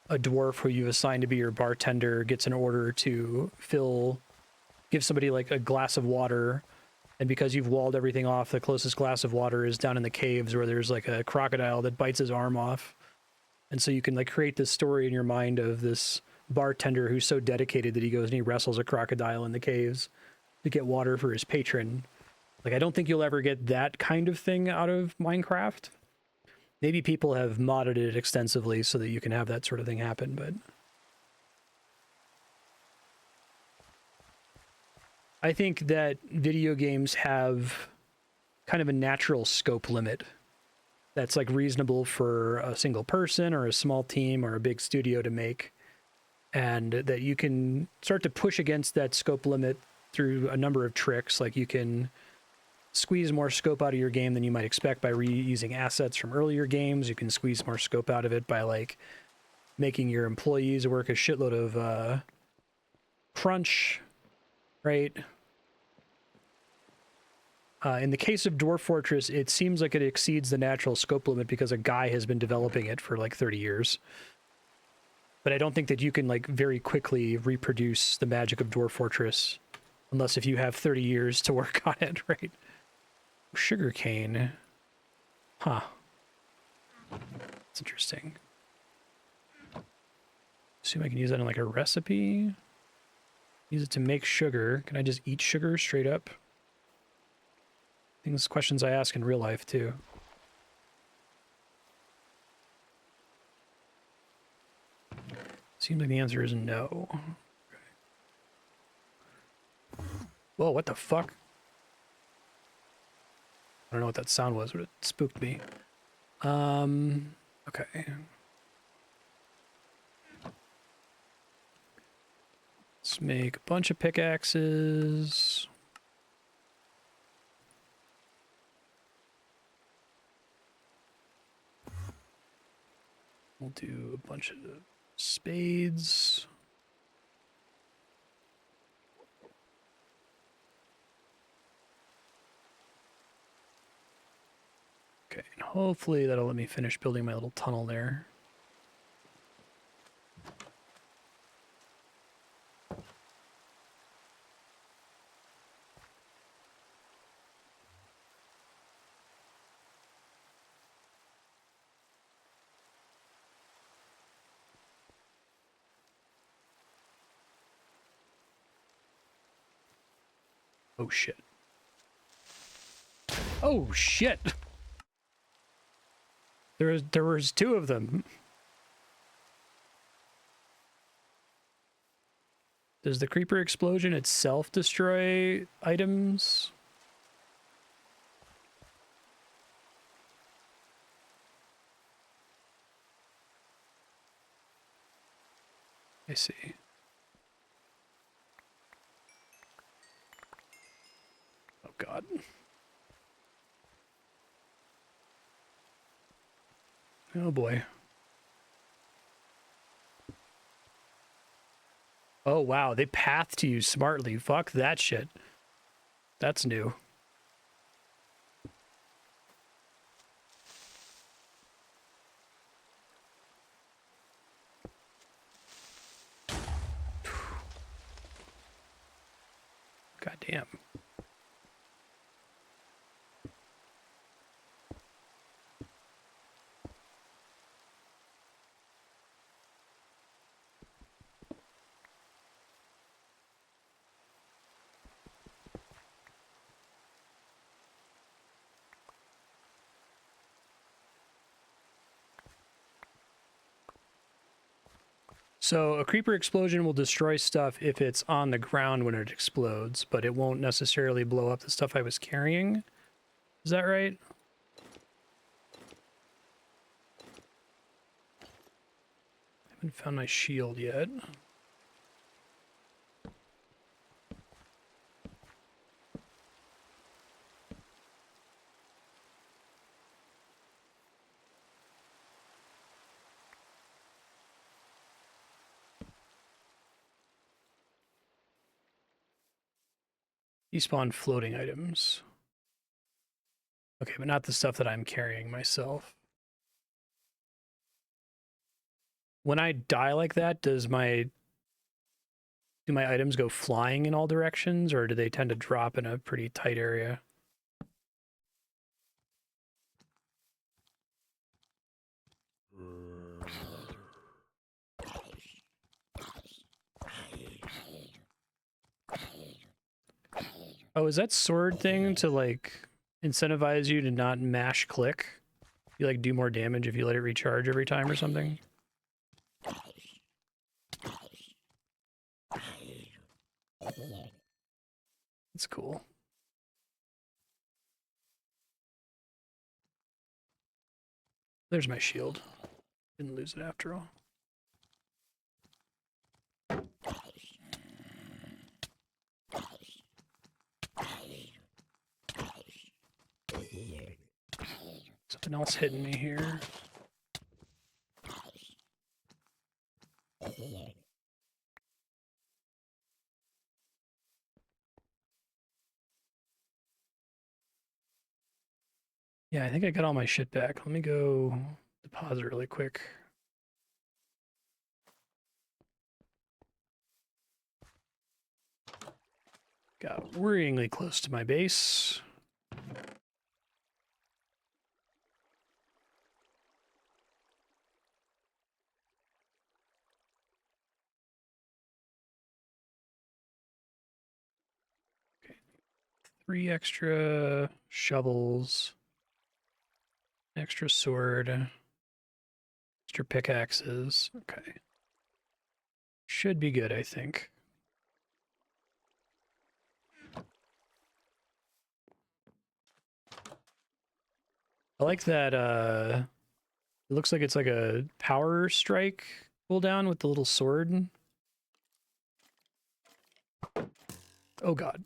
a dwarf who you assign to be your bartender gets an order to give somebody like a glass of water, and because you've walled everything off, the closest glass of water is down in the caves where there's like a crocodile that bites his arm off. And so you can like create this story in your mind of this bartender who's so dedicated that he goes and he wrestles a crocodile in the caves to get water for his patron. Like, I don't think you'll ever get that kind of thing out of Minecraft. Maybe people have modded it extensively so that you can have that sort of thing happen, but I think that video games have kind of a natural scope limit that's like reasonable for a single person or a small team or a big studio to make, and that you can start to push against that scope limit through a number of tricks. Like, you can squeeze more scope out of your game than you might expect by reusing assets from earlier games. You can squeeze more scope out of it by like making your employees work a shitload of crunch, right? In the case of Dwarf Fortress, it seems like it exceeds the natural scope limit because a guy has been developing it for like 30 years. But I don't think that you can like very quickly reproduce the magic of Dwarf Fortress unless if you have 30 years to work on it, right? Sugarcane. Huh. That's interesting. Assume I can use that in like a recipe. Use it to make sugar. Can I just eat sugar straight up? Things, questions I ask in real life too. Seems like the answer is no. Okay. Whoa, what the fuck? I don't know what that sound was, but it spooked me. Okay. Let's make a bunch of pickaxes. We'll do a bunch of spades. Okay, and hopefully that'll let me finish building my little tunnel there. Oh shit. Oh shit! There was two of them. Does the creeper explosion itself destroy items? I see. Oh god. Oh boy. Oh wow, they path to you smartly. Fuck that shit. That's new. God damn. So a creeper explosion will destroy stuff if it's on the ground when it explodes, but it won't necessarily blow up the stuff I was carrying. Is that right? I haven't found my shield yet. You spawn floating items. Okay, but not the stuff that I'm carrying myself. When I die like that, do my items go flying in all directions, or do they tend to drop in a pretty tight area? Oh, is that sword thing to like incentivize you to not mash click? You like do more damage if you let it recharge every time or something? That's cool. There's my shield. Didn't lose it after all. Something else hitting me here. Yeah, I think I got all my shit back. Let me go deposit really quick. Got worryingly close to my base. Okay. 3 extra shovels. Extra sword. Extra pickaxes. Okay. Should be good, I think. I like that, it looks like it's like a power strike cooldown with the little sword. Oh god.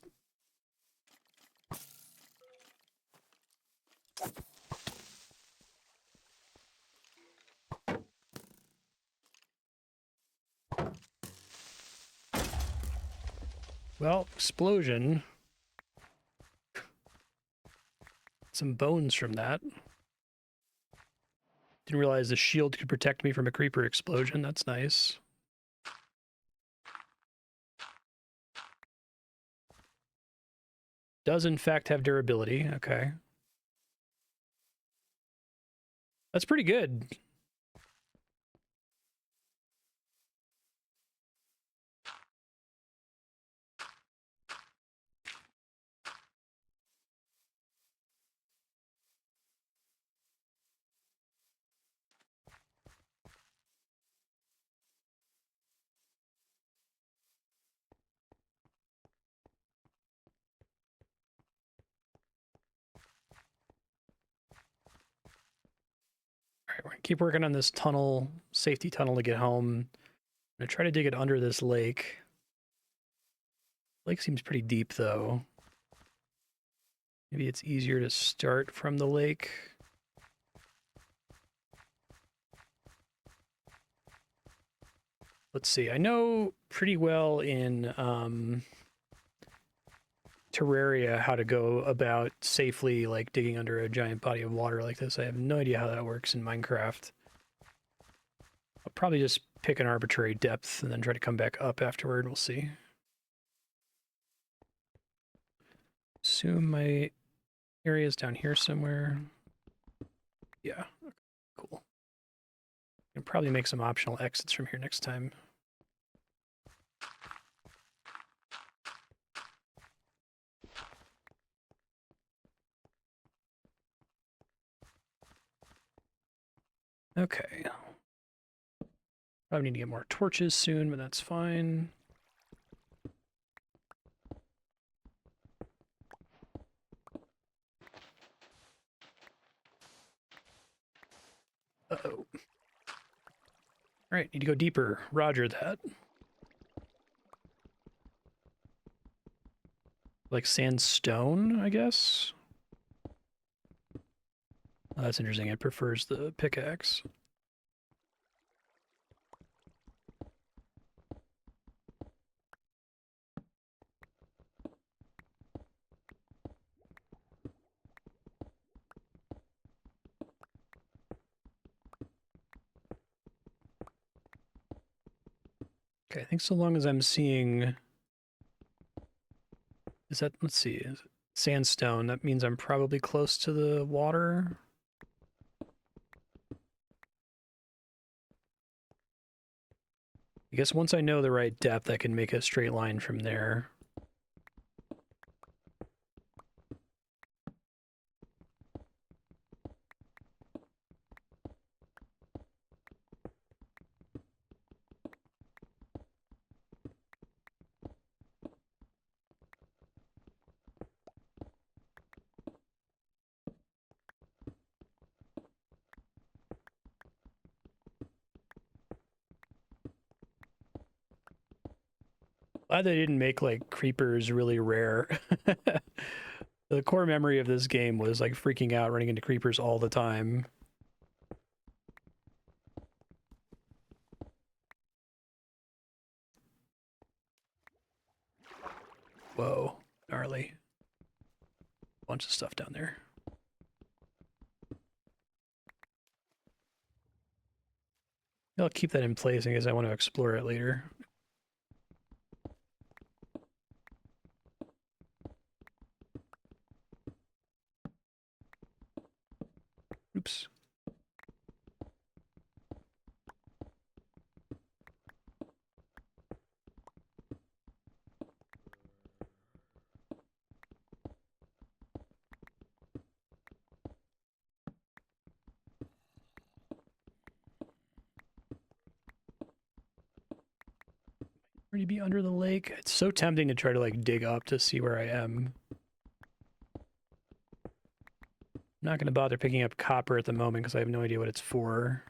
Well, explosion. Some bones from that. Didn't realize the shield could protect me from a creeper explosion. That's nice. Does in fact have durability. Okay. That's pretty good. All right, we're gonna keep working on this tunnel, safety tunnel to get home. I'm gonna try to dig it under this lake. Lake seems pretty deep though. Maybe it's easier to start from the lake. Let's see. I know pretty well in Terraria how to go about safely like digging under a giant body of water like this. I have no idea how that works in Minecraft. I'll probably just pick an arbitrary depth and then try to come back up afterward. We'll see. Assume my area is down here somewhere. Yeah, okay, cool. I can probably make some optional exits from here next time. Okay. Probably need to get more torches soon, but that's fine. Uh-oh. All right, need to go deeper. Roger that. Like sandstone, I guess? Oh, that's interesting. It prefers the pickaxe. Okay, I think so long as I'm seeing... Is that... Let's see. Is it sandstone. That means I'm probably close to the water. I guess once I know the right depth, I can make a straight line from there. Glad they didn't make, like, creepers really rare. The core memory of this game was, like, freaking out, running into creepers all the time. Whoa, gnarly. Bunch of stuff down there. I'll keep that in place in case I want to explore it later. Oops. Already be under the lake. It's so tempting to try to like dig up to see where I am. I'm not going to bother picking up copper at the moment because I have no idea what it's for.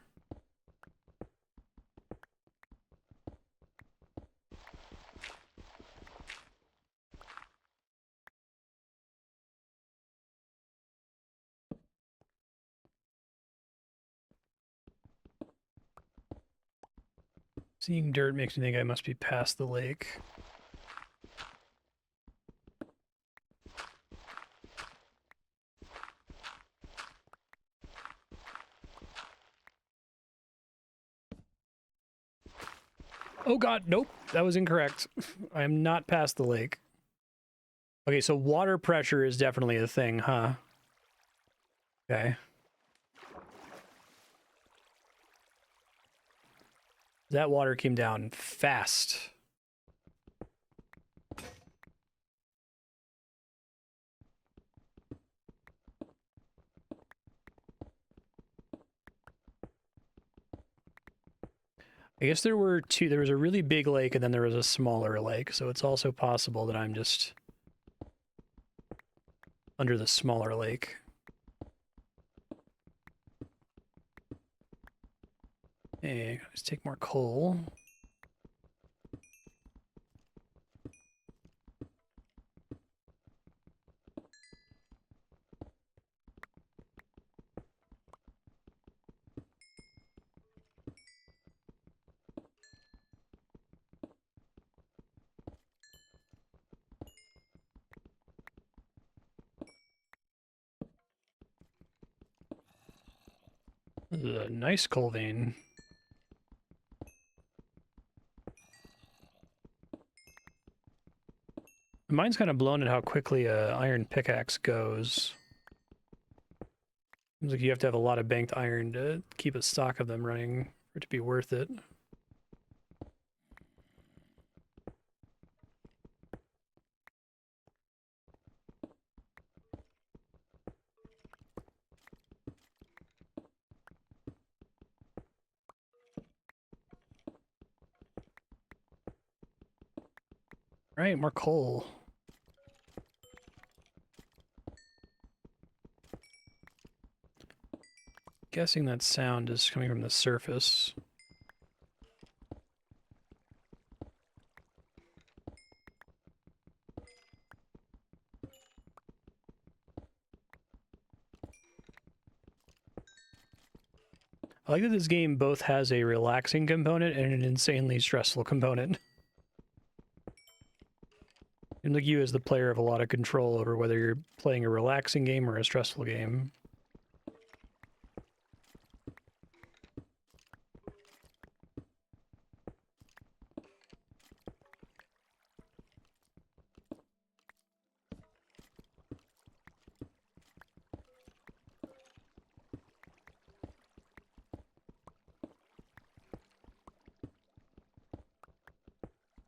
Seeing dirt makes me think I must be past the lake. Oh god, nope, that was incorrect. I am not past the lake. Okay, so water pressure is definitely a thing, huh? Okay. That water came down fast. I guess there were two. There was a really big lake and then there was a smaller lake. So it's also possible that I'm just under the smaller lake. Hey, let's take more coal. Nice coal vein. Mine's kind of blown at how quickly a iron pickaxe goes. Seems like you have to have a lot of banked iron to keep a stock of them running for it to be worth it. Right, more coal. Guessing that sound is coming from the surface. I like that this game both has a relaxing component and an insanely stressful component. And like you as the player have a lot of control over whether you're playing a relaxing game or a stressful game.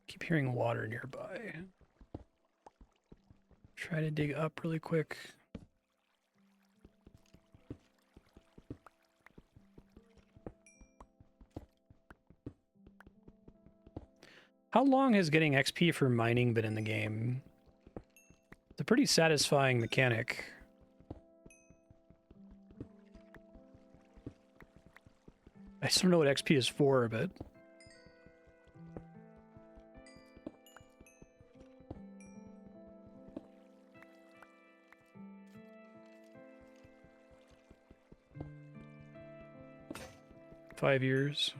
Keep hearing water nearby. Try to dig up really quick. How long has getting XP for mining been in the game? It's a pretty satisfying mechanic. I just don't know what XP is for, but... $5 years.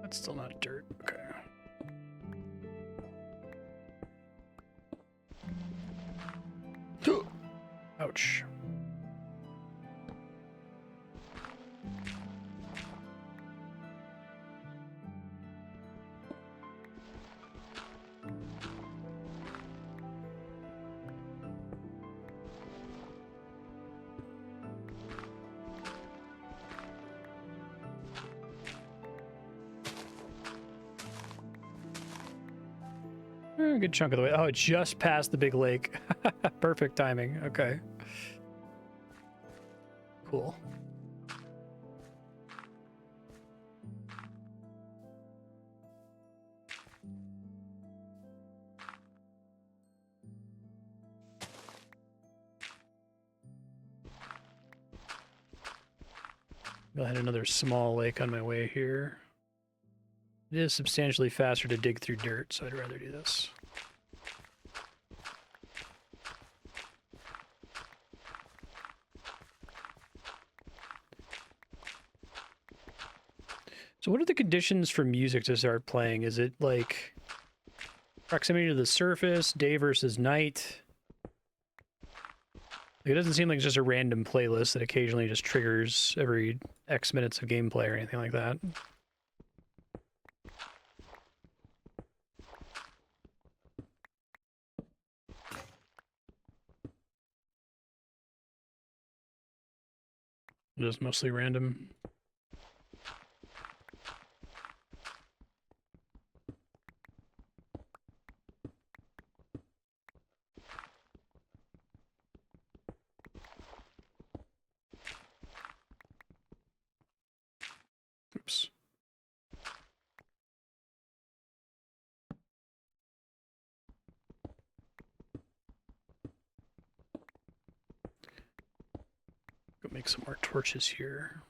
That's still not dirt. Okay. Ouch. A good chunk of the way. Oh, it just passed the big lake. Perfect timing. Okay. Cool. Go ahead, another small lake on my way here. It is substantially faster to dig through dirt, so I'd rather do this. So what are the conditions for music to start playing? Is it like proximity to the surface, day versus night? It doesn't seem like it's just a random playlist that occasionally just triggers every X minutes of gameplay or anything like that. Just mostly random. Oops. Go make some more torches here.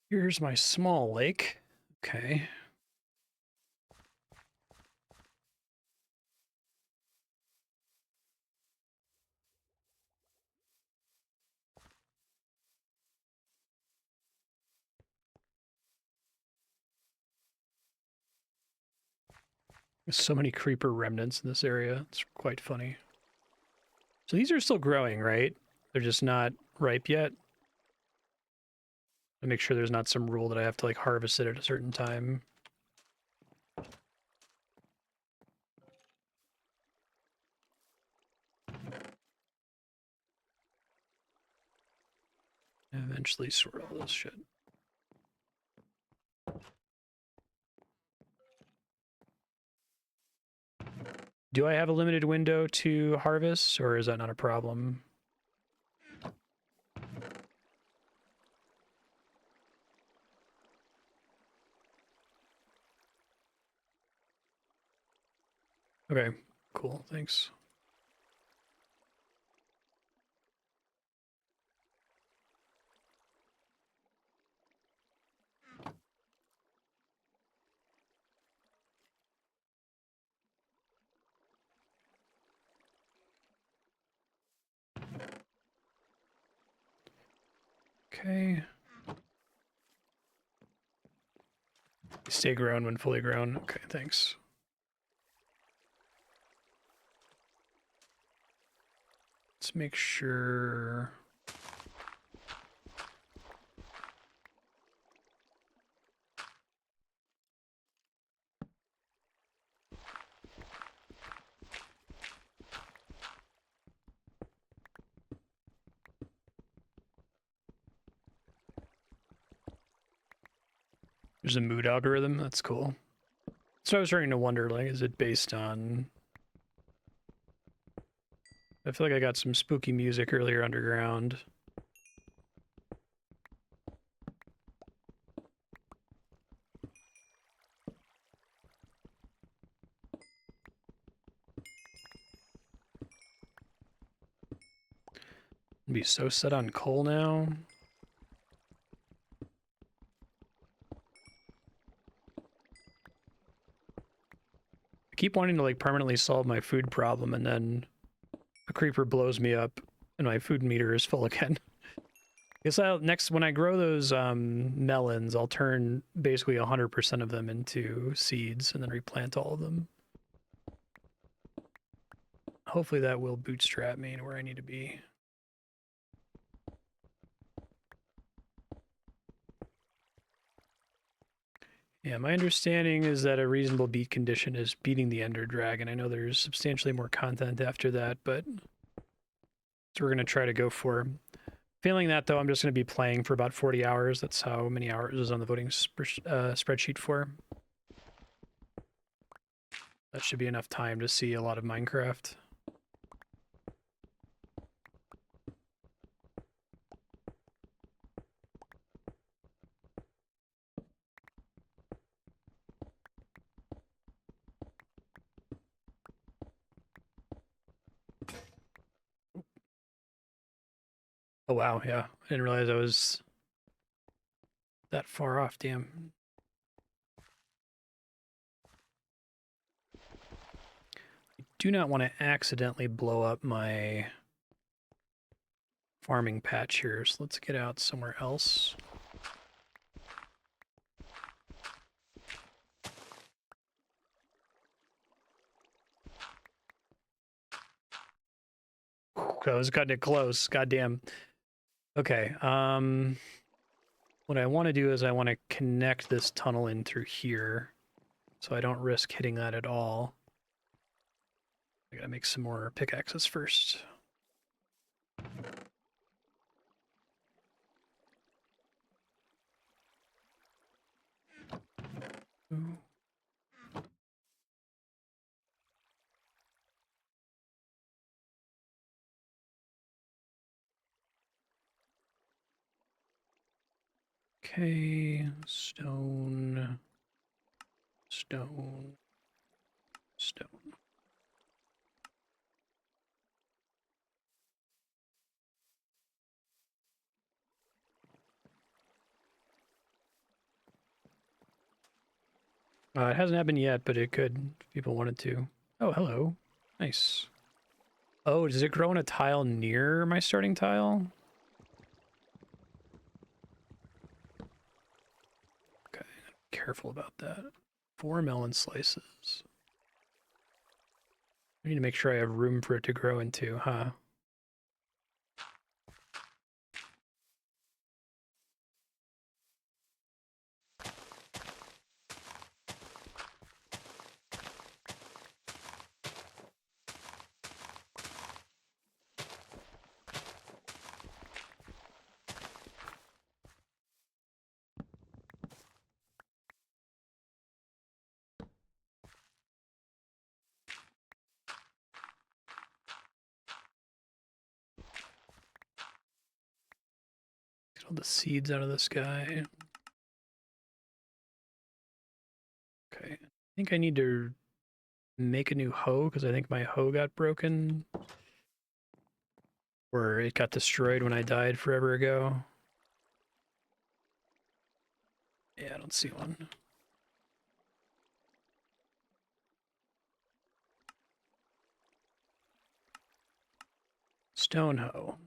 Here's my small lake. Okay. There's so many creeper remnants in this area. It's quite funny. So these are still growing, right? They're just not ripe yet. To make sure there's not some rule that I have to like harvest it at a certain time. And eventually sort all this shit. Do I have a limited window to harvest, or is that not a problem? Okay, cool, thanks. Okay. Stay grown when fully grown. Okay, thanks. Let's make sure. There's a mood algorithm. That's cool. So I was starting to wonder, like, is it based on... I feel like I got some spooky music earlier underground. Be so set on coal now. I keep wanting to like permanently solve my food problem, and then a creeper blows me up and my food meter is full again. Guess next, when I grow those melons, I'll turn basically 100% of them into seeds and then replant all of them. Hopefully that will bootstrap me to where I need to be. Yeah, my understanding is that a reasonable beat condition is beating the Ender Dragon. I know there's substantially more content after that, but so we're going to try to go for. Failing that, though, I'm just going to be playing for about 40 hours. That's how many hours is on the voting spreadsheet for. That should be enough time to see a lot of Minecraft. Oh, wow, yeah. I didn't realize I was that far off, damn. I do not want to accidentally blow up my farming patch here, so let's get out somewhere else. I was cutting it close, goddamn. Okay, what I want to do is I want to connect this tunnel in through here, so I don't risk hitting that at all. I gotta make some more pickaxes first. Ooh. Okay, stone, stone, stone. It hasn't happened yet, but it could if people wanted to. Oh, hello. Nice. Oh, does it grow in a tile near my starting tile? Okay, careful about that. 4 melon slices. I need to make sure I have room for it to grow into, huh? Get all the seeds out of this guy. Okay, I think I need to make a new hoe because I think my hoe got broken. Or it got destroyed when I died forever ago. Yeah, I don't see one. Stone hoe.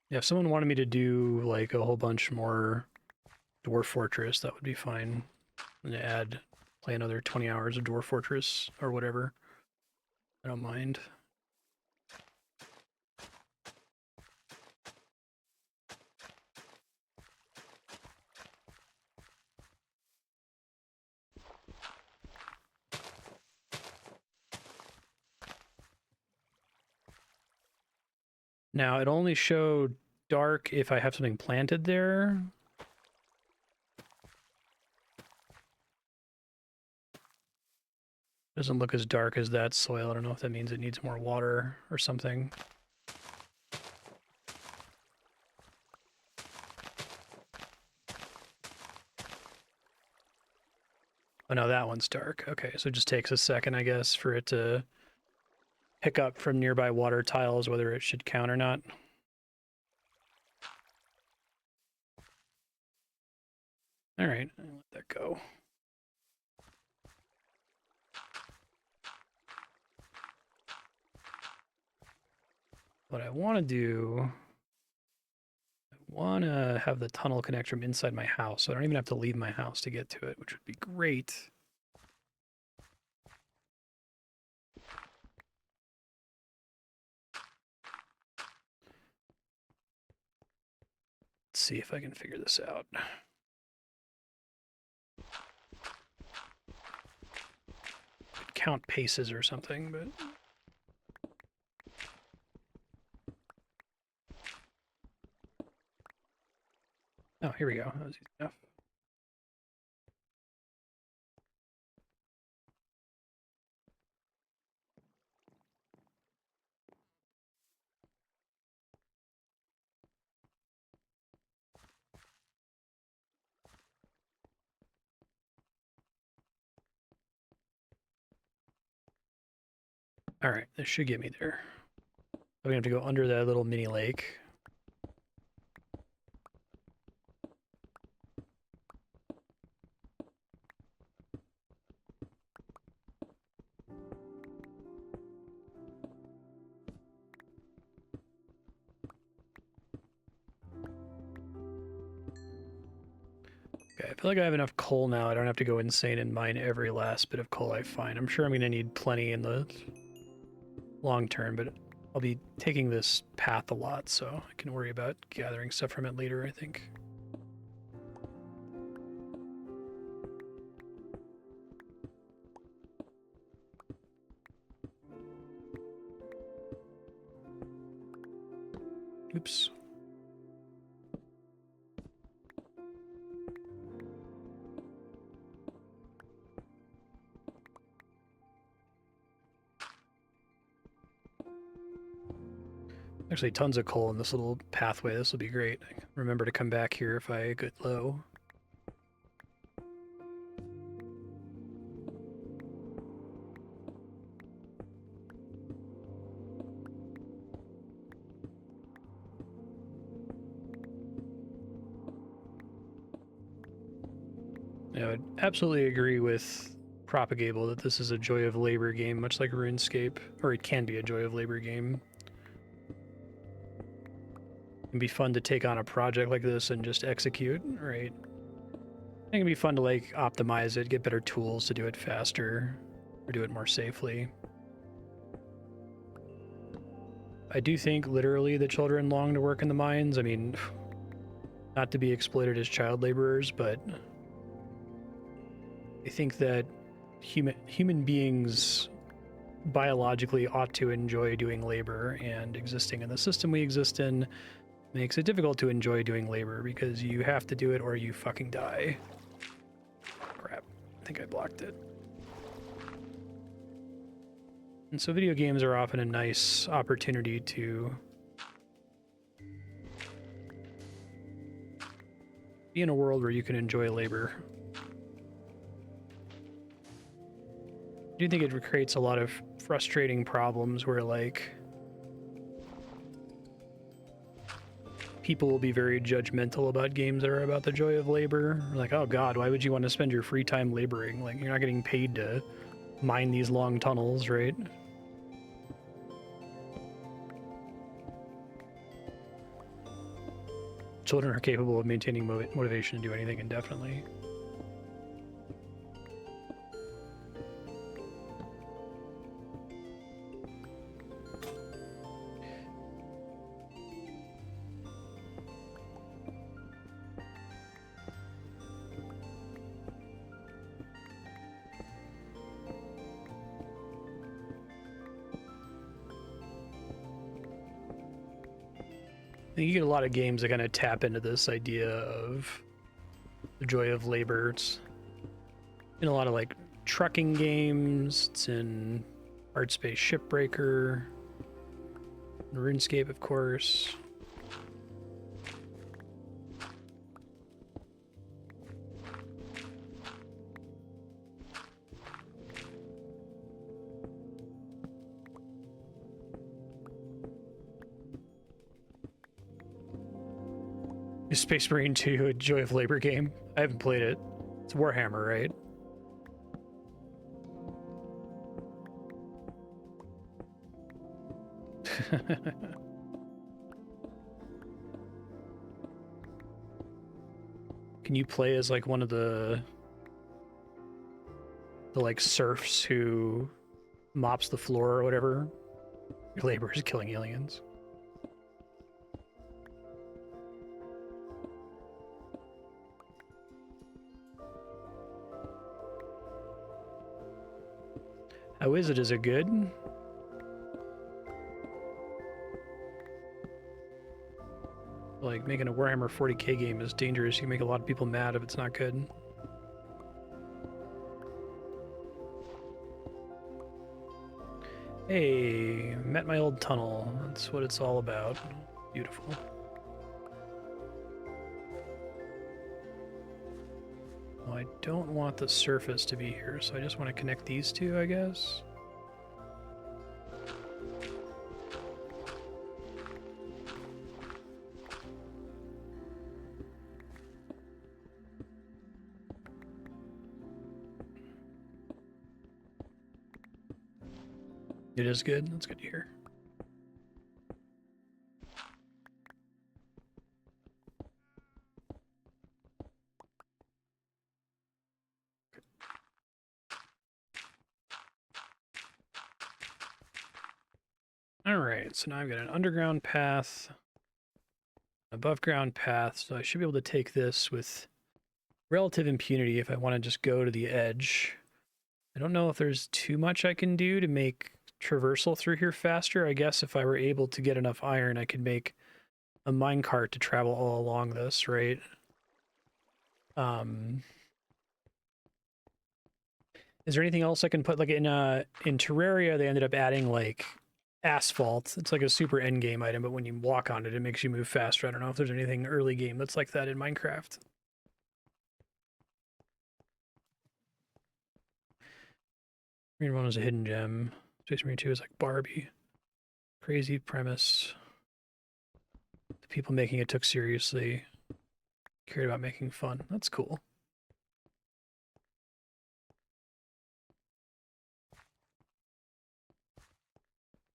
Yeah, if someone wanted me to do like a whole bunch more Dwarf Fortress, that would be fine. And play another 20 hours of Dwarf Fortress or whatever. I don't mind. Now, it only showed dark if I have something planted there. Doesn't look as dark as that soil. I don't know if that means it needs more water or something. Oh no, that one's dark. Okay, so it just takes a second, I guess, for it to pick up from nearby water tiles whether it should count or not. All right, I'll let that go. What I want to do, I want to have the tunnel connect from inside my house, so I don't even have to leave my house to get to it, which would be great. Let's see if I can figure this out. Could count paces or something, but... Oh, here we go. That was easy enough. All right, this should get me there. I'm gonna have to go under that little mini lake. Okay, I feel like I have enough coal now. I don't have to go insane and mine every last bit of coal I find. I'm sure I'm gonna need plenty in the long term, but I'll be taking this path a lot, so I can worry about gathering stuff from it later, I think. Oops. Actually, tons of coal in this little pathway. This will be great. Remember to come back here if I get low. I would absolutely agree with Propagable that this is a joy of labor game, much like RuneScape, or it can be a joy of labor game. It can be fun to take on a project like this and just execute, right? It can be fun to like optimize it, get better tools to do it faster, or do it more safely. I do think literally the children long to work in the mines. I mean, not to be exploited as child laborers, but I think that human beings biologically ought to enjoy doing labor, and existing in the system we exist in makes it difficult to enjoy doing labor because you have to do it or you fucking die. Crap, I think I blocked it. And so video games are often a nice opportunity to be in a world where you can enjoy labor. I do think it creates a lot of frustrating problems where, like, people will be very judgmental about games that are about the joy of labor. Like, oh god, why would you want to spend your free time laboring? Like, you're not getting paid to mine these long tunnels, right? Children are capable of maintaining motivation to do anything indefinitely. I think you get a lot of games that kind of tap into this idea of the joy of labor. It's in a lot of like trucking games. It's in Artspace Shipbreaker, RuneScape, of course. Is Space Marine 2 a Joy of Labor game? I haven't played it. It's Warhammer, right? Can you play as like one of the like serfs who mops the floor or whatever? Your labor is killing aliens. How is it? Is it good? Like, making a Warhammer 40k game is dangerous. You can make a lot of people mad if it's not good. Hey, met my old tunnel. That's what it's all about. Beautiful. Well, I don't want the surface to be here, so I just want to connect these two, I guess. It is good. That's good to hear. All right, so now I've got an underground path, above ground path, so I should be able to take this with relative impunity if I want to just go to the edge. I don't know if there's too much I can do to make traversal through here faster. I guess if I were able to get enough iron, I could make a minecart to travel all along this, right? Is there anything else I can put? Like in Terraria, they ended up adding like asphalt. It's like a super end game item, but when you walk on it, it makes you move faster. I don't know if there's anything early game that's like that in Minecraft. Green one is a hidden gem. Space Marine 2 is like Barbie. Crazy premise. The people making it took seriously. Cared about making fun. That's cool.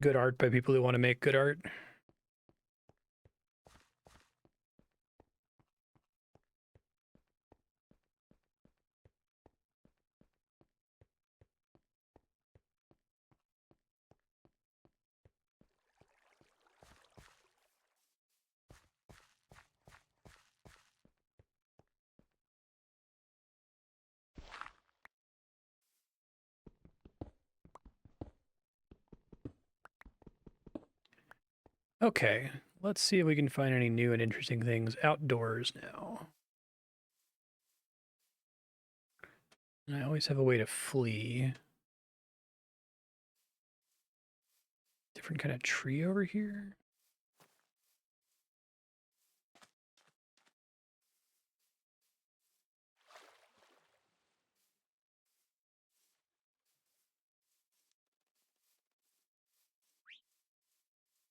Good art by people who want to make good art. Okay, let's see if we can find any new and interesting things outdoors now. And I always have a way to flee. Different kind of tree over here.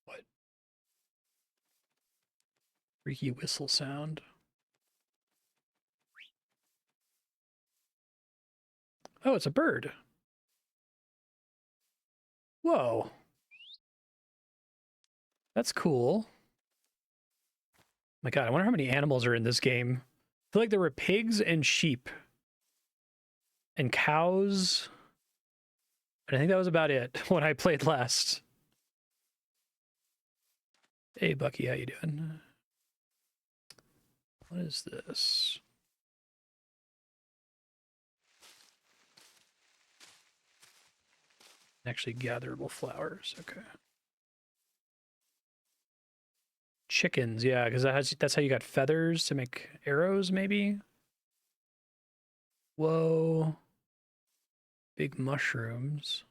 What? Freaky whistle sound. Oh, it's a bird. Whoa. That's cool. My God, I wonder how many animals are in this game. I feel like there were pigs and sheep and cows. And I think that was about it when I played last. Hey, Bucky, how you doing? What is this? Actually gatherable flowers. Okay. Chickens, yeah, because that's how you got feathers to make arrows, maybe? Whoa. Big mushrooms.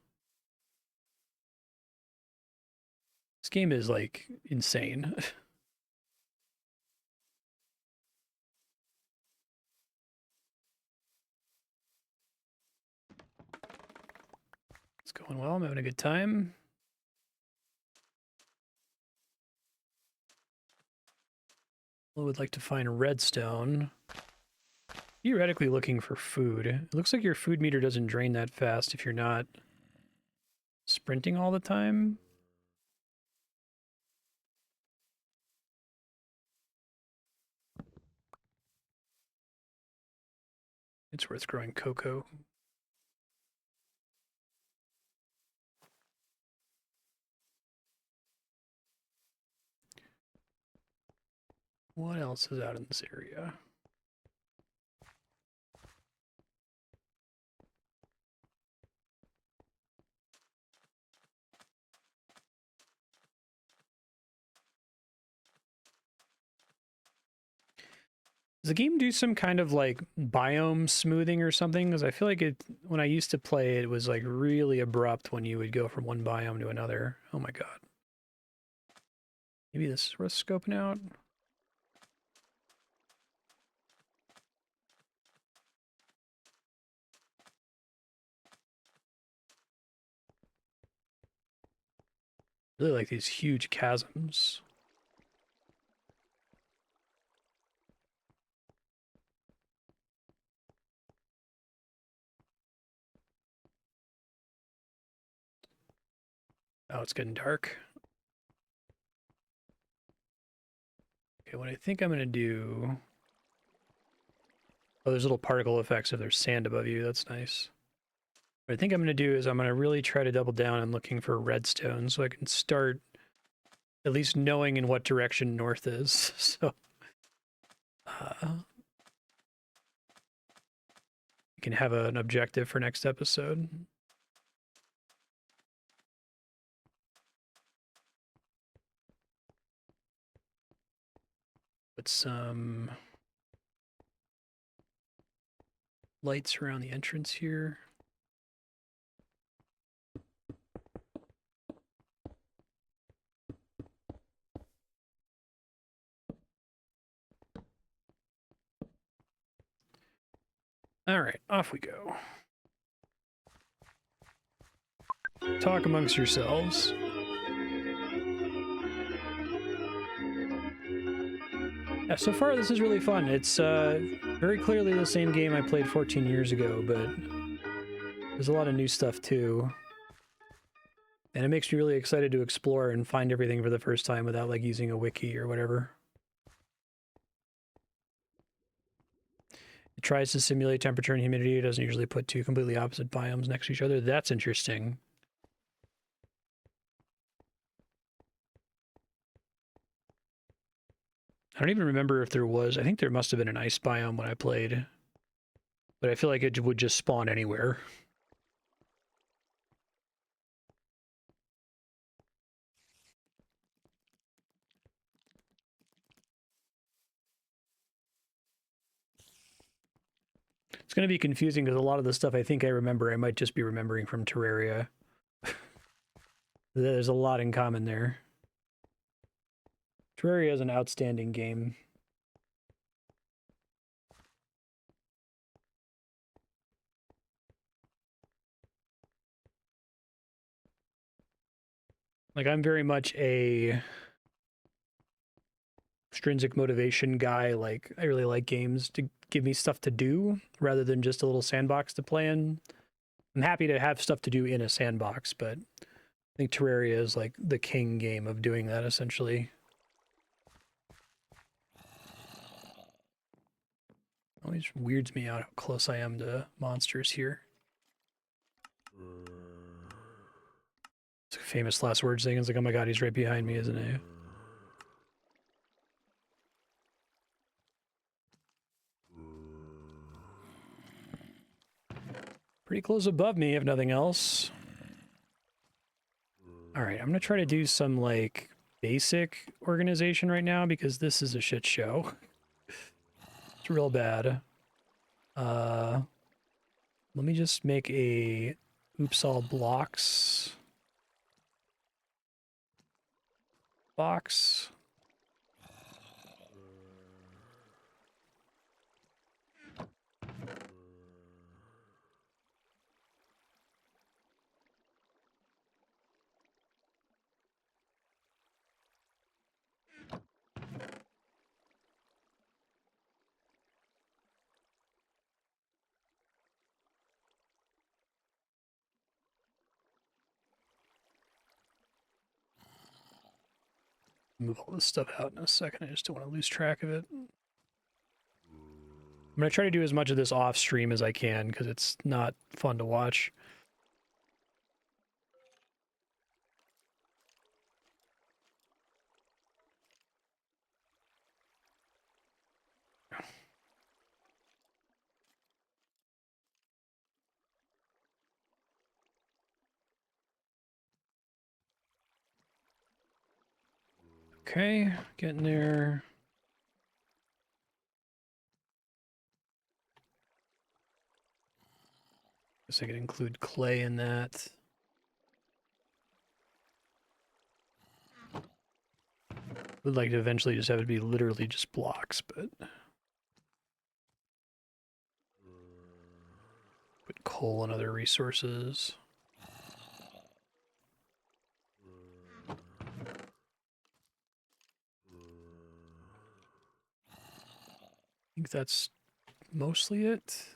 This game is, like, insane. It's going well. I'm having a good time. I would like to find redstone. Theoretically looking for food. It looks like your food meter doesn't drain that fast if you're not sprinting all the time. It's worth growing cocoa. What else is out in this area? Does the game do some kind of like biome smoothing or something? Because I feel like it, when I used to play, it was like really abrupt when you would go from one biome to another. Oh my god. Maybe this is worth scoping out. Really like these huge chasms. Oh, it's getting dark. Okay, what I think I'm going to do... Oh, there's little particle effects if there's sand above you. That's nice. What I think I'm going to do is I'm going to really try to double down on looking for redstone so I can start at least knowing in what direction north is. So we can have an objective for next episode. Put some lights around the entrance here. All right, off we go. Talk amongst yourselves. Yeah, so far this is really fun. It's very clearly the same game I played 14 years ago, but there's a lot of new stuff too. And it makes me really excited to explore and find everything for the first time without like using a wiki or whatever. It tries to simulate temperature and humidity. It doesn't usually put two completely opposite biomes next to each other. That's interesting. I don't even remember if there was... I think there must have been an ice biome when I played. But I feel like it would just spawn anywhere. It's going to be confusing because a lot of the stuff I think I remember, I might just be remembering from Terraria. There's a lot in common there. Terraria is an outstanding game. Like, I'm very much a extrinsic motivation guy. Like, I really like games to give me stuff to do rather than just a little sandbox to play in. I'm happy to have stuff to do in a sandbox, but I think Terraria is like the king game of doing that, essentially. Always weirds me out how close I am to monsters here. It's a famous last words thing. It's like, oh my god, he's right behind me, isn't he? Pretty close above me, if nothing else. Alright, I'm gonna try to do some, like, basic organization right now, because this is a shit show. It's real bad. Let me just make a oops all blocks box. Move all this stuff out in a second. I just don't want to lose track of it. I'm going to try to do as much of this off stream as I can because it's not fun to watch. Okay, getting there. Guess I could include clay in that. Would like to eventually just have it be literally just blocks, but put coal and other resources. I think that's mostly it.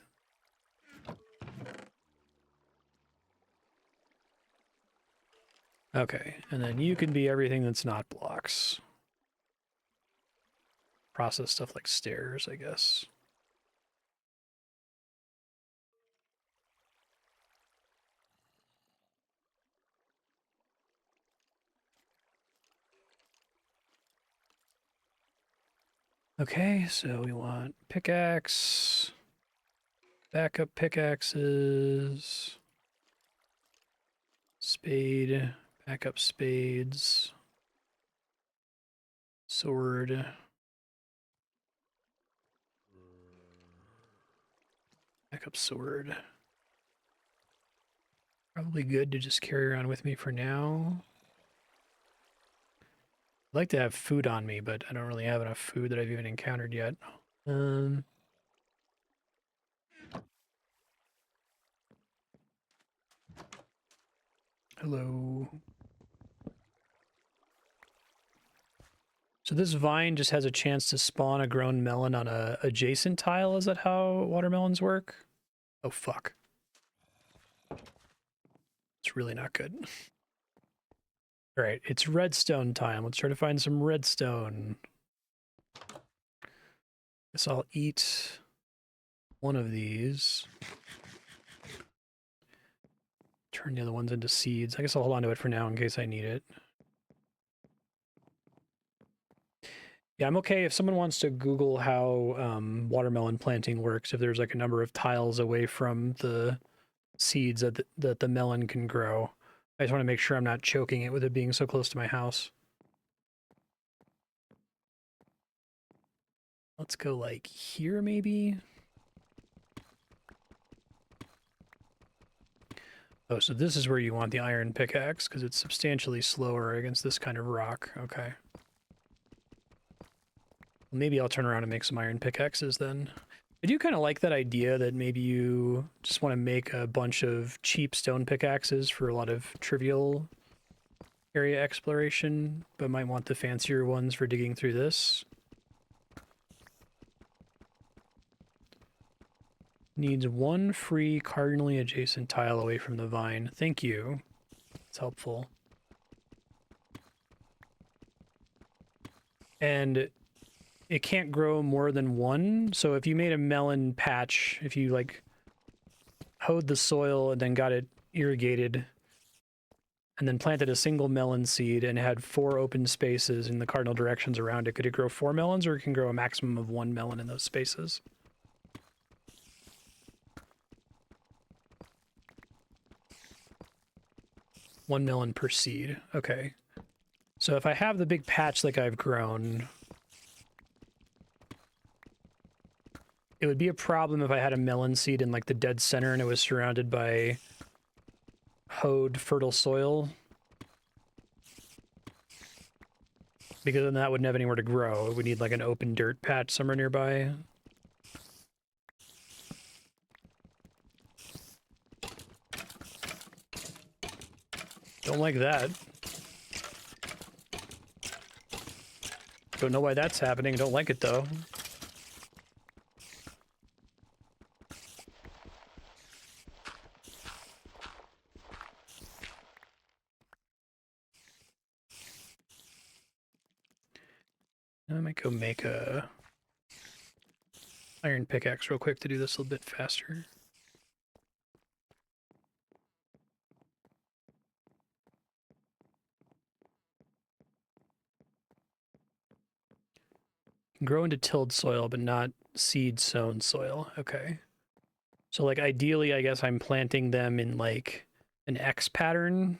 Okay, and then you can be everything that's not blocks. Process stuff like stairs, I guess. Okay, so we want pickaxe, backup pickaxes, spade, backup spades, sword, backup sword. Probably good to just carry around with me for now. I'd like to have food on me, but I don't really have enough food that I've even encountered yet. Hello. So this vine just has a chance to spawn a grown melon on a adjacent tile. Is that how watermelons work? Oh, fuck. It's really not good. All right, it's redstone time. Let's try to find some redstone. Guess I'll eat one of these. Turn the other ones into seeds. I guess I'll hold on to it for now in case I need it. Yeah, I'm okay if someone wants to Google how watermelon planting works, if there's like a number of tiles away from the seeds that the melon can grow. I just want to make sure I'm not choking it with it being so close to my house. Let's go like here maybe. Oh, so this is where you want the iron pickaxe because it's substantially slower against this kind of rock. Okay. Maybe I'll turn around and make some iron pickaxes then. I do kind of like that idea that maybe you just want to make a bunch of cheap stone pickaxes for a lot of trivial area exploration, but might want the fancier ones for digging through this. Needs one free cardinally adjacent tile away from the vine. Thank you. It's helpful. And it can't grow more than one. So if you made a melon patch, if you like hoed the soil and then got it irrigated and then planted a single melon seed and had 4 open spaces in the cardinal directions around it, could it grow 4 melons, or it can grow a maximum of 1 melon in those spaces? One melon per seed. Okay. So if I have the big patch like I've grown, it would be a problem if I had a melon seed in like the dead center and it was surrounded by hoed fertile soil, because then that wouldn't have anywhere to grow. It would need like an open dirt patch somewhere nearby. Don't like that. Don't know why that's happening. Don't like it though. might go make a iron pickaxe real quick to do this a little bit faster. Can grow into tilled soil, but not seed sown soil. Okay. So like ideally, I guess I'm planting them in like an X pattern.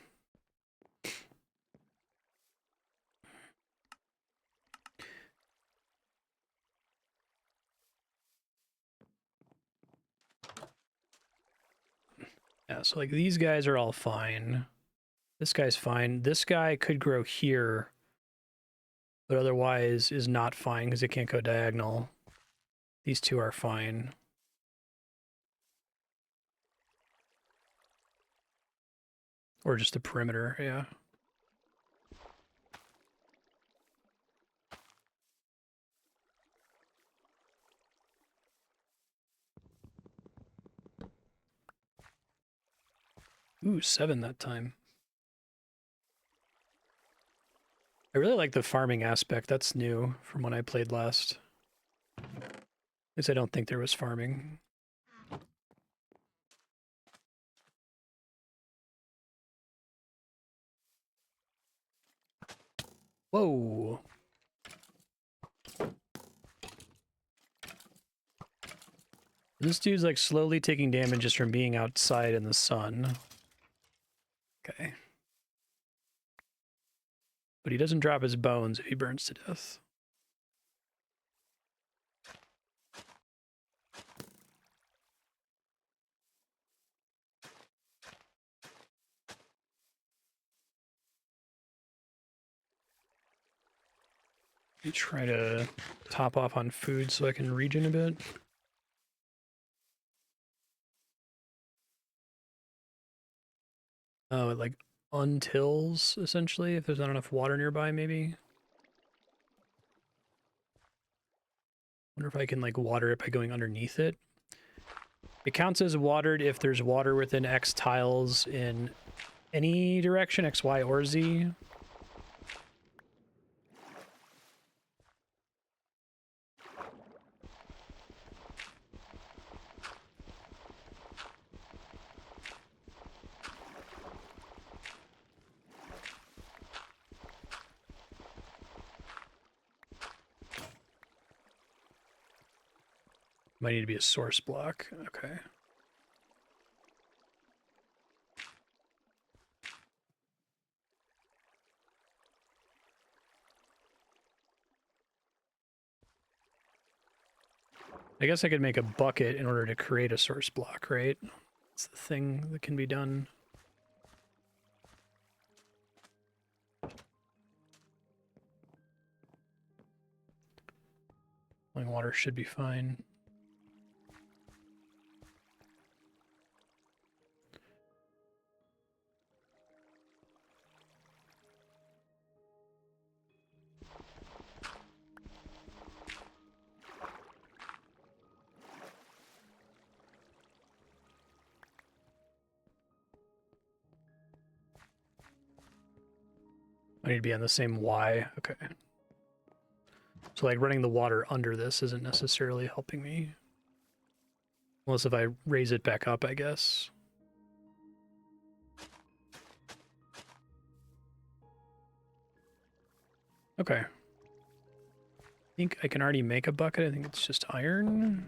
Yeah, so like these guys are all fine. This guy's fine. This guy could grow here, but otherwise is not fine because it can't go diagonal. These two are fine. Or just the perimeter, yeah. Ooh, 7 that time. I really like the farming aspect. That's new from when I played last. At least I don't think there was farming. Whoa. This dude's like slowly taking damage just from being outside in the sun. Okay. But he doesn't drop his bones if he burns to death. Let me try to top off on food so I can regen a bit. Oh, it like untills, essentially, if there's not enough water nearby, maybe? Wonder if I can like water it by going underneath it. It counts as watered if there's water within X tiles in any direction, X, Y, or Z. Might need to be a source block. Okay. I guess I could make a bucket in order to create a source block, right? It's the thing that can be done. Flowing water should be fine. I need to be on the same Y. Okay. So like running the water under this isn't necessarily helping me. Unless if I raise it back up, I guess. Okay. I think I can already make a bucket. I think it's just iron.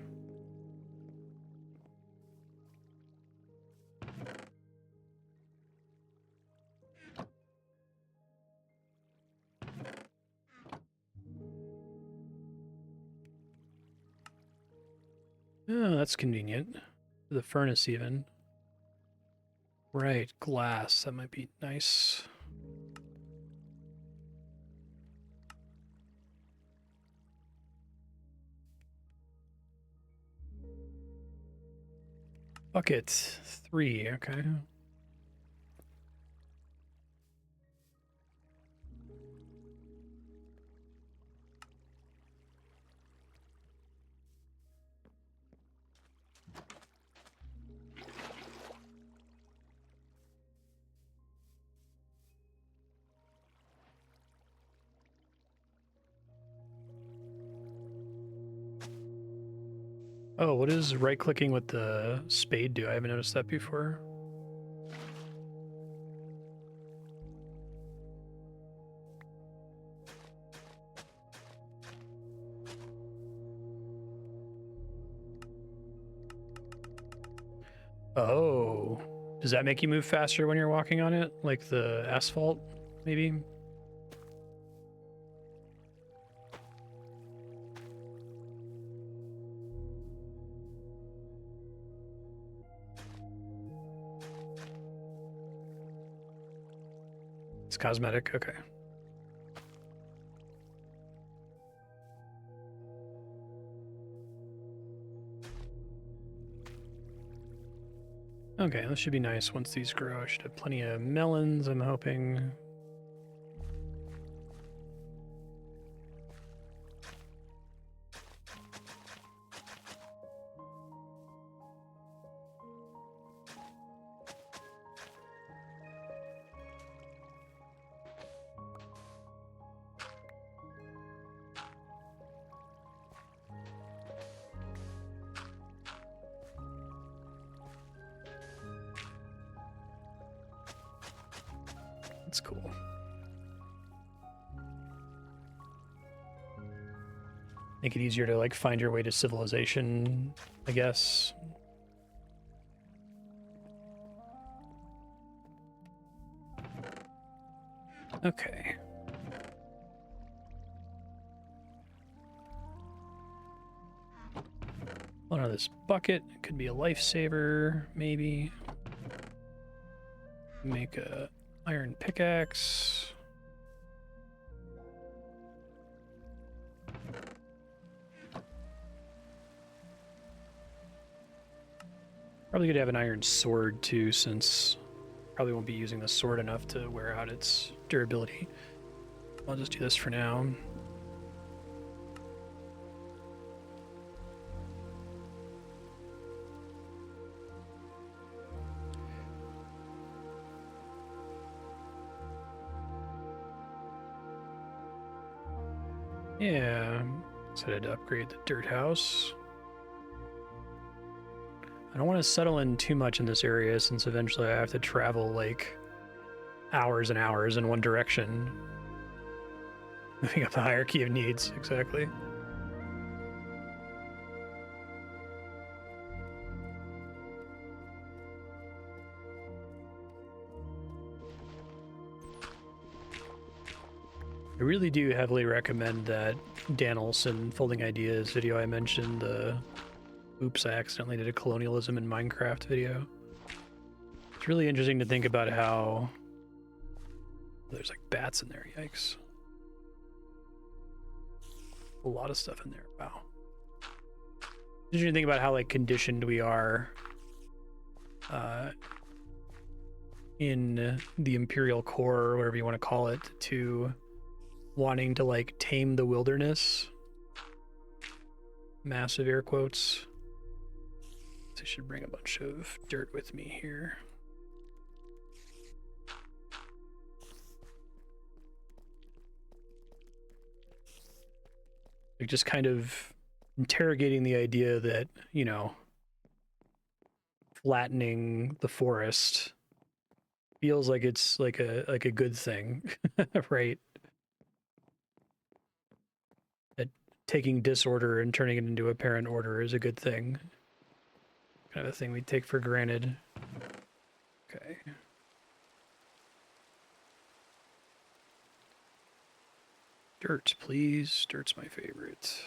Oh, that's convenient. The furnace even. Right, glass. That might be nice. Bucket 3, okay. Oh, what does right-clicking with the spade do? I haven't noticed that before. Oh, does that make you move faster when you're walking on it? Like the asphalt, maybe? It's cosmetic, okay. Okay, this should be nice once these grow. I should have plenty of melons, I'm hoping. That's cool. Make it easier to like find your way to civilization, I guess. Okay. One of this bucket could be a lifesaver, maybe. Make a iron pickaxe. Probably could have an iron sword too, since probably won't be using the sword enough to wear out its durability. I'll just do this for now. Yeah, decided to upgrade the dirt house. I don't want to settle in too much in this area since eventually I have to travel like hours and hours in one direction. Moving up the hierarchy of needs, exactly. I really do heavily recommend that Dan Olson Folding Ideas video I mentioned, the oops, I accidentally did a colonialism in Minecraft video. It's really interesting to think about how there's like bats in there, yikes. A lot of stuff in there, wow. Interesting to think about how like conditioned we are in the Imperial Core, or whatever you want to call it, to wanting to like tame the wilderness. Massive air quotes. So I should bring a bunch of dirt with me here. Like just kind of interrogating the idea that, you know, flattening the forest feels like it's like a good thing, right? That taking disorder and turning it into apparent order is a good thing. Kind of a thing we take for granted. Okay. Dirt, please. Dirt's my favorite.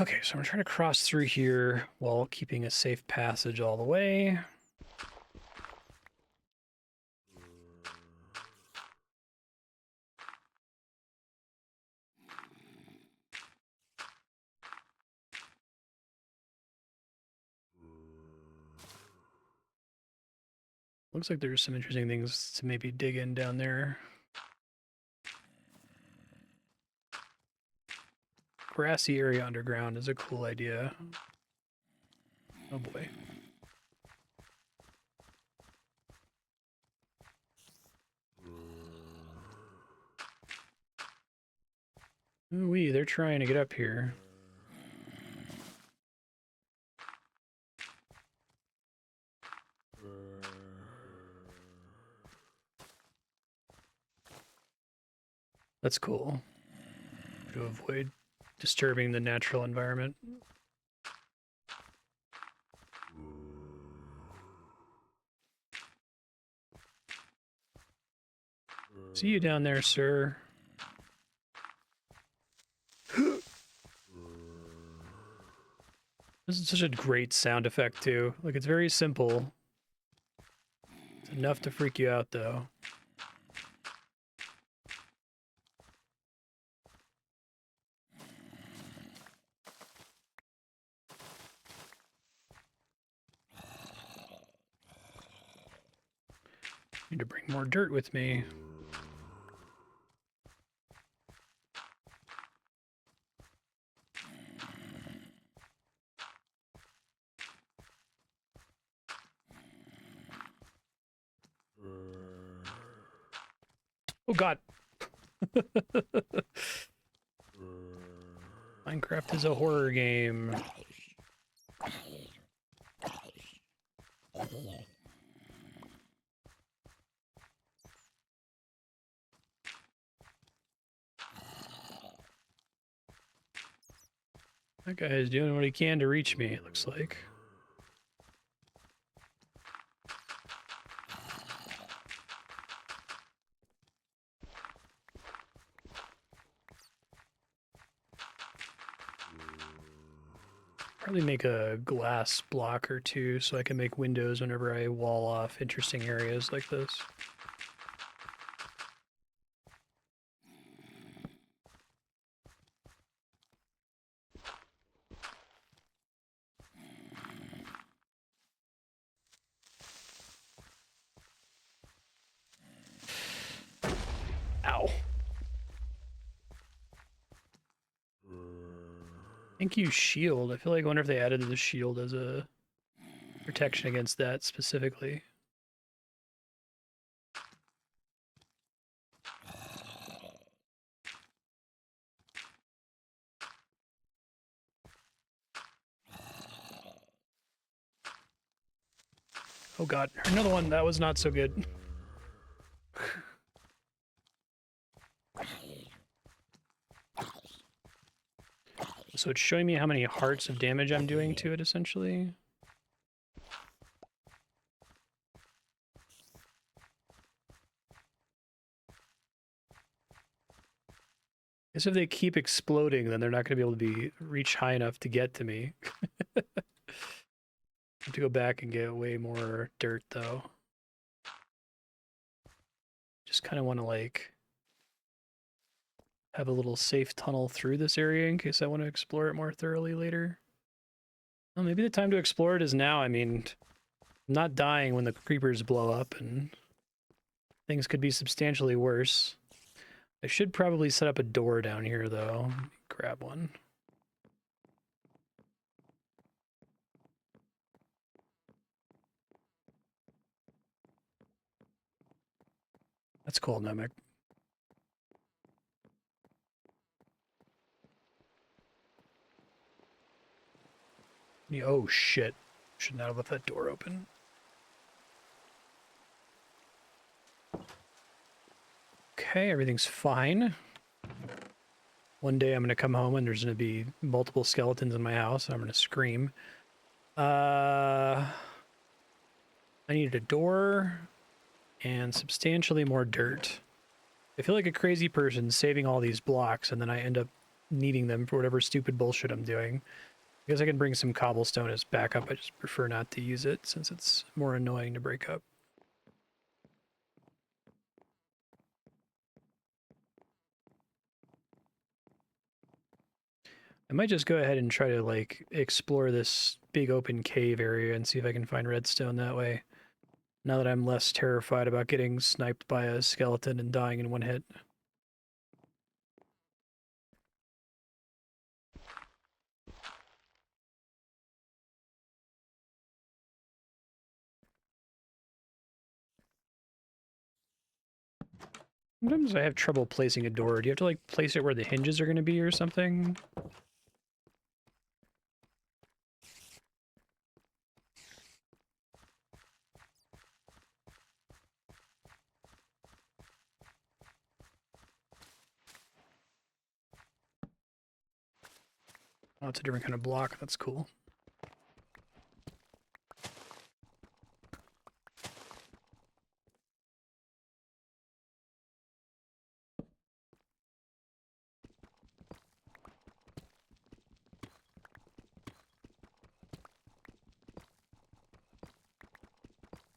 Okay, so I'm trying to cross through here while keeping a safe passage all the way. Looks like there's some interesting things to maybe dig in down there. Grassy area underground is a cool idea. Oh boy. Ooh-wee, they're trying to get up here. That's cool. To avoid disturbing the natural environment. See you down there, sir. This is such a great sound effect, too. Like, it's very simple. It's enough to freak you out, though. Need to bring more dirt with me. Oh god. Minecraft is a horror game. That guy is doing what he can to reach me, it looks like. Probably make a glass block or two so I can make windows whenever I wall off interesting areas like this. Ow. Thank you, shield. I feel like I wonder if they added the shield as a protection against that specifically. Oh god, another one. That was not so good. So it's showing me how many hearts of damage I'm doing to it, essentially. I guess if they keep exploding, then they're not going to be able to reach high enough to get to me. I have to go back and get way more dirt, though. Just kind of want to, like, have a little safe tunnel through this area in case I want to explore it more thoroughly later. Well, maybe the time to explore it is now. I mean, I'm not dying when the creepers blow up, and things could be substantially worse. I should probably set up a door down here, though. Grab one. That's cool, Namek. Oh shit. Should not have left that door open. Okay, everything's fine. One day I'm gonna come home and there's gonna be multiple skeletons in my house. I'm gonna scream. I needed a door and substantially more dirt. I feel like a crazy person saving all these blocks and then I end up needing them for whatever stupid bullshit I'm doing. I guess I can bring some cobblestone as backup. I just prefer not to use it since it's more annoying to break up. I might just go ahead and try to, like, explore this big open cave area and see if I can find redstone that way. Now that I'm less terrified about getting sniped by a skeleton and dying in one hit. Sometimes I have trouble placing a door. Do you have to, like, place it where the hinges are going to be or something? Oh, it's a different kind of block. That's cool.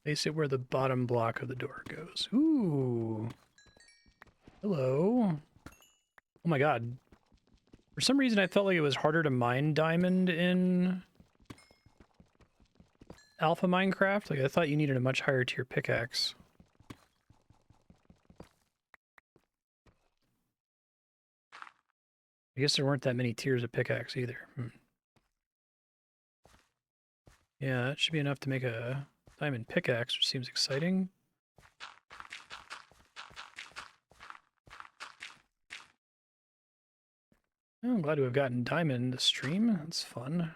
Place it where the bottom block of the door goes. Ooh. Hello. Oh my god. For some reason, I felt like it was harder to mine diamond in Alpha Minecraft. Like, I thought you needed a much higher tier pickaxe. I guess there weren't that many tiers of pickaxe either. Yeah, that should be enough to make a diamond pickaxe, which seems exciting. Oh, I'm glad to have gotten diamond to stream. That's fun.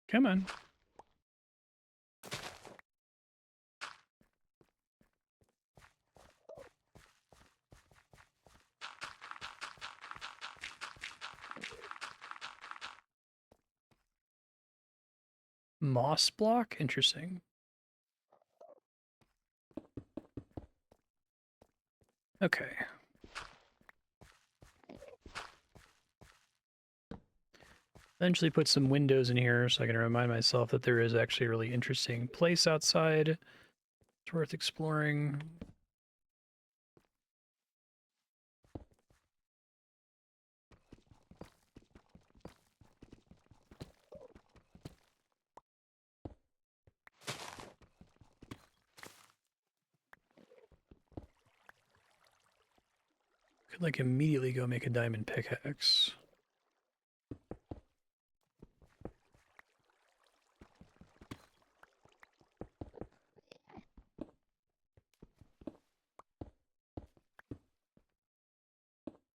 Come on. Moss block? Interesting. Okay. Eventually put some windows in here so I can remind myself that there is actually a really interesting place outside. It's worth exploring. Could, like, immediately go make a diamond pickaxe.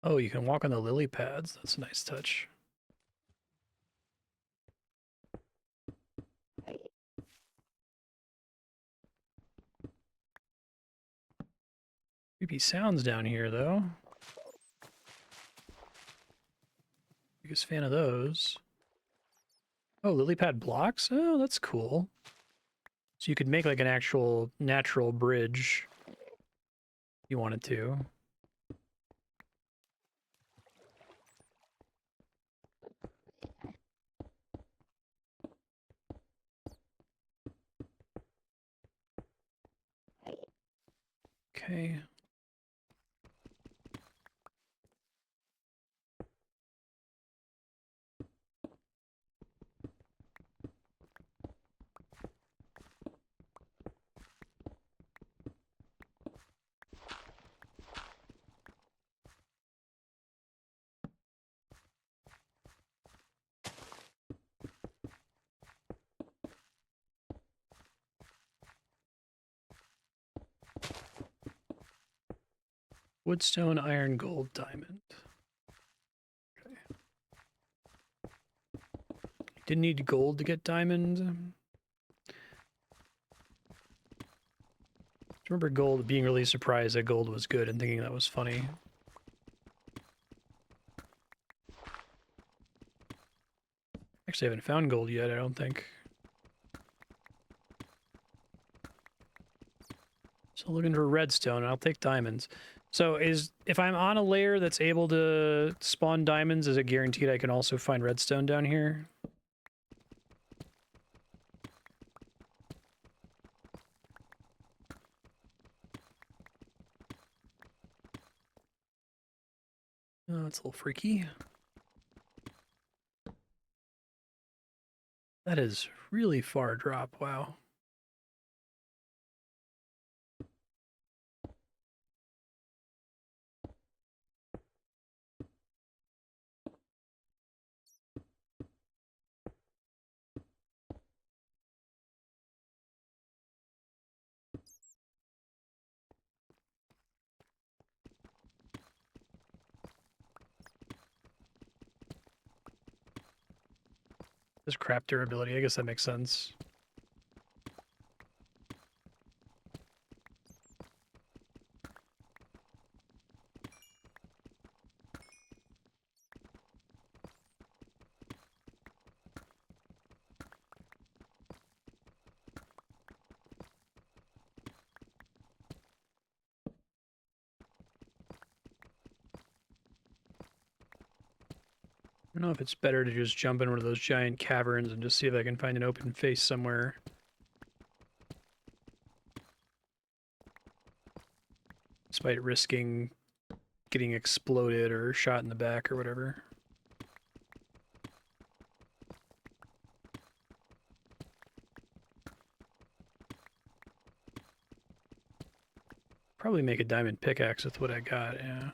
Oh, you can walk on the lily pads. That's a nice touch. Creepy sounds down here, though. Biggest fan of those. Oh, lily pad blocks? Oh, that's cool. So you could make, like, an actual natural bridge if you wanted to. Okay. Woodstone, iron, gold, diamond. Okay. Didn't need gold to get diamond. I remember gold being really surprised that gold was good and thinking that was funny. Actually, I haven't found gold yet, I don't think. So looking for redstone, and I'll take diamonds. So if I'm on a layer that's able to spawn diamonds, is it guaranteed I can also find redstone down here? Oh, that's a little freaky. That is really far drop, wow. This crap durability, I guess that makes sense. I don't know if it's better to just jump in one of those giant caverns and just see if I can find an open face somewhere. Despite risking getting exploded or shot in the back or whatever. Probably make a diamond pickaxe with what I got, yeah.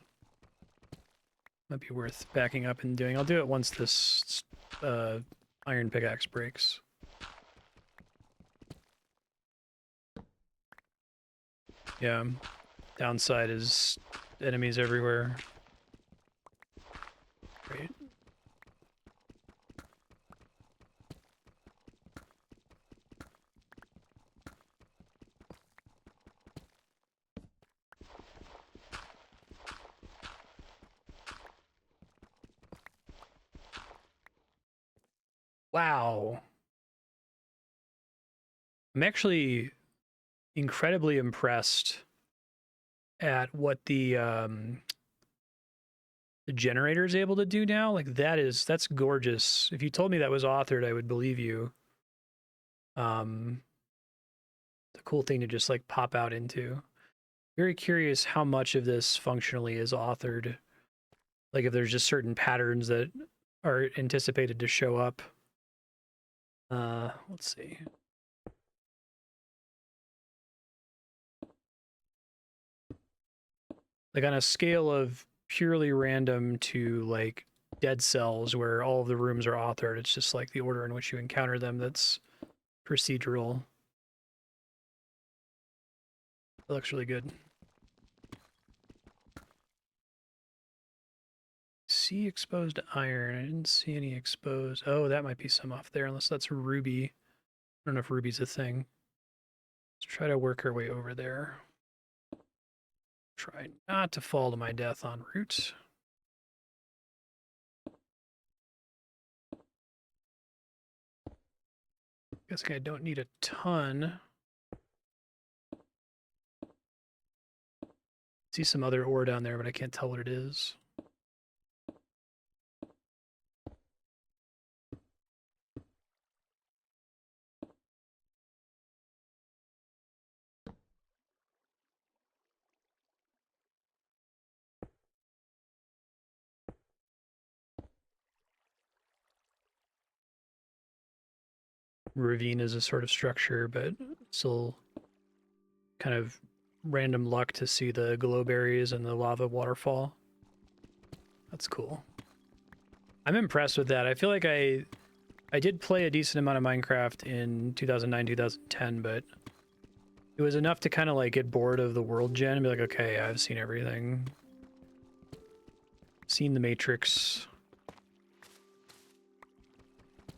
Might be worth backing up and doing. I'll do it once this iron pickaxe breaks. Yeah, downside is enemies everywhere. Great. Wow. I'm actually incredibly impressed at what the generator is able to do now. Like that's gorgeous. If you told me that was authored, I would believe you. The cool thing to just like pop out into. Very curious how much of this functionally is authored. Like if there's just certain patterns that are anticipated to show up. Let's see. Like on a scale of purely random to like dead cells where all of the rooms are authored, it's just like the order in which you encounter them that's procedural. That looks really good. See exposed iron. I didn't see any exposed. Oh, that might be some off there, unless that's ruby. I don't know if ruby's a thing. Let's try to work our way over there. Try not to fall to my death en route. Guessing I don't need a ton. See some other ore down there, but I can't tell what it is. Ravine is a sort of structure, but still kind of random luck to see the glowberries and the lava waterfall. That's cool. I'm impressed with that. I feel like I did play a decent amount of Minecraft in 2009, 2010, but it was enough to kind of like get bored of the world gen and be like, okay, I've seen everything. Seen the Matrix.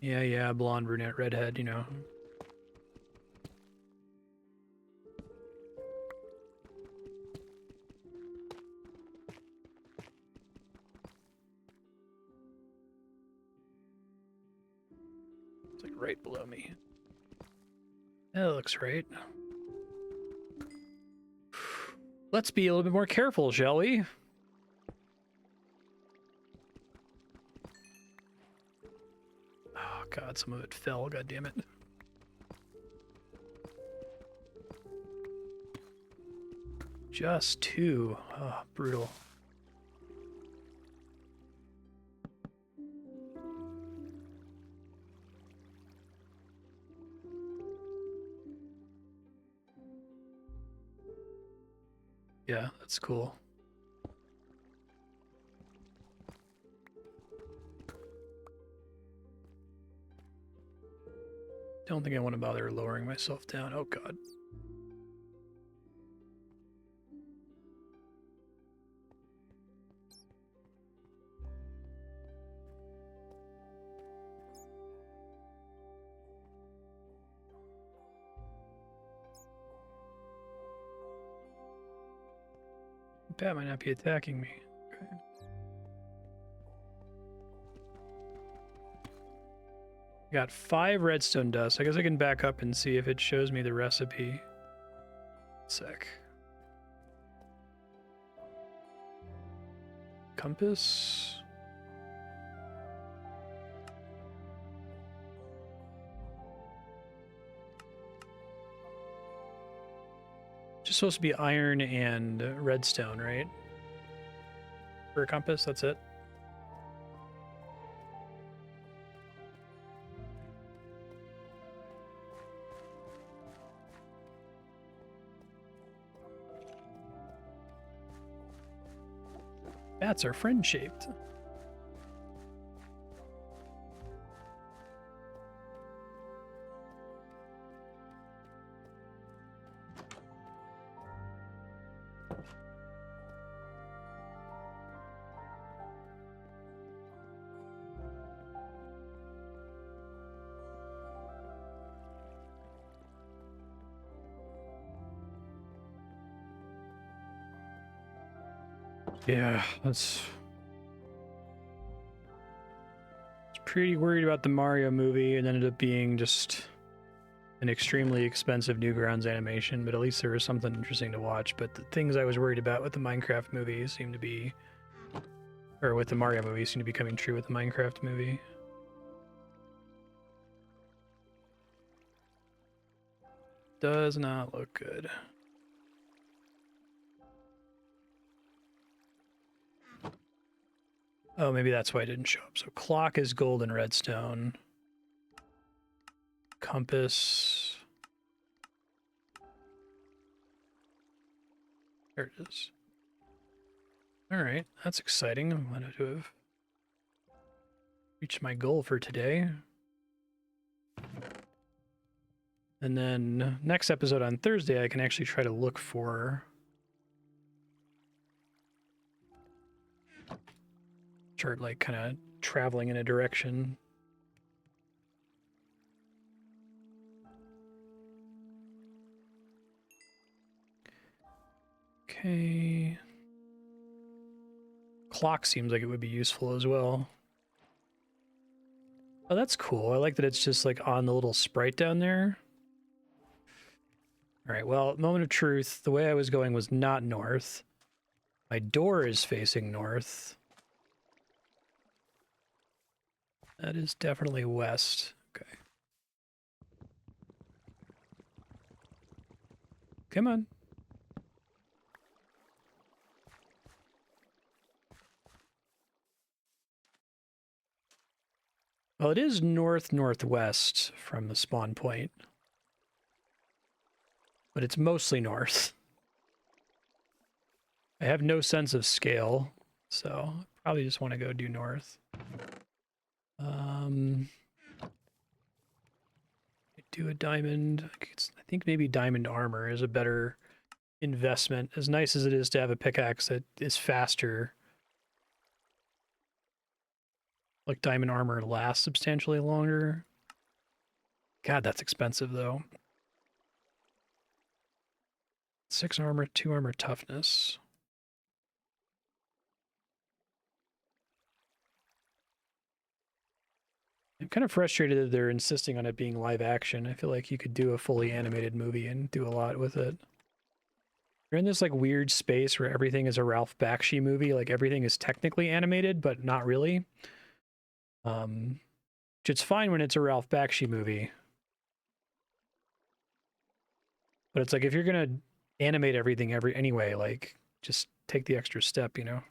Yeah, blonde, brunette, redhead, you know. It's like right below me. That looks right. Let's be a little bit more careful, shall we? Oh god, some of it fell, god damn it. Just two. Oh, brutal. Yeah, that's cool. Don't think I want to bother lowering myself down. Oh god. Bat might not be attacking me. Okay. Got 5 redstone dust. I guess I can back up and see if it shows me the recipe. Sec. Compass. Just supposed to be iron and redstone, right? For a compass, that's it. Bats are friend-shaped. Yeah, that's... pretty worried about the Mario movie. It ended up being just an extremely expensive Newgrounds animation, but at least there was something interesting to watch. But the things I was worried about with the Minecraft movie seem to be... or with the Mario movie seem to be coming true with the Minecraft movie. Does not look good. Oh, maybe that's why it didn't show up. So clock is gold and redstone. Compass. There it is. Alright, that's exciting. I wanted to have reached my goal for today. And then next episode on Thursday, I can actually try to look for... start like kind of traveling in a direction. Okay. Clock seems like it would be useful as well. Oh, that's cool. I like that it's just like on the little sprite down there. All right, well, moment of truth. The way I was going was not north. My door is facing north. That is definitely west. Okay. Come on. Well, it is north-northwest from the spawn point. But it's mostly north. I have no sense of scale, so I probably just want to go due north. Do a diamond. I think maybe diamond armor is a better investment. As nice as it is to have a pickaxe that is faster, like diamond armor lasts substantially longer. God, that's expensive though. 6 armor, 2 armor toughness. I'm kind of frustrated that they're insisting on it being live action. I feel like you could do a fully animated movie and do a lot with it. You're in this like weird space where everything is a Ralph Bakshi movie. Like everything is technically animated, but not really. Which it's fine when it's a Ralph Bakshi movie. But it's like if you're gonna animate everything anyway, like just take the extra step, you know?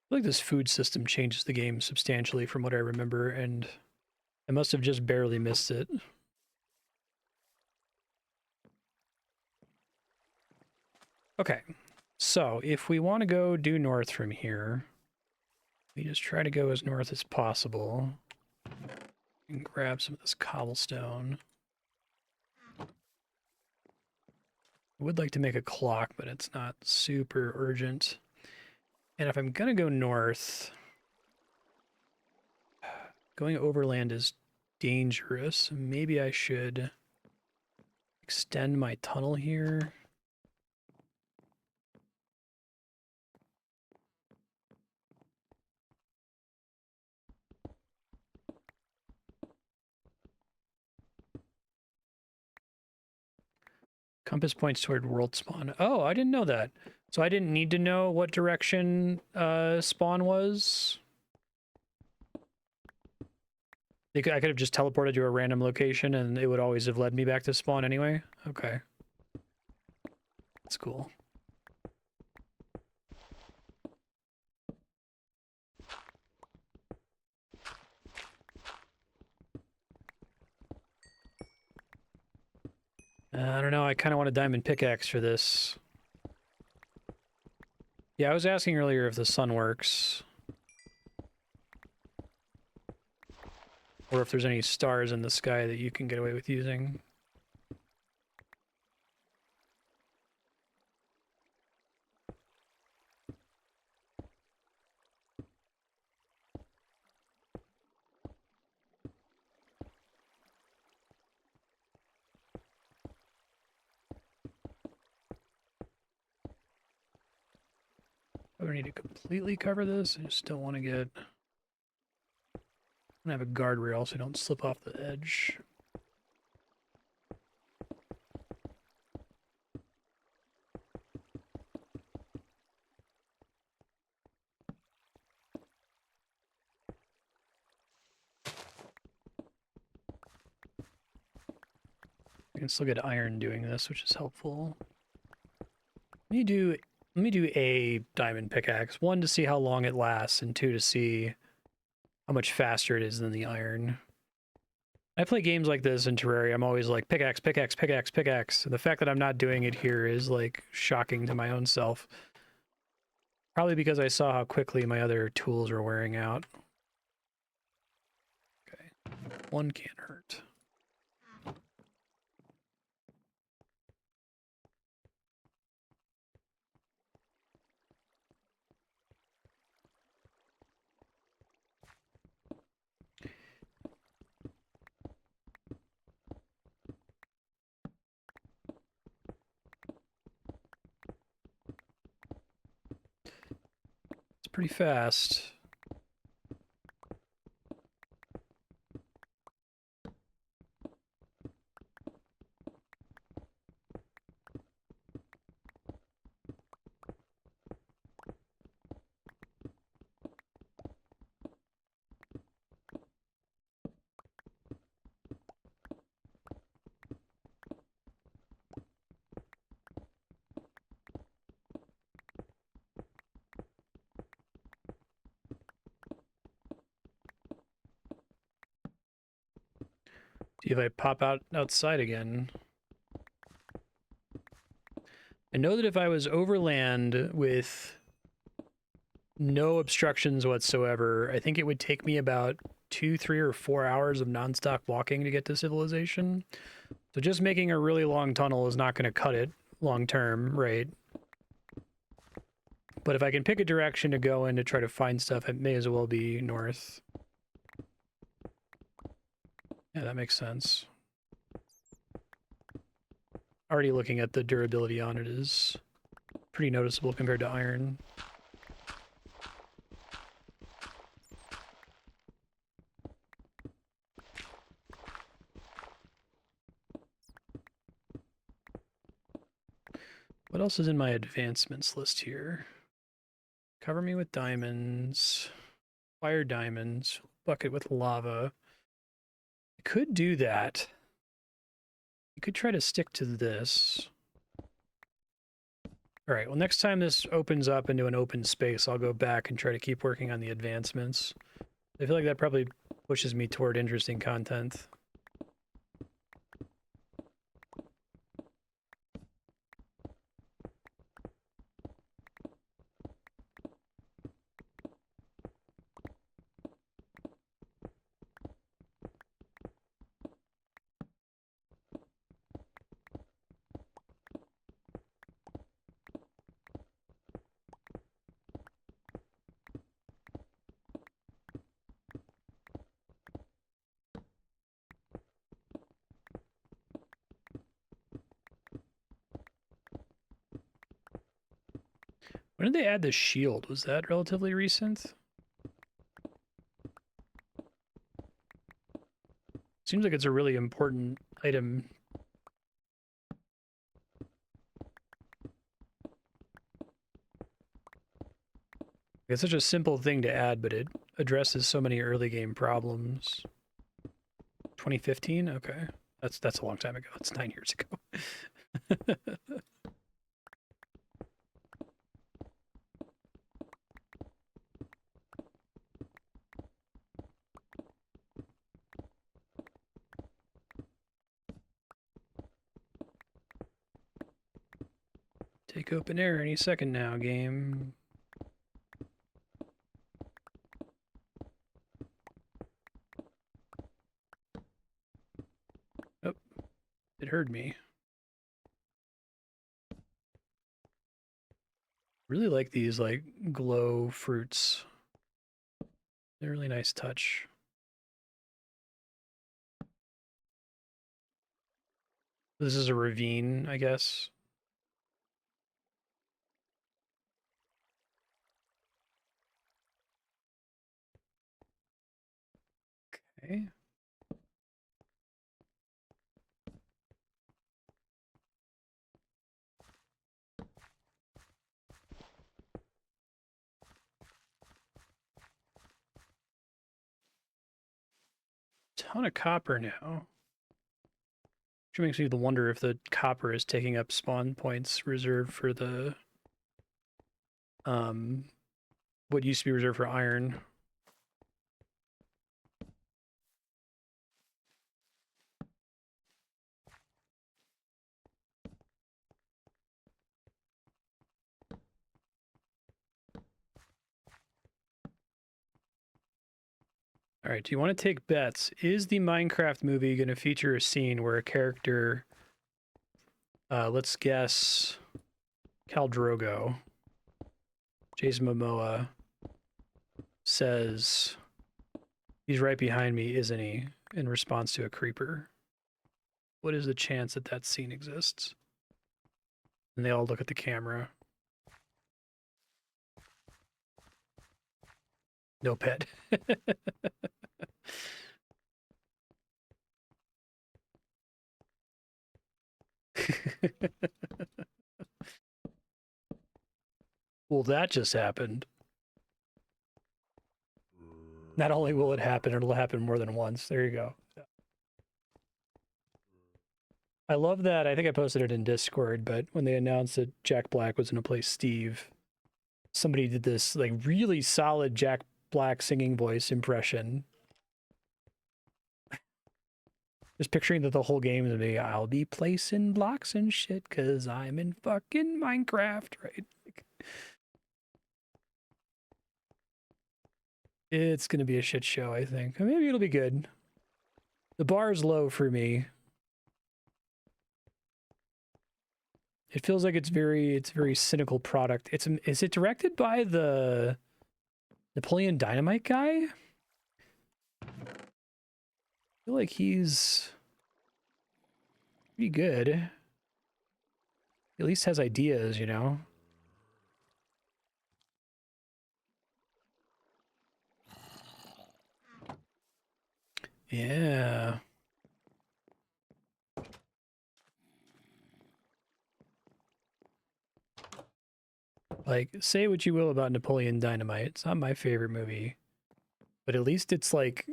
I feel like this food system changes the game substantially from what I remember, and I must have just barely missed it. Okay, so if we want to go due north from here, we just try to go as north as possible and grab some of this cobblestone. I would like to make a clock, but it's not super urgent. And if I'm gonna go north, going overland is dangerous. Maybe I should extend my tunnel here. Compass points toward world spawn. Oh, I didn't know that. So I didn't need to know what direction spawn was. I could have just teleported to a random location and it would always have led me back to spawn anyway. Okay. That's cool. I don't know. I kind of want a diamond pickaxe for this. Yeah, I was asking earlier if the sun works. Or if there's any stars in the sky that you can get away with using. I don't need to completely cover this. I just don't want to get... I have a guardrail so I don't slip off the edge. I can still get iron doing this, which is helpful. Let me do a diamond pickaxe. One, to see how long it lasts, and two, to see how much faster it is than the iron. I play games like this in Terraria. I'm always like, pickaxe, pickaxe, pickaxe, pickaxe. And the fact that I'm not doing it here is like shocking to my own self. Probably because I saw how quickly my other tools are wearing out. Okay, one can't hurt. Pretty fast. See if I pop outside again. I know that if I was overland with no obstructions whatsoever, I think it would take me about 2, 3, or 4 hours of nonstop walking to get to civilization. So just making a really long tunnel is not going to cut it long term, right? But if I can pick a direction to go in to try to find stuff, it may as well be north. Yeah, that makes sense. Already looking at the durability on it is pretty noticeable compared to iron. What else is in my advancements list here? Cover me with diamonds. Fire diamonds. Bucket with lava. I could do that. You could try to stick to this. All right, well, next time this opens up into an open space, I'll go back and try to keep working on the advancements. I feel like that probably pushes me toward interesting content. When did they add the shield? Was that relatively recent? Seems like it's a really important item. It's such a simple thing to add, but it addresses so many early game problems. 2015? Okay. That's a long time ago. It's 9 years ago. Take open air any second now, game. Oh, it heard me. Really like these like glow fruits. They're a really nice touch. This is a ravine, I guess. Okay. Ton of copper now. Which makes me wonder if the copper is taking up spawn points reserved for the what used to be reserved for iron. All right, do you want to take bets? Is the Minecraft movie going to feature a scene where a character, let's guess, Khal Drogo, Jason Momoa, says, "He's right behind me, isn't he?" in response to a creeper? What is the chance that that scene exists? And they all look at the camera. No pet. Well, that just happened. Not only will it happen, it'll happen more than once. There you go. I love that. I think I posted it in Discord, but when they announced that Jack Black was going to play Steve, somebody did this like really solid Jack Black singing voice impression. Just picturing that the whole game is gonna be, I'll be placing blocks and shit because I'm in fucking Minecraft, right? Like, it's gonna be a shit show, I think. Maybe it'll be good. The bar is low for me. It feels like it's very cynical product. Is it directed by the Napoleon Dynamite guy? I feel like he's pretty good. He at least has ideas, you know? Yeah. Like, say what you will about Napoleon Dynamite. It's not my favorite movie. But at least it's like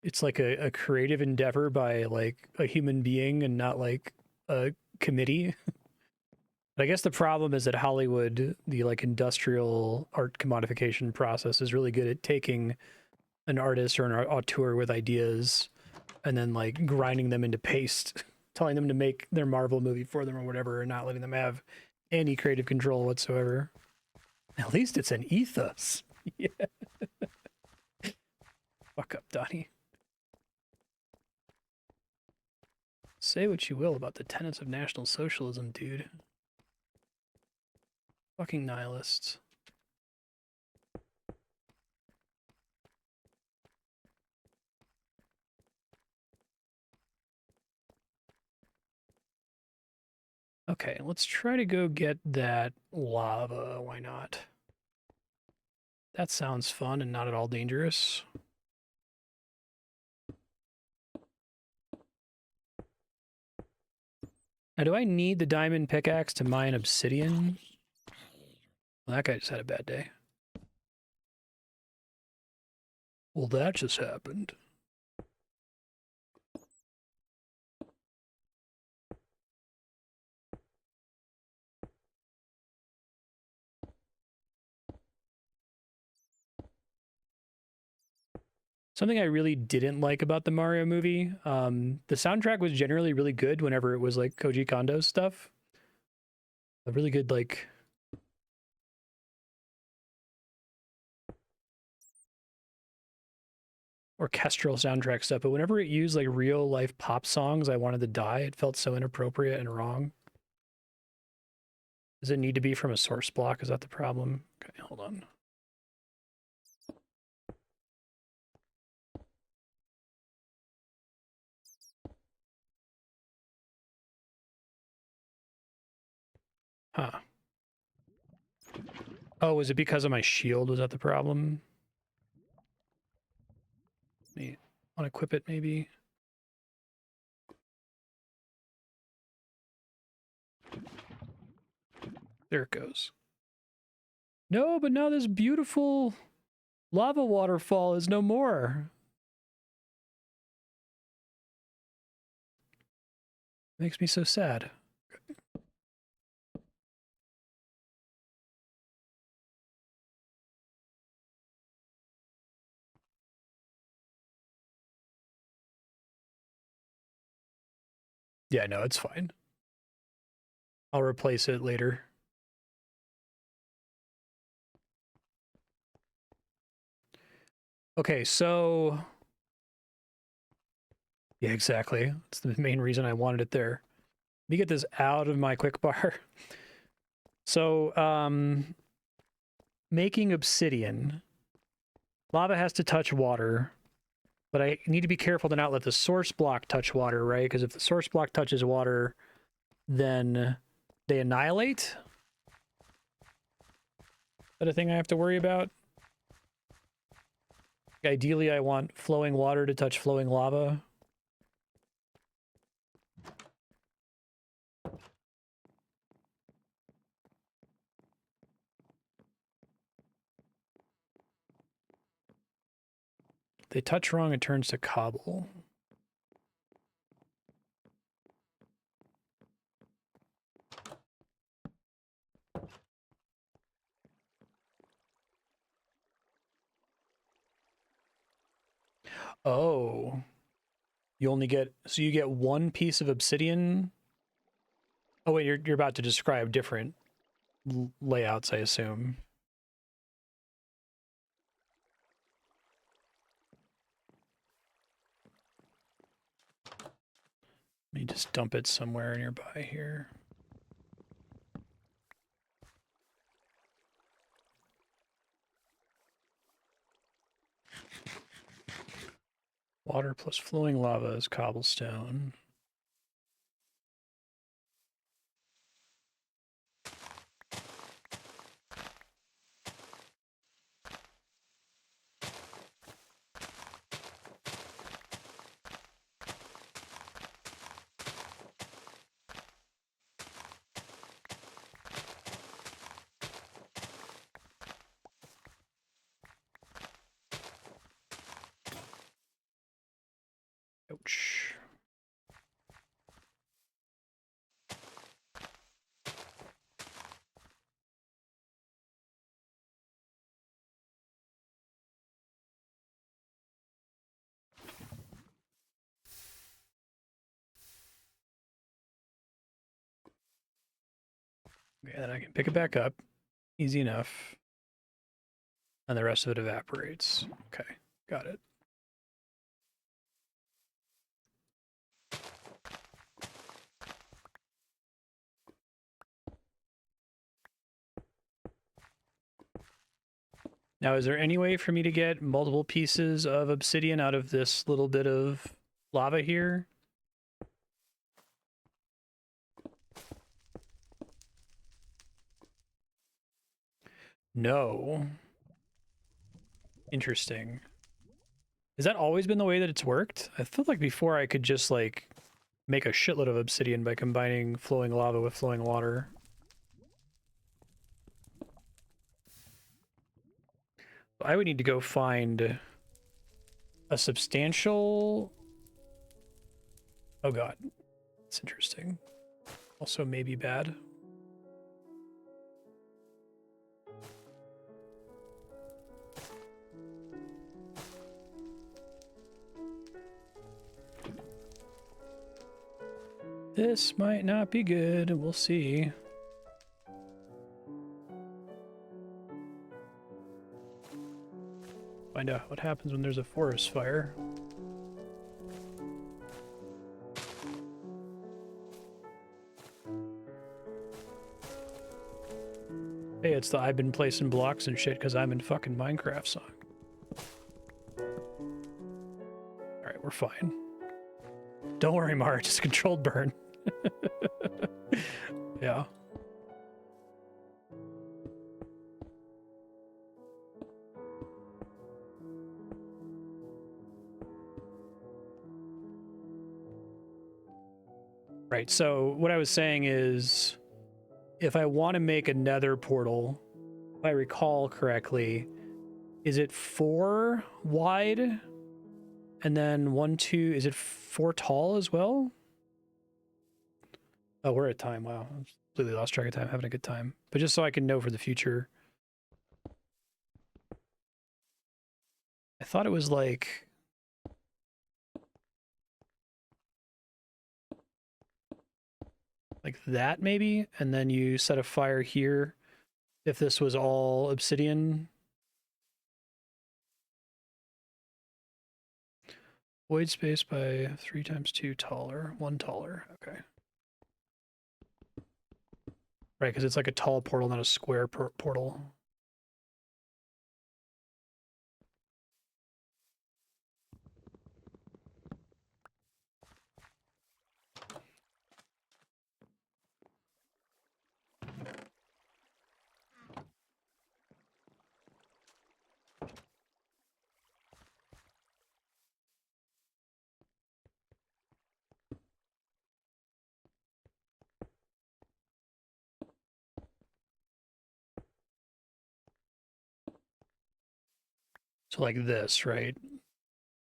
a creative endeavor by like a human being and not like a committee. But I guess the problem is that Hollywood, the like industrial art commodification process, is really good at taking an artist or an auteur with ideas and then like grinding them into paste, telling them to make their Marvel movie for them or whatever, and not letting them have any creative control whatsoever. At least it's an ethos. Yeah. Fuck up, Donnie. Say what you will about the tenets of National Socialism, dude. Fucking nihilists. Okay, let's try to go get that lava. Why not? That sounds fun and not at all dangerous. Now, do I need the diamond pickaxe to mine obsidian? Well, that guy just had a bad day. Well, that just happened. Something I really didn't like about the Mario movie, the soundtrack was generally really good whenever it was like Koji Kondo's stuff. A really good like orchestral soundtrack stuff, but whenever it used like real life pop songs, I wanted to die. It felt so inappropriate and wrong. Does it need to be from a source block? Is that the problem? Okay, hold on. Huh. Oh, is it because of my shield? Was that the problem? Let me unequip it, maybe. There it goes. No, but now this beautiful lava waterfall is no more. Makes me so sad. Yeah, no, it's fine. I'll replace it later. Okay, so... Yeah, exactly. That's the main reason I wanted it there. Let me get this out of my quick bar. So, making obsidian. Lava has to touch water, but I need to be careful to not let the source block touch water, right? Because if the source block touches water, then they annihilate. Is that a thing I have to worry about? Ideally, I want flowing water to touch flowing lava. If they touch wrong, it turns to cobble. Oh. You only get, so you get one piece of obsidian. Oh wait, you're about to describe different layouts, I assume. Let me just dump it somewhere nearby here. Water plus flowing lava is cobblestone. Okay, then I can pick it back up. Easy enough. And the rest of it evaporates. Okay, got it. Now, is there any way for me to get multiple pieces of obsidian out of this little bit of lava here? No. Interesting. Has that always been the way that it's worked? I felt like before I could just, like, make a shitload of obsidian by combining flowing lava with flowing water. I would need to go find a substantial... Oh god. That's interesting. Also maybe bad. This might not be good. We'll see. Find out what happens when there's a forest fire. Hey, it's the I've been placing blocks and shit because I'm in fucking Minecraft song. Alright, we're fine. Don't worry, Mar, just controlled burn. Yeah. Right, so what I was saying is, if I want to make a nether portal, if I recall correctly, is it 4 wide? And then 1, 2, is it 4 tall as well? Oh, we're at time. Wow. I completely lost track of time, having a good time. But just so I can know for the future. I thought it was like... like that, maybe? And then you set a fire here if this was all obsidian. Void space by 3 times 2 taller, 1 taller. Okay. Right, because it's like a tall portal, not a square portal. So like this, right?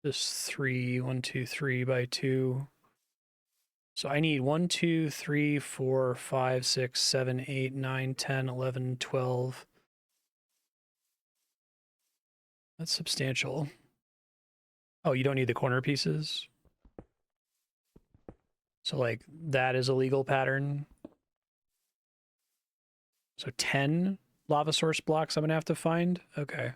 This 3, 1, 2, 3 by 2. So I need 1, 2, 3, 4, 5, 6, 7, 8, 9, 10, 11, 12. That's substantial. Oh, you don't need the corner pieces? So like that is a legal pattern. So 10 lava source blocks I'm gonna have to find? Okay.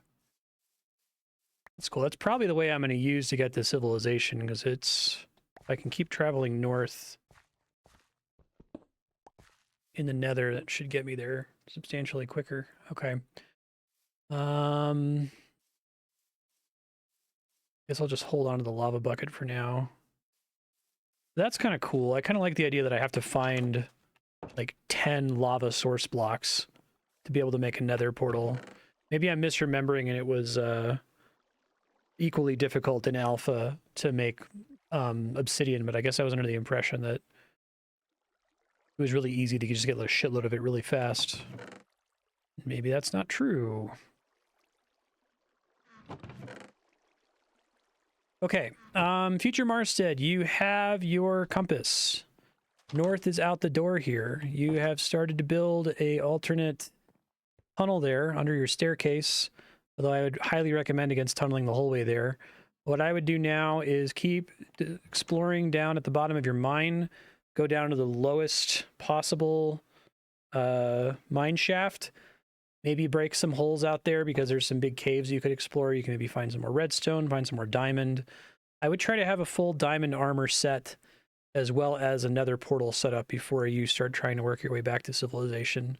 That's cool. That's probably the way I'm gonna use to get to civilization, because it's... if I can keep traveling north in the nether, that should get me there substantially quicker. Okay. Guess I'll just hold on to the lava bucket for now. That's kind of cool. I kind of like the idea that I have to find like 10 lava source blocks to be able to make a nether portal. Maybe I'm misremembering and it was equally difficult in alpha to make obsidian, but I guess I was under the impression that it was really easy to just get a shitload of it really fast. Maybe that's not true. Okay, future Marstead, you have your compass. North is out the door here. You have started to build a alternate tunnel there under your staircase, although I would highly recommend against tunneling the whole way there. What I would do now is keep exploring down at the bottom of your mine, go down to the lowest possible mine shaft. Maybe break some holes out there because there's some big caves you could explore. You can maybe find some more redstone, find some more diamond. I would try to have a full diamond armor set as well as another portal set up before you start trying to work your way back to civilization.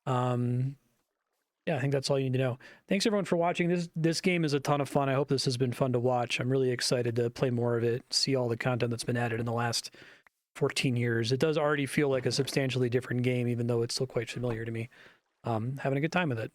Yeah, I think that's all you need to know. Thanks everyone for watching. This game is a ton of fun. I hope this has been fun to watch. I'm really excited to play more of it, see all the content that's been added in the last 14 years. It does already feel like a substantially different game, even though it's still quite familiar to me. Having a good time with it.